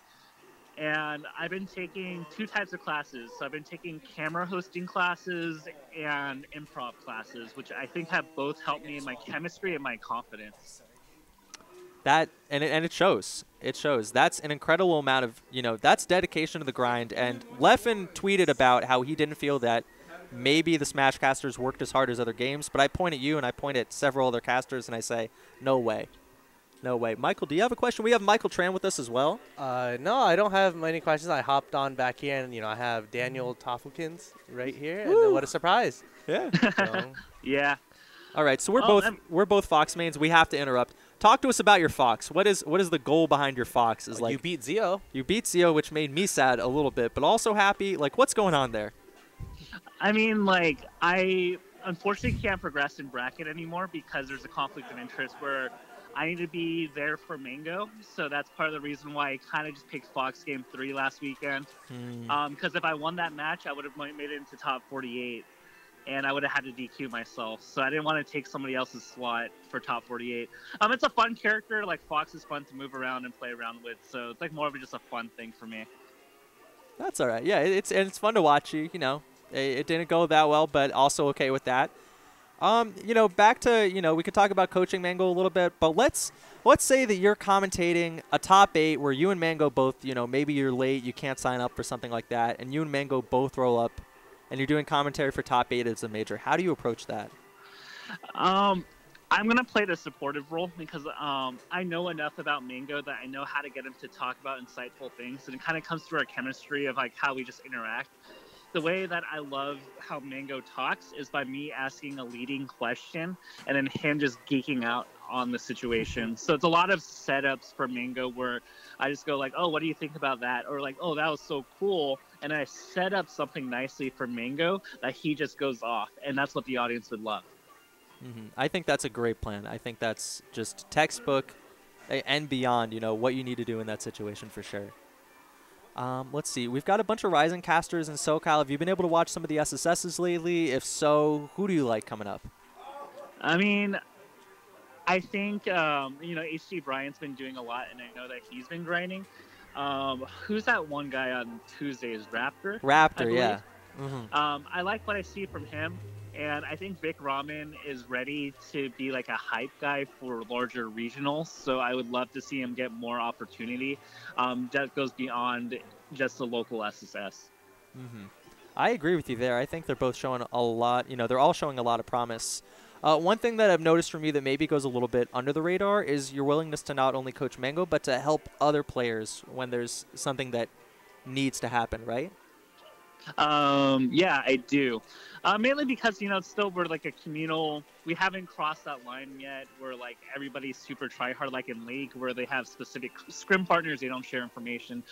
And I've been taking 2 types of classes. So I've been taking camera hosting classes and improv classes, which I think have both helped me in my chemistry and my confidence. And it shows. It shows. That's an incredible amount of, that's dedication to the grind. And Leffen tweeted about how he didn't feel that maybe the Smash casters worked as hard as other games. But I point at you and I point at several other casters and I say, no way. No way. Michael, do you have a question? We have Michael Tran with us as well. No, I don't have many questions. I hopped on back here, and I have Daniel Tafokins right here, Woo. and what a surprise! Yeah. So. Yeah. All right, so we're both Fox mains. We have to interrupt. Talk to us about your Fox. What is the goal behind your Fox? Is you beat Zio. You beat Zio, which made me sad a little bit, but also happy. Like, what's going on there? I mean, like, I unfortunately can't progress in bracket anymore because there's a conflict of interest where I need to be there for Mango, so that's part of the reason why I kind of just picked Fox Game 3 last weekend. Because if I won that match, I would have made it into top 48, and I would have had to DQ myself. So I didn't want to take somebody else's slot for top 48. It's a fun character. Like, Fox is fun to move around and play around with, so it's like more of just a fun thing for me. That's all right. Yeah, it's fun to watch you. You know, it didn't go that well, but also okay with that. You know, back to, you know, we could talk about coaching Mango a little bit, but let's say that you're commentating a top 8 where you and Mango both, you know, maybe you're late, you can't sign up for something like that, and you and Mango both roll up, and you're doing commentary for top 8 as a major. How do you approach that? I'm going to play the supportive role because I know enough about Mango that I know how to get him to talk about insightful things, and it kind of comes through our chemistry of, like, how we just interact. The way that I love how Mango talks is by me asking a leading question and then him just geeking out on the situation. So it's a lot of setups for Mango where I just go like, oh, what do you think about that? Or like, oh, that was so cool. And I set up something nicely for Mango that he just goes off. And that's what the audience would love. I think that's a great plan. I think that's just textbook and beyond, you know, what you need to do in that situation for sure. Let's see. We've got a bunch of Ryzen casters in SoCal. Have you been able to watch some of the SSSs lately? If so, who do you like coming up? I mean, I think, you know, hdBryan's been doing a lot, and I know that he's been grinding. Who's that one guy on Tuesdays? Raptor? Raptor, yeah. I like what I see from him. And I think Vic Ramen is ready to be like a hype guy for larger regionals. So I would love to see him get more opportunity that goes beyond just the local SSS. I agree with you there. I think they're both showing a lot. You know, they're all showing a lot of promise. One thing that I've noticed from you that maybe goes a little bit under the radar is your willingness to not only coach Mango, but to help other players when there's something that needs to happen, right? Yeah, I do. Mainly because, you know, it's still we're like a communal. We haven't crossed that line yet where like everybody's super tryhard, like in League, where they have specific scrim partners. They don't share information.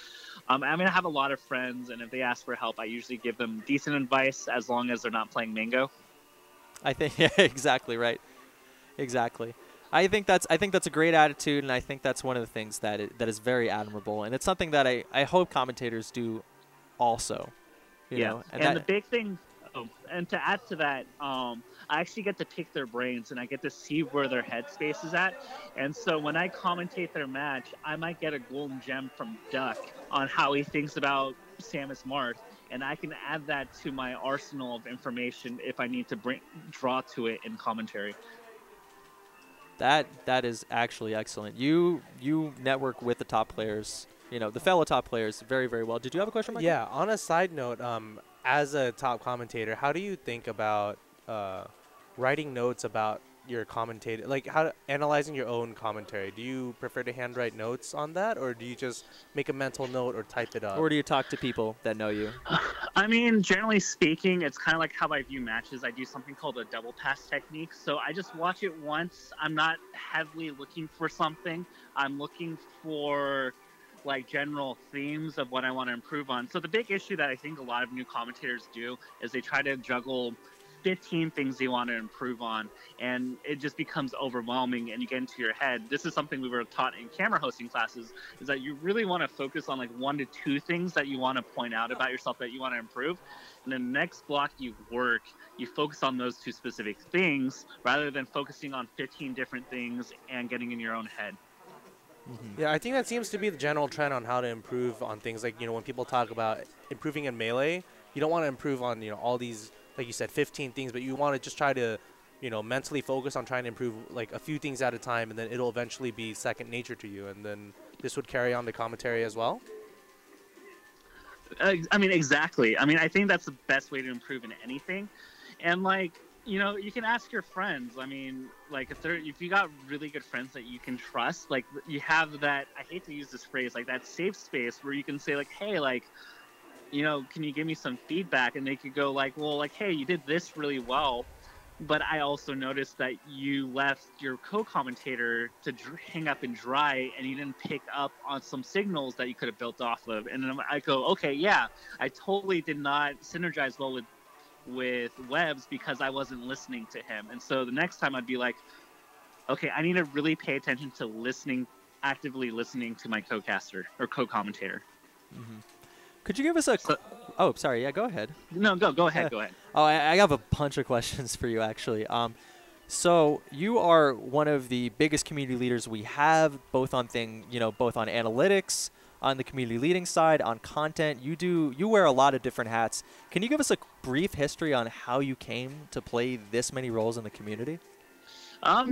I'm gonna have a lot of friends, and if they ask for help, I usually give them decent advice as long as they're not playing Mango. I think yeah, exactly right. Exactly. I think that's a great attitude, and I think that's one of the things that is very admirable, and it's something that I hope commentators do also. You know, and the big thing, and to add to that, I actually get to pick their brains and I get to see where their headspace is at. And so when I commentate their match, I might get a golden gem from Duck on how he thinks about Samus Marth, and I can add that to my arsenal of information if I need to draw to it in commentary. That is actually excellent. You network with the top players. You know, the fellow top players very, very well. Did you have a question, Michael? Yeah, on a side note, as a top commentator, how do you think about writing notes about your commentator, like analyzing your own commentary? Do you prefer to handwrite notes on that, or do you just make a mental note or type it up? Or do you talk to people that know you? I mean, generally speaking, it's kind of like how I view matches. I do something called a double pass technique. So I just watch it once. I'm not heavily looking for something. I'm looking for like general themes of what I want to improve on. So the big issue that I think a lot of new commentators do is they try to juggle 15 things they want to improve on, and it just becomes overwhelming and you get into your head. This is something we were taught in camera hosting classes, is that you really want to focus on like 1 to 2 things that you want to point out about yourself that you want to improve. And then the next block you work, you focus on those 2 specific things rather than focusing on 15 different things and getting in your own head. Yeah, I think that seems to be the general trend on how to improve on things. Like, you know, when people talk about improving in Melee, you don't want to improve on, you know, all these, like you said, 15 things, but you want to just try to, you know, mentally focus on trying to improve like a few things at a time, and then it'll eventually be second nature to you. And then this would carry on the commentary as well. I mean, exactly. I mean, I think that's the best way to improve in anything. And like, you know, you can ask your friends. I mean, like if you got really good friends that you can trust, like you have that, I hate to use this phrase, like that safe space where you can say like, hey, like, you know, can you give me some feedback? And they could go like, well, like, hey, you did this really well, but I also noticed that you left your co-commentator to hang up and dry, and you didn't pick up on some signals that you could have built off of. And then I go, okay, yeah, I totally did not synergize well with Webbs because I wasn't listening to him. And so the next time I'd be like, okay, I need to really pay attention to listening, actively listening to my co-caster or co-commentator. Could you give us a? So- Oh, sorry. Yeah, go ahead. No, go ahead, go ahead. Oh, I have a bunch of questions for you actually. So you are one of the biggest community leaders we have, both on both on analytics, on the community leading side, on content. You wear a lot of different hats. Can you give us a brief history on how you came to play this many roles in the community?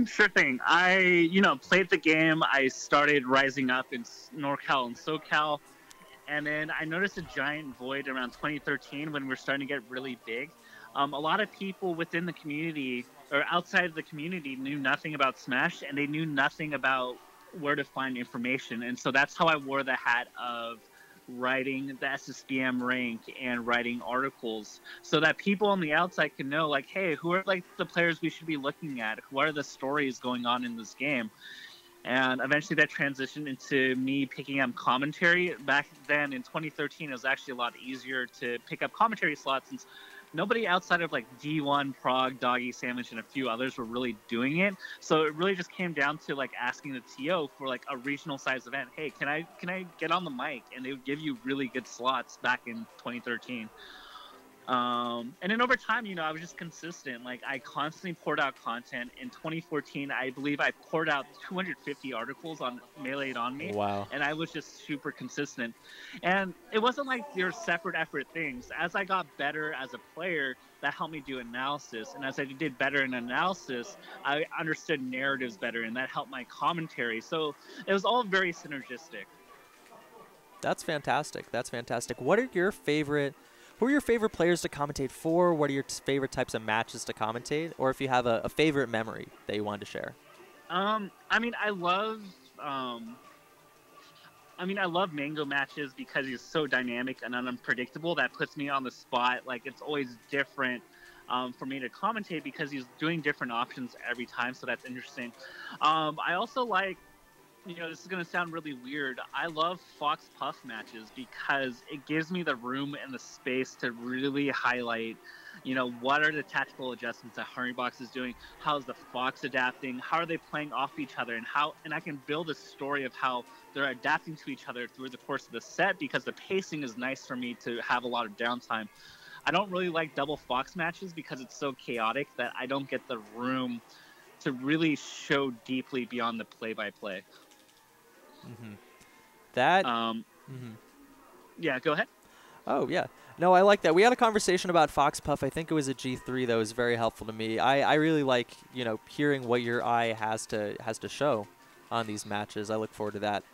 Sure thing. I, played the game. I started rising up in NorCal and SoCal. And then I noticed a giant void around 2013 when we were starting to get really big. A lot of people within the community or outside of the community knew nothing about Smash, and they knew nothing about where to find information. And so that's how I wore the hat of writing the SSBM rank and writing articles so that people on the outside can know, like, hey, who are like the players we should be looking at? What are the stories going on in this game? And eventually that transitioned into me picking up commentary. Back then in 2013, it was actually a lot easier to pick up commentary slots since nobody outside of like D1, Prague, Doggy, Sandwich, and a few others were really doing it. So it really just came down to like asking the TO for like a regional size event. Hey, can I get on the mic? And they would give you really good slots back in 2013. And then over time, I was just consistent. Like I constantly poured out content. In 2014, I believe I poured out 250 articles on Melee on Me. Wow. And I was just super consistent. And it wasn't like they're separate effort things. As I got better as a player, that helped me do analysis. And as I did better in analysis, I understood narratives better, and that helped my commentary. So it was all very synergistic. That's fantastic. That's fantastic. Who are your favorite players to commentate for? What are your favorite types of matches to commentate? Or if you have a favorite memory that you wanted to share? I love Mango matches because he's so dynamic and unpredictable. That puts me on the spot. Like, it's always different for me to commentate because he's doing different options every time, so that's interesting. I also like, this is going to sound really weird. I love Fox Puff matches because it gives me the room and the space to really highlight, what are the tactical adjustments that Hurrybox is doing? How's the Fox adapting? How are they playing off each other? And I can build a story of how they're adapting to each other through the course of the set because the pacing is nice for me to have a lot of downtime. I don't really like double Fox matches because it's so chaotic that I don't get the room to really show deeply beyond the play-by-play. That. Yeah, go ahead. Oh, yeah. No, I like that. We had a conversation about Fox Puff. I think it was a G3 that was very helpful to me. I really like, hearing what your eye has to show on these matches. I look forward to that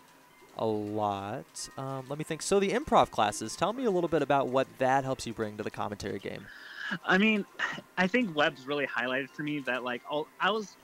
a lot. Let me think. So the improv classes, tell me a little bit about what that helps you bring to the commentary game. I think Webb's really highlighted for me that, like,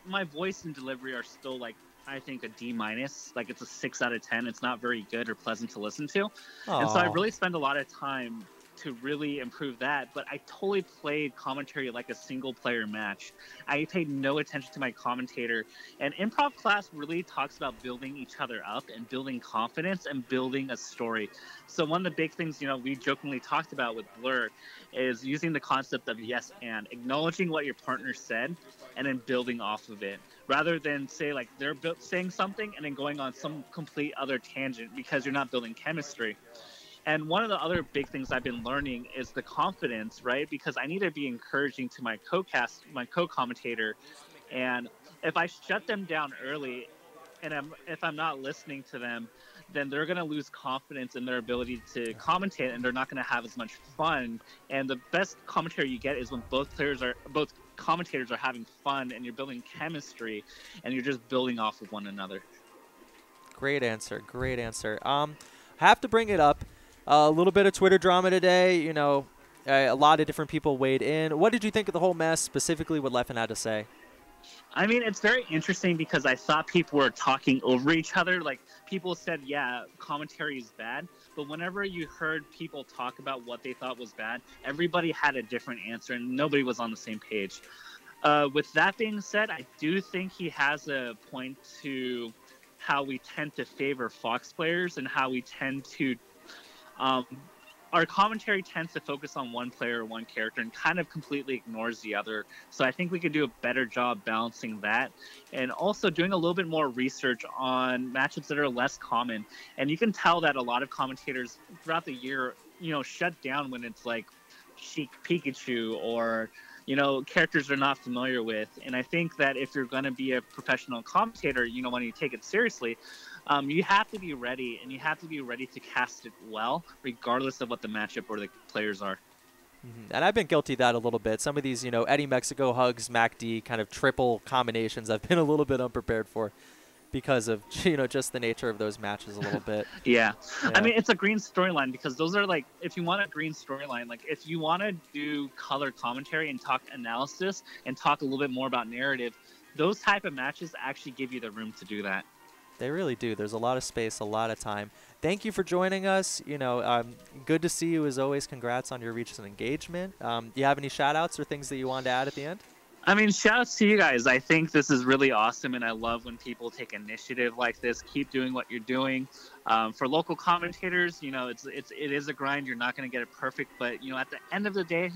my voice and delivery are still, like, I think a D-. Like, it's a 6 out of 10. It's not very good or pleasant to listen to. Aww. And so I really spend a lot of time to really improve that, but I totally played commentary like a single player match. I paid no attention to my commentator, and improv class really talks about building each other up and building confidence and building a story. So one of the big things, we jokingly talked about with Blur is using the concept of yes and, acknowledging what your partner said and then building off of it, rather than say like they're saying something and then going on some complete other tangent because you're not building chemistry. And one of the other big things I've been learning is the confidence, right? Because I need to be encouraging to my co-commentator. And if I shut them down early and if I'm not listening to them, then they're going to lose confidence in their ability to commentate, and they're not going to have as much fun. And the best commentary you get is when both commentators are having fun and you're building chemistry and you're just building off of one another. Great answer. Great answer. Have to bring it up. A little bit of Twitter drama today. A lot of different people weighed in. What did you think of the whole mess, specifically what Leffen had to say? It's very interesting because I thought people were talking over each other. Like, people said, yeah, commentary is bad. But whenever you heard people talk about what they thought was bad, everybody had a different answer and nobody was on the same page. With that being said, I do think he has a point to how we tend to favor Fox players and how we tend to our commentary tends to focus on one player, one character, and kind of completely ignores the other. So I think we could do a better job balancing that, and also doing a little bit more research on matchups that are less common. And you can tell that a lot of commentators throughout the year, shut down when it's like Chic Pikachu or characters they're not familiar with. And I think that if you're going to be a professional commentator, when you take it seriously, you have to be ready, and you have to be ready to cast it well, regardless of what the matchup or the players are. And I've been guilty of that a little bit. Some of these, Eddie Mexico, Hugs, MacD, kind of triple combinations I've been a little bit unprepared for because of, just the nature of those matches a little bit. Yeah. I mean, it's a green storyline because those are like, if you want a green storyline, like if you want to do color commentary and talk analysis and talk a little bit more about narrative, those type of matches actually give you the room to do that. They really do. There's a lot of space, a lot of time. Thank you for joining us. Good to see you as always. Congrats on your reach and engagement. Do you have any shout outs or things that you wanted to add at the end? I mean, shout outs to you guys. I think this is really awesome, and I love when people take initiative like this. Keep doing what you're doing. For local commentators, it is a grind. You're not going to get it perfect, but at the end of the day,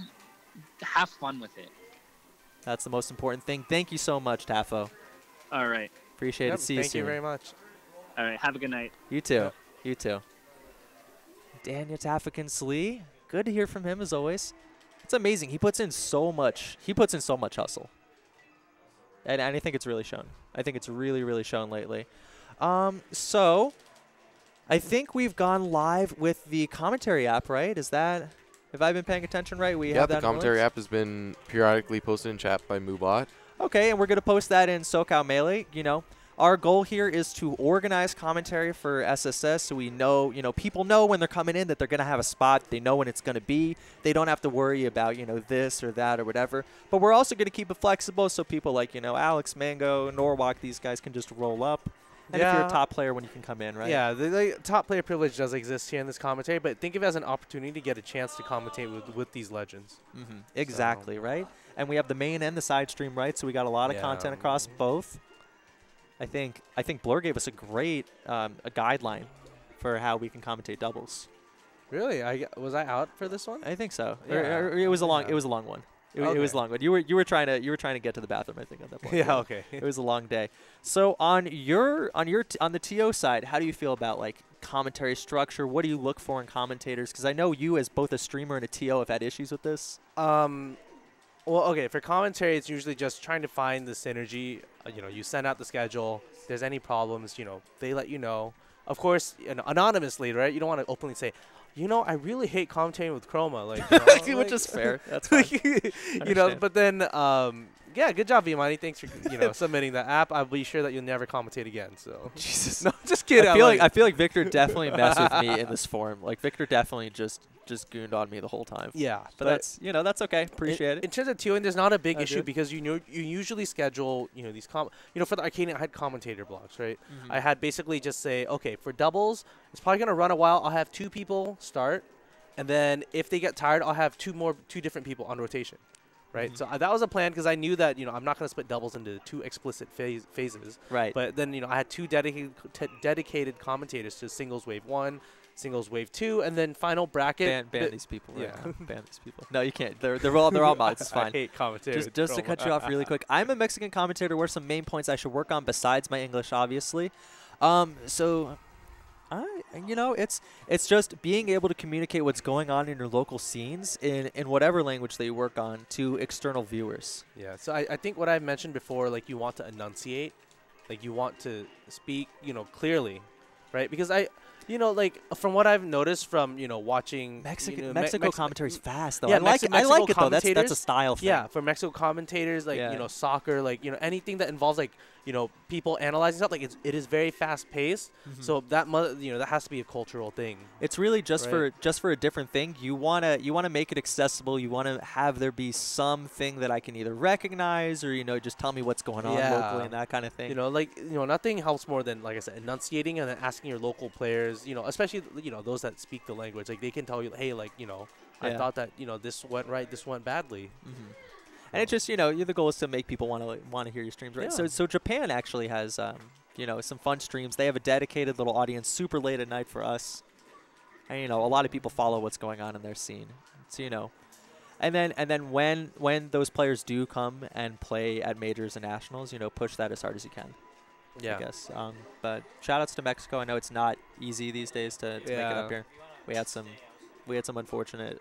have fun with it. That's the most important thing. Thank you so much, Tafo. All right. Appreciate it. See you soon. Thank you very much. All right. Have a good night. You too. Yep. You too. Daniel Tafikin Slee. Good to hear from him as always. It's amazing. He puts in so much. He puts in so much hustle. And I think it's really shown. I think it's really, really shown lately. So I think we've gone live with the commentary app, right? Is that, have I been paying attention right? We have that. The commentary app has been periodically posted in chat by Moobot. Okay, and we're going to post that in SoCal Melee. Our goal here is to organize commentary for SSS so we know, people know when they're coming in that they're going to have a spot. They know when it's going to be. They don't have to worry about, this or that or whatever. But we're also going to keep it flexible so people like, Alex, Mango, Norwalk, these guys can just roll up. And if you're a top player, when you can come in, right? Yeah, the top player privilege does exist here in this commentary, but think of it as an opportunity to get a chance to commentate with these legends. Exactly, right? And we have the main and the side stream, right? So we got a lot of content across both. I think Blur gave us a great a guideline for how we can commentate doubles. Really? Was I out for this one? I think so. Yeah. It was a long. It was a long one. It was a long one. You were trying to get to the bathroom, I think, at that point. Yeah. Okay. It was a long day. So on the TO side, how do you feel about like commentary structure? What do you look for in commentators? Because I know you, as both a streamer and a TO, have had issues with this. Well, okay, for commentary, it's usually just trying to find the synergy. You send out the schedule. If there's any problems, they let you know. Of course, anonymously, right? You don't want to openly say, I really hate commentating with Chroma. Which is fair. That's fine. But then, yeah, good job, Vimani. Thanks for, submitting that app. I'll be sure that you'll never commentate again. So Jesus. No, just kidding. I feel like Victor definitely messed with me in this forum. Like, Victor definitely just gooned on me the whole time. Yeah. But that's, that's okay. Appreciate it. In terms of TOing, there's not a big issue because you usually schedule, these for the Arcadian, I had commentator blocks, right? I had basically just say, okay, for doubles, it's probably going to run a while. I'll have 2 people start. And then if they get tired, I'll have 2 different people on rotation. Right, so that was a plan because I knew that I'm not going to split doubles into 2 explicit phases. Right. But then I had 2 dedicated commentators to singles wave 1, singles wave 2, and then final bracket. Ban these people. Right now. Ban these people. No, you can't. They're all mods. It's fine. I hate commentators. Just to cut you off really quick, I'm a Mexican commentator. What are some main points I should work on besides my English, obviously? It's just being able to communicate what's going on in your local scenes in whatever language that you work on to external viewers. Yeah, so I think what I've mentioned before, like you want to enunciate, like you want to speak, clearly, right? Because from what I've noticed from, watching Mexico commentary is fast though. Yeah, I like it though. That's a style thing. Yeah, for Mexico commentators, soccer, anything that involves people analyzing stuff, it is very fast paced. So that that has to be a cultural thing. It's really just for a different thing. You wanna make it accessible. You wanna have there be something that I can either recognize or just tell me what's going on locally and that kind of thing. Nothing helps more than, like I said, enunciating and then asking your local players. Especially those that speak the language, they can tell you, hey, I thought that this went right, this went badly. And it's just the goal is to make people want to hear your streams, right? Yeah. So Japan actually has some fun streams. They have a dedicated little audience super late at night for us. And, you know, a lot of people follow what's going on in their scene. So, you know. And then when those players do come and play at majors and nationals, you know, push that as hard as you can. Yeah. I guess. But shout outs to Mexico. I know it's not easy these days to make it up here. We had some unfortunate.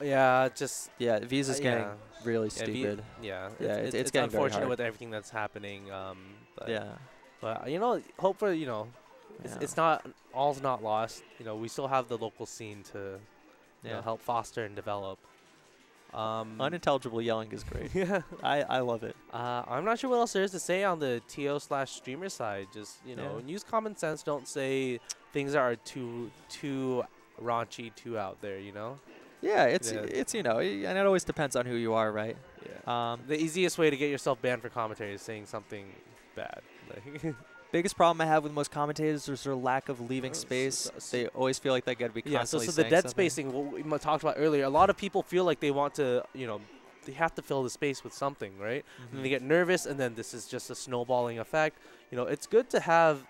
Yeah, just visa's getting really stupid. It's getting unfortunate with everything that's happening. But you know, hopefully, you know, it's not all's not lost. You know, we still have the local scene to you know, help foster and develop. Unintelligible yelling is great. Yeah, I love it. I'm not sure what else there is to say on the TO/streamer side. Just, you know, use common sense. Don't say things that are too raunchy, too out there. You know. Yeah, it's you know, and it always depends on who you are, right? Yeah. The easiest way to get yourself banned for commentary is saying something bad. Like biggest problem I have with most commentators is their lack of leaving space. They always feel like they got to be constantly so the saying dead something. spacing, what we talked about earlier, a lot of people feel like they want to, you know, they have to fill the space with something, right? And then they get nervous, and then this is just a snowballing effect. You know, it's good to have,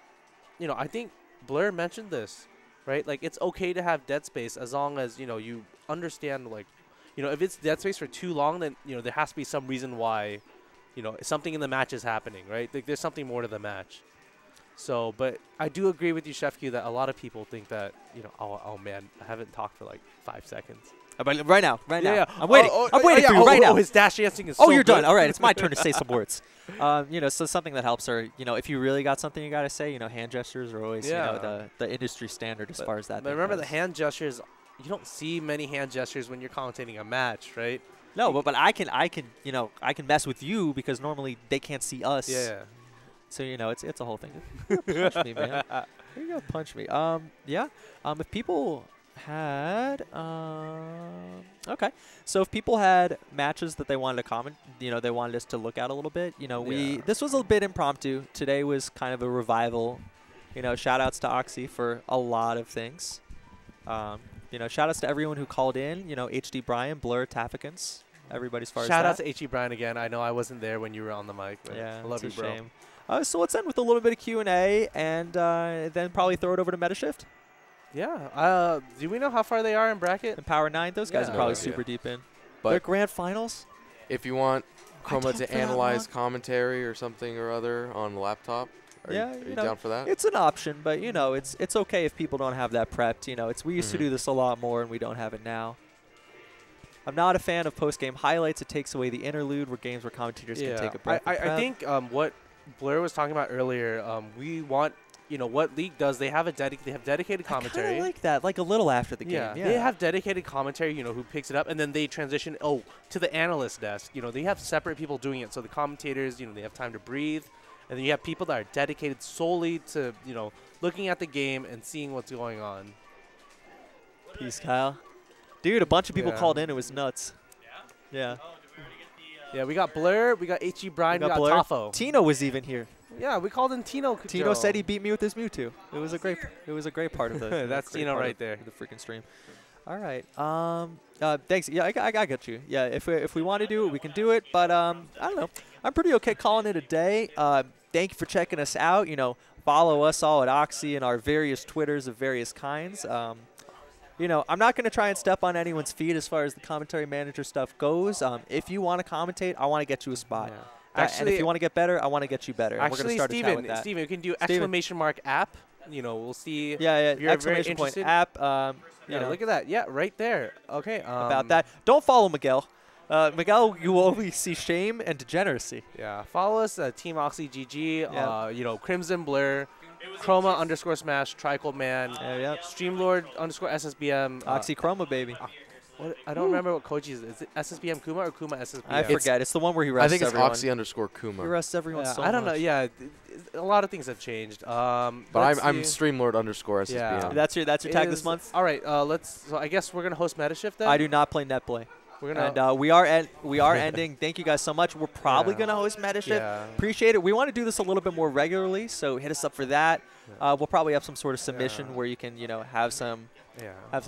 you know, I think Blur mentioned this, right? Like, it's okay to have dead space as long as, you know, you understand, like, you know, if it's dead space for too long, then, you know, there has to be some reason why, you know, something in the match is happening, right? Like, there's something more to the match. So, but I do agree with you, Chef Q, that a lot of people think that, you know, oh man, I haven't talked for like 5 seconds. But right now. Yeah. I'm waiting. I'm waiting for you right now. His dash dancing is so you're good. done. All right, it's my turn to say some words. You know, so something that helps, or, you know, if you really got something you got to say, you know, hand gestures are always, you know, the industry standard as far as that. But remember, the hand gestures, you don't see many hand gestures when you're commentating a match, right? No, but I can, you know, I can mess with you because normally they can't see us. Yeah. So, you know, it's a whole thing. Punch me, man. Here you go, punch me. If people had okay, so if people had matches that they wanted to comment, you know, they wanted us to look at a little bit, you know, this was a bit impromptu. Today was kind of a revival. You know, shout outs to OXY for a lot of things. You know, shout outs to everyone who called in, you know, hdBryan, Blur, Tafikans, everybody as far shout as out to hdBryan again. I know I wasn't there when you were on the mic, but I love you, bro. Shame. So let's end with a little bit of Q&A and then probably throw it over to Metashift. Yeah. Do we know how far they are in bracket? In Power 9, those guys are probably super deep in. But their grand finals? If you want Chroma to analyze commentary or something or other on the laptop, are you down for that? It's an option, but, you know, it's okay if people don't have that prepped. You know, we used to do this a lot more, and we don't have it now. I'm not a fan of post-game highlights. It takes away the interlude where games where commentators can take a breath. I think what Blur was talking about earlier, we want, you know, what League does, they have dedicated commentary. I kind of like that, like a little after the game. Yeah, they have dedicated commentary, you know, who picks it up, and then they transition, to the analyst desk. You know, they have separate people doing it, so the commentators, you know, they have time to breathe, and then you have people that are dedicated solely to, you know, looking at the game and seeing what's going on. Peace, Kyle. Dude, a bunch of people called in. It was nuts. Yeah. Yeah, we got Blur, we got hdBryan, we got Blur. Tafo. Tino was even here. Yeah, we called in Tino. Tino said he beat me with his Mewtwo. It was a great part of the. That's Tino right there. The freaking stream. All right. Thanks. Yeah, I got you. Yeah, if we want to do it, we can do it. But I don't know. I'm pretty okay calling it a day. Thank you for checking us out. You know, follow us all at OXY and our various Twitters of various kinds. You know, I'm not going to try and step on anyone's feet as far as the commentary manager stuff goes. If you want to commentate, I want to get you a spot. Yeah. Actually, and if you want to get better, I want to get you better. Actually, we're gonna start Steven, we can do exclamation mark app. You know, we'll see. Yeah, if you're exclamation point app. You know, look at that. Yeah, right there. Okay. About that. Don't follow Miguel. Miguel, you will only see shame and degeneracy. Yeah. Follow us at Team OXY GG. Yeah. You know, Crimson Blur. Chroma _Smash, Tricold Man, Streamlord _SSBM. OXY Chroma, baby. What? I don't remember what Koji's is. Is it SSBM Kuma or Kuma SSBM? I forget. It's the one where he rests everyone. I think it's OXY _Kuma. He rests everyone so much. I don't know. Yeah, a lot of things have changed. But I'm Streamlord _SSBM. Yeah. That's your tag this month? All right. So I guess we're going to host Metashift then? I do not play Netplay. We're gonna and we are ending. Thank you guys so much. We're probably gonna host Metashift. Yeah. Appreciate it. We want to do this a little bit more regularly, so hit us up for that. We'll probably have some sort of submission where you can, you know, have some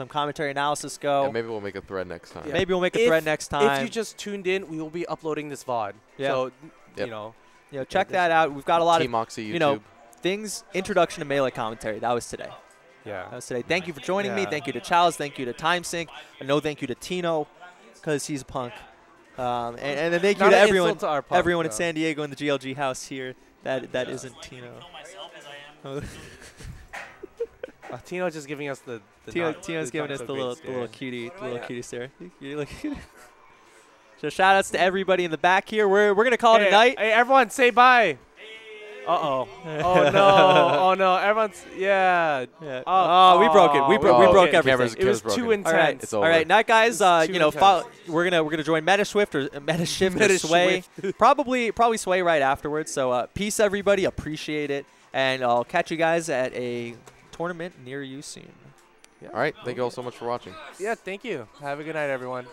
commentary analysis go. Yeah, maybe we'll make a thread next time. Yeah. Maybe we'll make a thread next time. If you just tuned in, we will be uploading this VOD. Yeah. So you know, check that out. We've got a lot Team of OXY YouTube. you know things. Introduction to Melee commentary. That was today. today. Thank you for joining me. Thank you to Chalice. Thank you to TimeSync. No thank you to Tino because he's a punk. And then thank you to everyone in San Diego in the GLG house here. That isn't Tino. Tino's just giving us the Tino's giving us the little cutie stare. So shout outs to everybody in the back here. We're gonna call it a night. Hey, everyone, say bye. Oh no! Oh no! Everyone's we broke it. We broke everything. It was too intense. All right, night guys. We're gonna join Metashift or Sway. Probably Sway right afterwards. So peace, everybody. Appreciate it, and I'll catch you guys at a tournament near you soon. All right. Thank you all so much for watching. Yeah. Thank you. Have a good night, everyone.